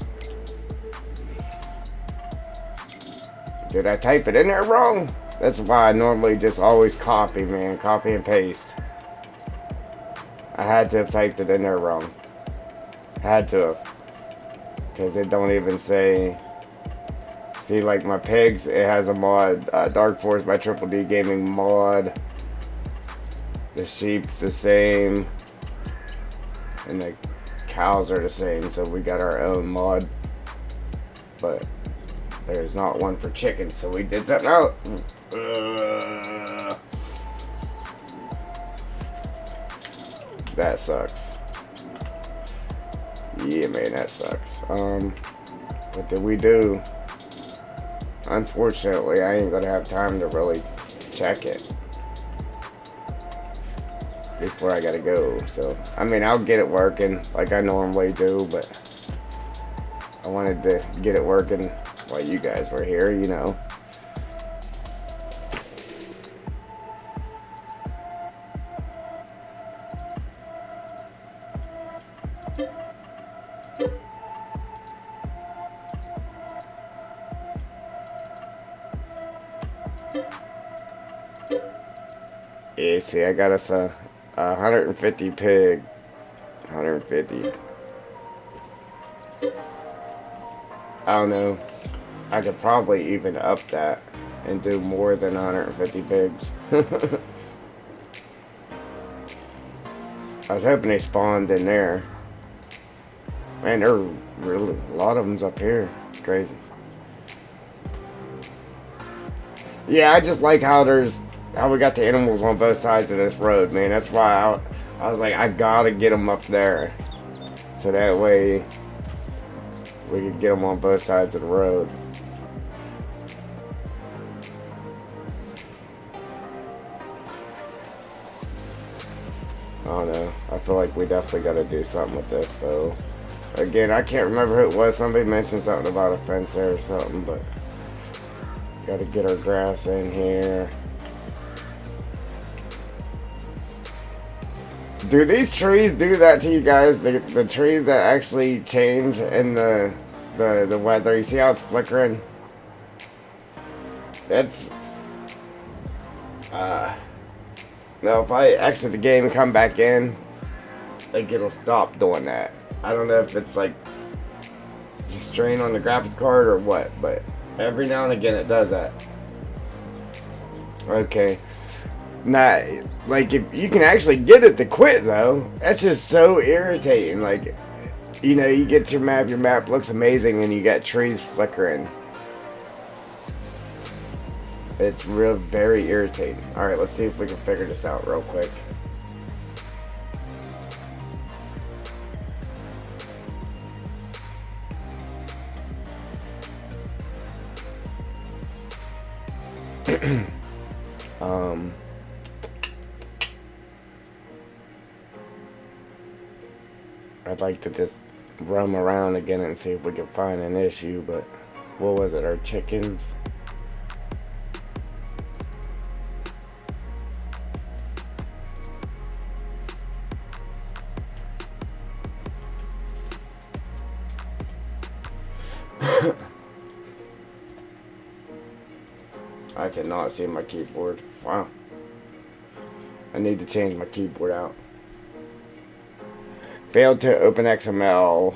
Did I type it in there wrong? That's why I normally just always copy, man. Copy and paste. I had to have typed it in there wrong. Had to have. Because it don't even say... See, like my pigs, it has a mod, Dark Forest by Triple D Gaming mod. The sheep's the same, and the cows are the same, so we got our own mod. But there's not one for chickens, so we did something out. That sucks. Yeah, man, that sucks. What did we do? Unfortunately, I ain't gonna have time to really check it before I gotta go. So, I mean, I'll get it working like I normally do, but I wanted to get it working while you guys were here, you know. Yeah, see, I got us a 150 pig. 150. I don't know. I could probably even up that and do more than 150 pigs. I was hoping they spawned in there. Man, there are really a lot of them's up here. It's crazy. Yeah, I just like how we got the animals on both sides of this road, man. That's why I was like, I gotta get them up there, so that way we can get them on both sides of the road. I don't know. I feel like we definitely got to do something with this, though. Again, I can't remember who it was. Somebody mentioned something about a fence there or something, but got to get our grass in here. Do these trees do that to you guys? The trees that actually change in the weather. You see how it's flickering? It's no, if I exit the game and come back in, like it'll stop doing that. I don't know if it's like strain on the graphics card or what, but every now and again it does that. Okay. Nah, like if you can actually get it to quit though, that's just so irritating. Like, you know, you get your map looks amazing and you got trees flickering. It's very irritating. Alright, let's see if we can figure this out real quick. I'd like to just roam around again and see if we can find an issue, but what was it, our chickens? I cannot see my keyboard. Wow. I need to change my keyboard out. Failed to open XML.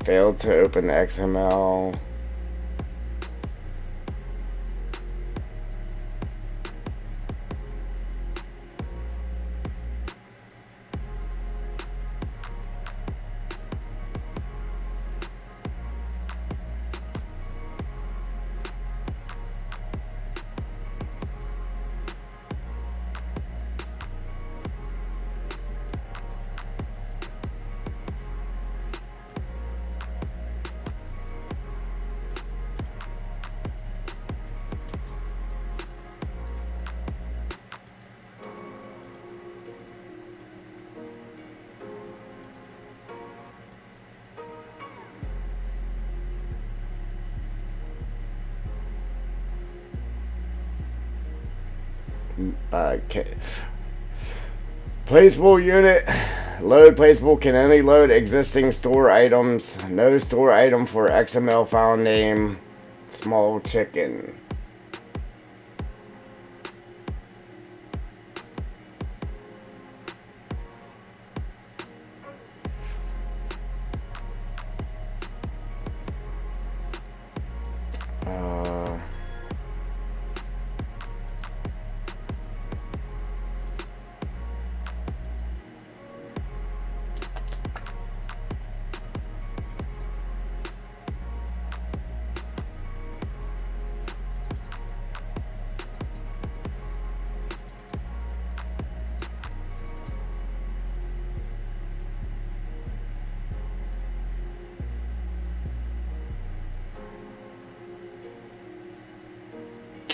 Failed to open XML. Placeable unit. Load placeable can only load existing store items. No store item for XML file name. Small chicken.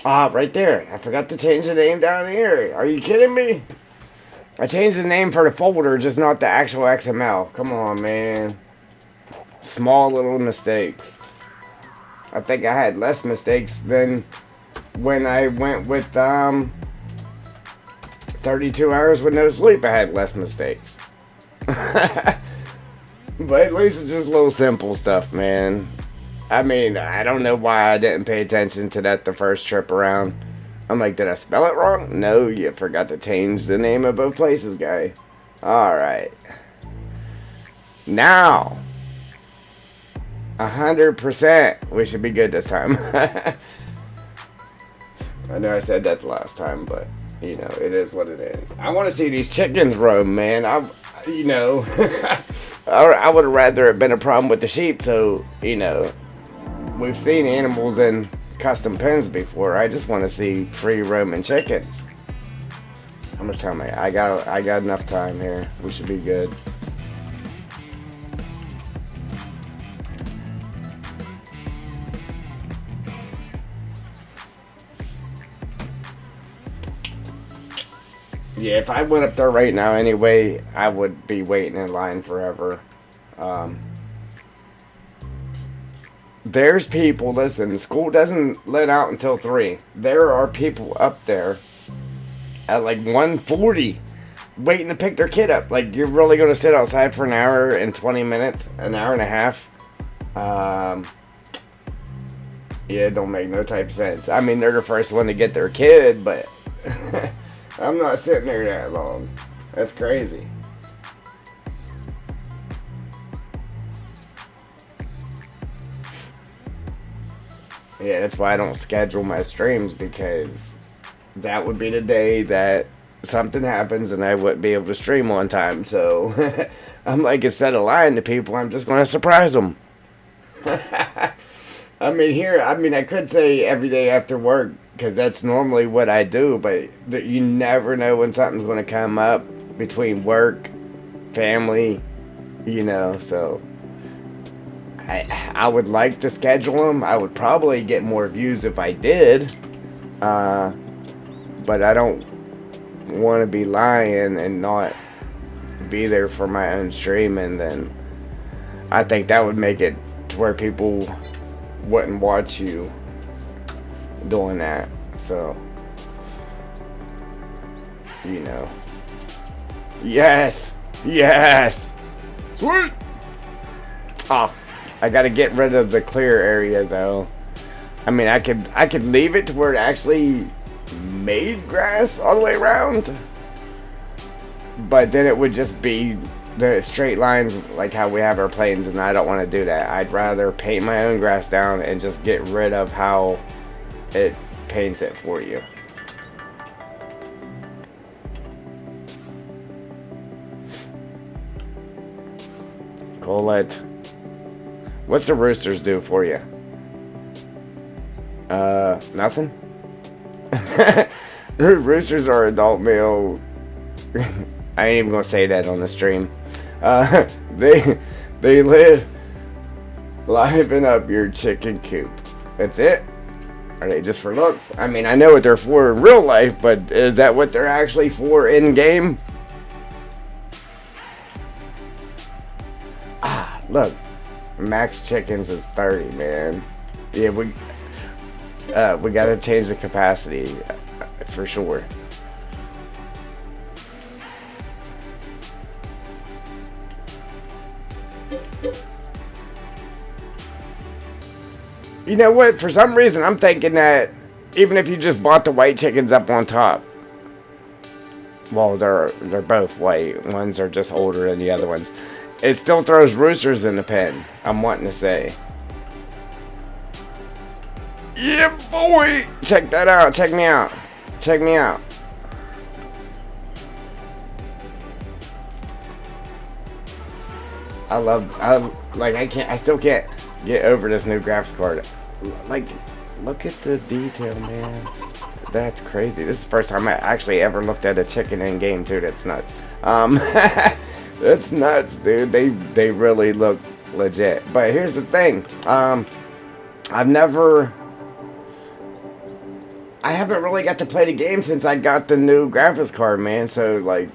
Ah, right there. I forgot to change the name down here. Are you kidding me? I changed the name for the folder, just not the actual XML. Come on, man. Small little mistakes. I think I had less mistakes than when I went with 32 hours with no sleep. I had less mistakes. But at least it's just little simple stuff, man. I mean, I don't know why I didn't pay attention to that the first trip around. I'm like, did I spell it wrong? No, you forgot to change the name of both places, guy. Alright. Now, 100%. We should be good this time. I know I said that the last time, but, you know, it is what it is. I want to see these chickens roam, man. You know, I would have rather have been a problem with the sheep, so, you know, we've seen animals in custom pens before. I just want to see free roaming chickens. How much time I got enough time here. We should be good. Yeah, if I went up there right now anyway, I would be waiting in line forever. There's people, listen, school doesn't let out until 3. There are people up there at like 1:40 waiting to pick their kid up. Like, you're really going to sit outside for an hour and 20 minutes, an hour and a half? Yeah, it don't make no type of sense. I mean, they're the first one to get their kid, but I'm not sitting there that long. That's crazy. Yeah, that's why I don't schedule my streams, because that would be the day that something happens and I wouldn't be able to stream on time. So I'm like, instead of lying to people, I'm just going to surprise them. I could say every day after work, because that's normally what I do, but you never know when something's going to come up between work, family, you know, so I would like to schedule them. I would probably get more views if I did, but I don't want to be lying and not be there for my own stream, and then I think that would make it to where people wouldn't watch you doing that. So, you know. Yes! Yes! Sweet! Oh, I gotta get rid of the clear area though. I mean, I could leave it to where it actually made grass all the way around, but then it would just be the straight lines like how we have our planes, and I don't want to do that. I'd rather paint my own grass down and just get rid of how it paints it for you. Colette, what's the roosters do for you? Nothing? Roosters are adult male. I ain't even gonna say that on the stream. They liven up your chicken coop. That's it? Are they just for looks? I mean, I know what they're for in real life, but is that what they're actually for in game? Ah, look, max chickens is 30, man. Yeah, we gotta change the capacity for sure. You know what? For some reason, I'm thinking that even if you just bought the white chickens up on top, well, they're both white. Ones are just older than the other ones. It still throws roosters in the pen. I'm wanting to say. Yeah, boy! Check that out. Check me out. Check me out. I still can't get over this new graphics card. Like, look at the detail, man. That's crazy. This is the first time I actually ever looked at a chicken in game too. That's nuts. That's nuts, dude. They really look legit. But here's the thing. I haven't really got to play the game since I got the new graphics card, man. So like,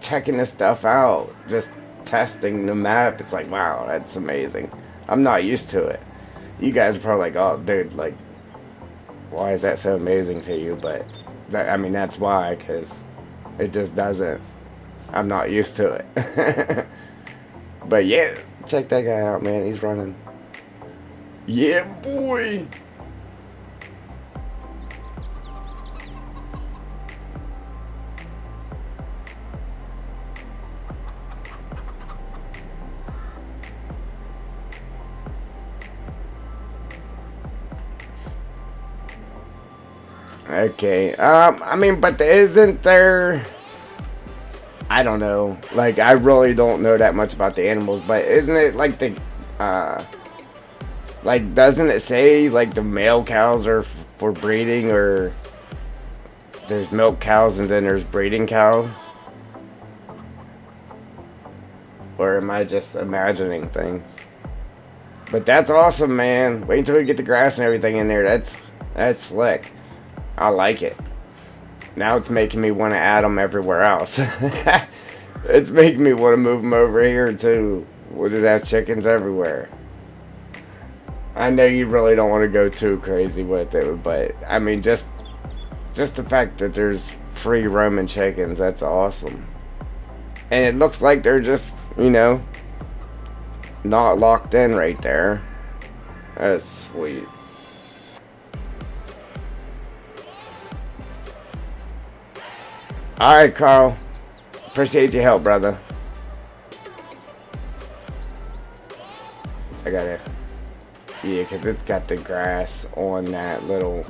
checking this stuff out, just testing the map, it's like, wow, that's amazing. I'm not used to it. You guys are probably like, oh, dude, like, why is that so amazing to you? But that's why, because it just doesn't. I'm not used to it. But yeah, check that guy out, man. He's running. Yeah, boy. Okay. I mean, but isn't there? I don't know. Like, I really don't know that much about the animals, but isn't it like like, doesn't it say like the male cows are for breeding, or there's milk cows and then there's breeding cows? Or am I just imagining things? But that's awesome, man. Wait until we get the grass and everything in there. That's slick. I like it. Now it's making me want to add them everywhere else. It's making me want to move them over here too. We'll just have chickens everywhere. I know you really don't want to go too crazy with it, but I mean, just the fact that there's free roaming chickens, that's awesome. And it looks like they're just, you know, not locked in right there. That's sweet. Alright, Carl. Appreciate your help, brother. I got it. Yeah, because it's got the grass on that little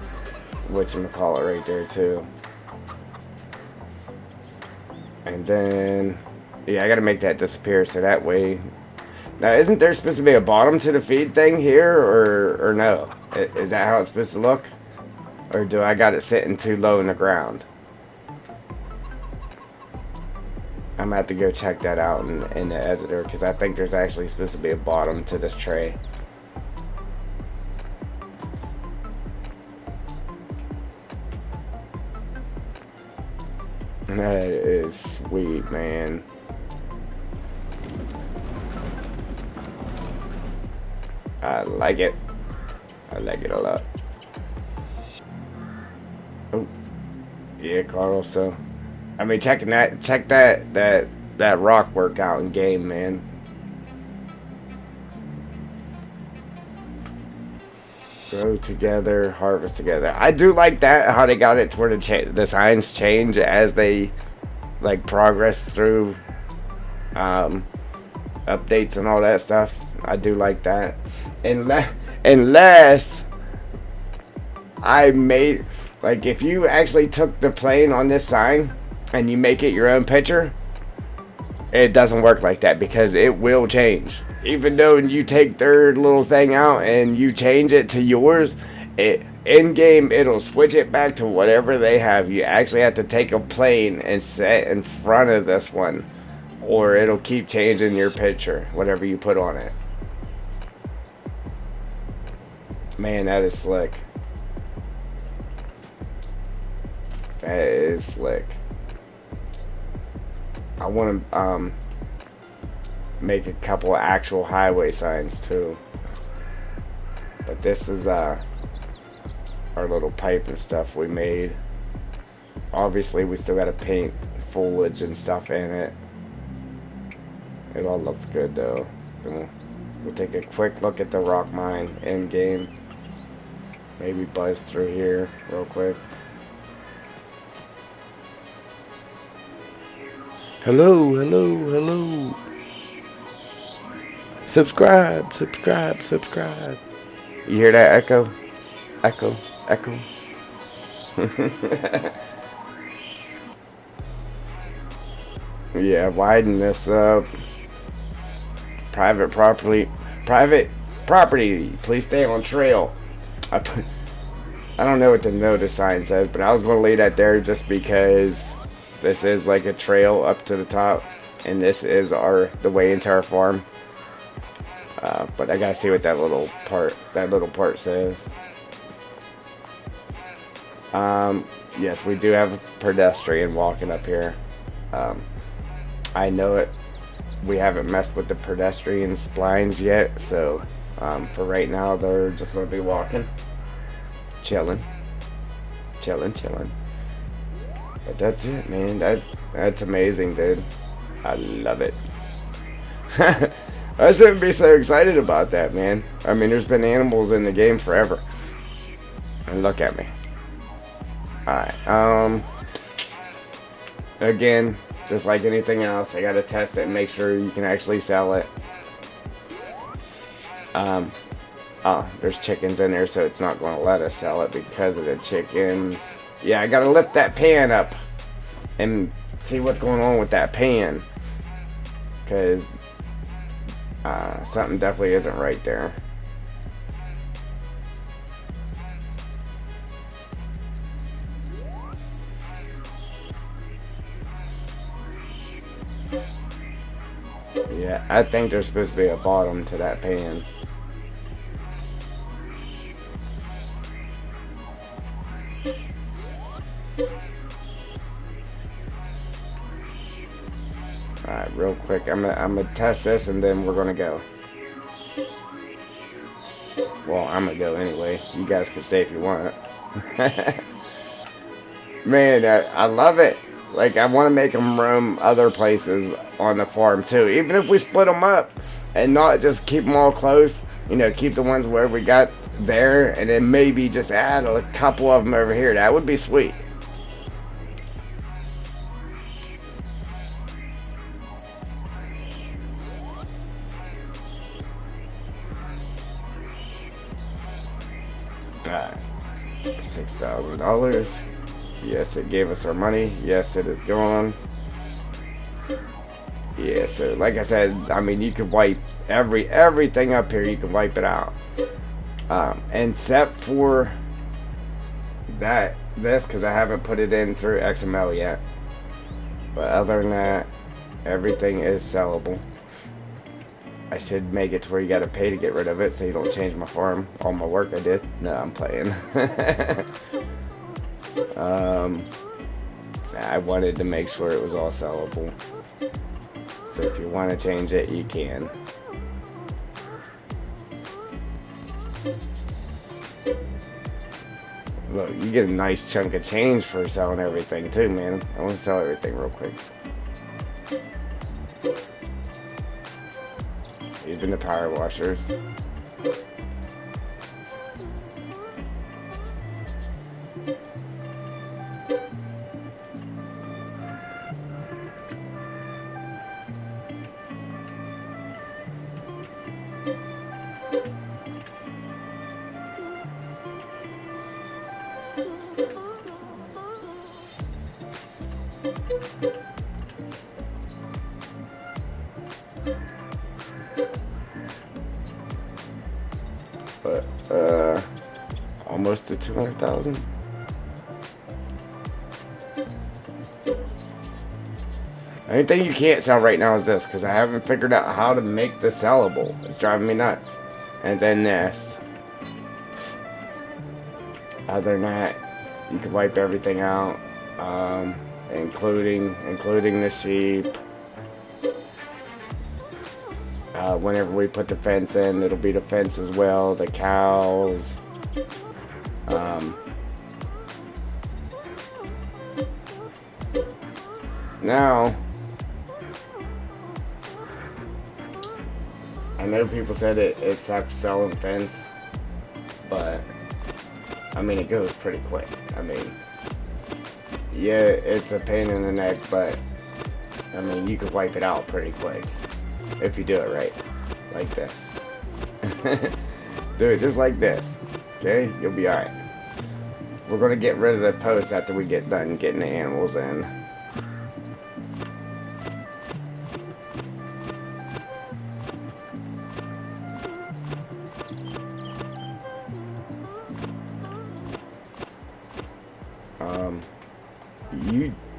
whatchamacallit right there, too. And then, yeah, I gotta make that disappear so that way. Now, isn't there supposed to be a bottom to the feed thing here, or no? Is that how it's supposed to look? Or do I got it sitting too low in the ground? I'm gonna have to go check that out in the editor, because I think there's actually supposed to be a bottom to this tray. That is sweet, man. I like it. I like it a lot. Oh, yeah, Carl. So, I mean, check that rock work out in game, man. Grow together, harvest together. I do like that, how they got it to where the signs change as they like progress through updates and all that stuff. I do like that. Unless I made, like, if you actually took the plane on this sign and you make it your own picture, it doesn't work like that, because it will change. Even though you take their little thing out and you change it to yours, in game it'll switch it back to whatever they have. You actually have to take a plane and set in front of this one, or it'll keep changing your picture, whatever you put on it. Man, that is slick. That is slick. I want to make a couple of actual highway signs too. But this is our little pipe and stuff we made. Obviously, we still got to paint foliage and stuff in it. It all looks good though. We'll take a quick look at the rock mine in game. Maybe buzz through here real quick. Hello, hello, hello. Subscribe, subscribe, subscribe. You hear that echo? Echo, echo. Yeah, widen this up. Private property. Please stay on trail. I don't know what the notice sign says, but I was going to leave that there just because this is like a trail up to the top, and this is the way into our farm. But I gotta see what that little part says. Yes, we do have a pedestrian walking up here. I know it. We haven't messed with the pedestrian splines yet, so for right now, they're just gonna be walking, chilling. But that's it, man. That's amazing, dude. I love it. I shouldn't be so excited about that, man. I mean, there's been animals in the game forever. And look at me. Alright, again, just like anything else, I gotta test it and make sure you can actually sell it. Oh, there's chickens in there, so it's not going to let us sell it because of the chickens. Yeah, I gotta lift that pan up and see what's going on with that pan. Because something definitely isn't right there. Yeah, I think there's supposed to be a bottom to that pan. Alright, real quick, I'm gonna test this and then we're gonna go. Well, I'm gonna go anyway. You guys can stay if you want. Man, I love it. Like, I want to make them roam other places on the farm too. Even if we split them up and not just keep them all close. You know, keep the ones where we got there and then maybe just add a couple of them over here. That would be sweet. $6,000. Yes, it gave us our money. Yes, it is gone. Yeah, so like I said, I mean, you can wipe everything up here. You can wipe it out, except for this, because I haven't put it in through XML yet. But other than that, everything is sellable. I should make it to where you gotta pay to get rid of it, so you don't change my farm. All my work I did. No, I'm playing. I wanted to make sure it was all sellable. So if you want to change it, you can. Look, you get a nice chunk of change for selling everything too, man. I want to sell everything real quick. Even the power washers. But almost to 200,000. Only thing you can't sell right now is this, because I haven't figured out how to make this sellable. It's driving me nuts. And then this. Other than that, you can wipe everything out, including the sheep. Whenever we put the fence in, it'll be the fence as well. The cows. Now, I know people said it sucks selling fence, but I mean, it goes pretty quick. I mean, yeah, it's a pain in the neck, but I mean, you could wipe it out pretty quick if you do it right, like this. Do it just like this, okay? You'll be alright. We're gonna get rid of the posts after we get done getting the animals in.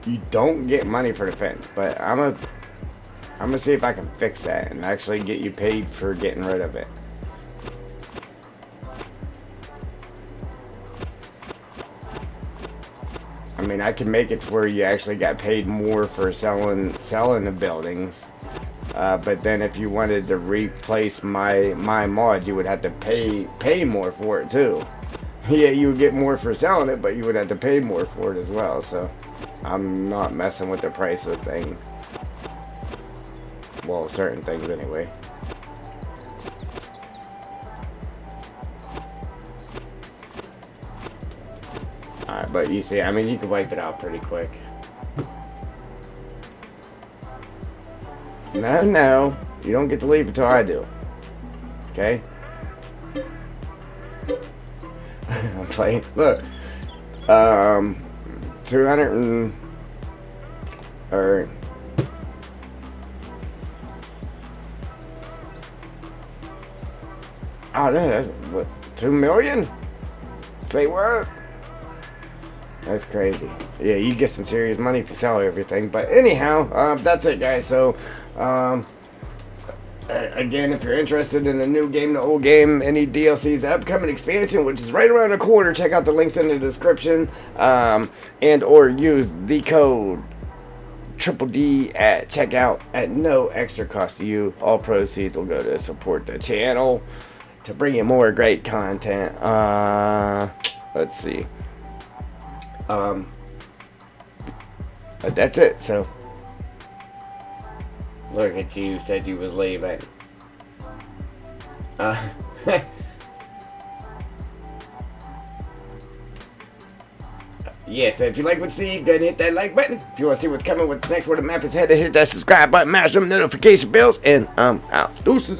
You don't get money for the fence, but I'm gonna see if I can fix that and actually get you paid for getting rid of it. I mean, I can make it to where you actually got paid more for selling the buildings, but then if you wanted to replace my mod, you would have to pay more for it too. Yeah, you would get more for selling it, but you would have to pay more for it as well. So I'm not messing with the price of things. Well, certain things anyway. Alright, but you see, I mean, you can wipe it out pretty quick. No, you don't get to leave until I do. Okay? I'm playing. Look, 200 and or oh, that's what, 2 million? Say what? That's crazy. Yeah, you get some serious money for selling everything. But anyhow, that's it, guys. So, again, if you're interested in the new game, the old game, any DLCs, the upcoming expansion, which is right around the corner, check out the links in the description, and or use the code Triple D at checkout at no extra cost to you. All proceeds will go to support the channel to bring you more great content. Let's see. But that's it. So look at you, said you was leaving. Yeah, so if you like what you see, go ahead and hit that like button. If you want to see what's coming, what's next, where the map is headed, hit that subscribe button, mash them notification bells, and I'm out. Deuces.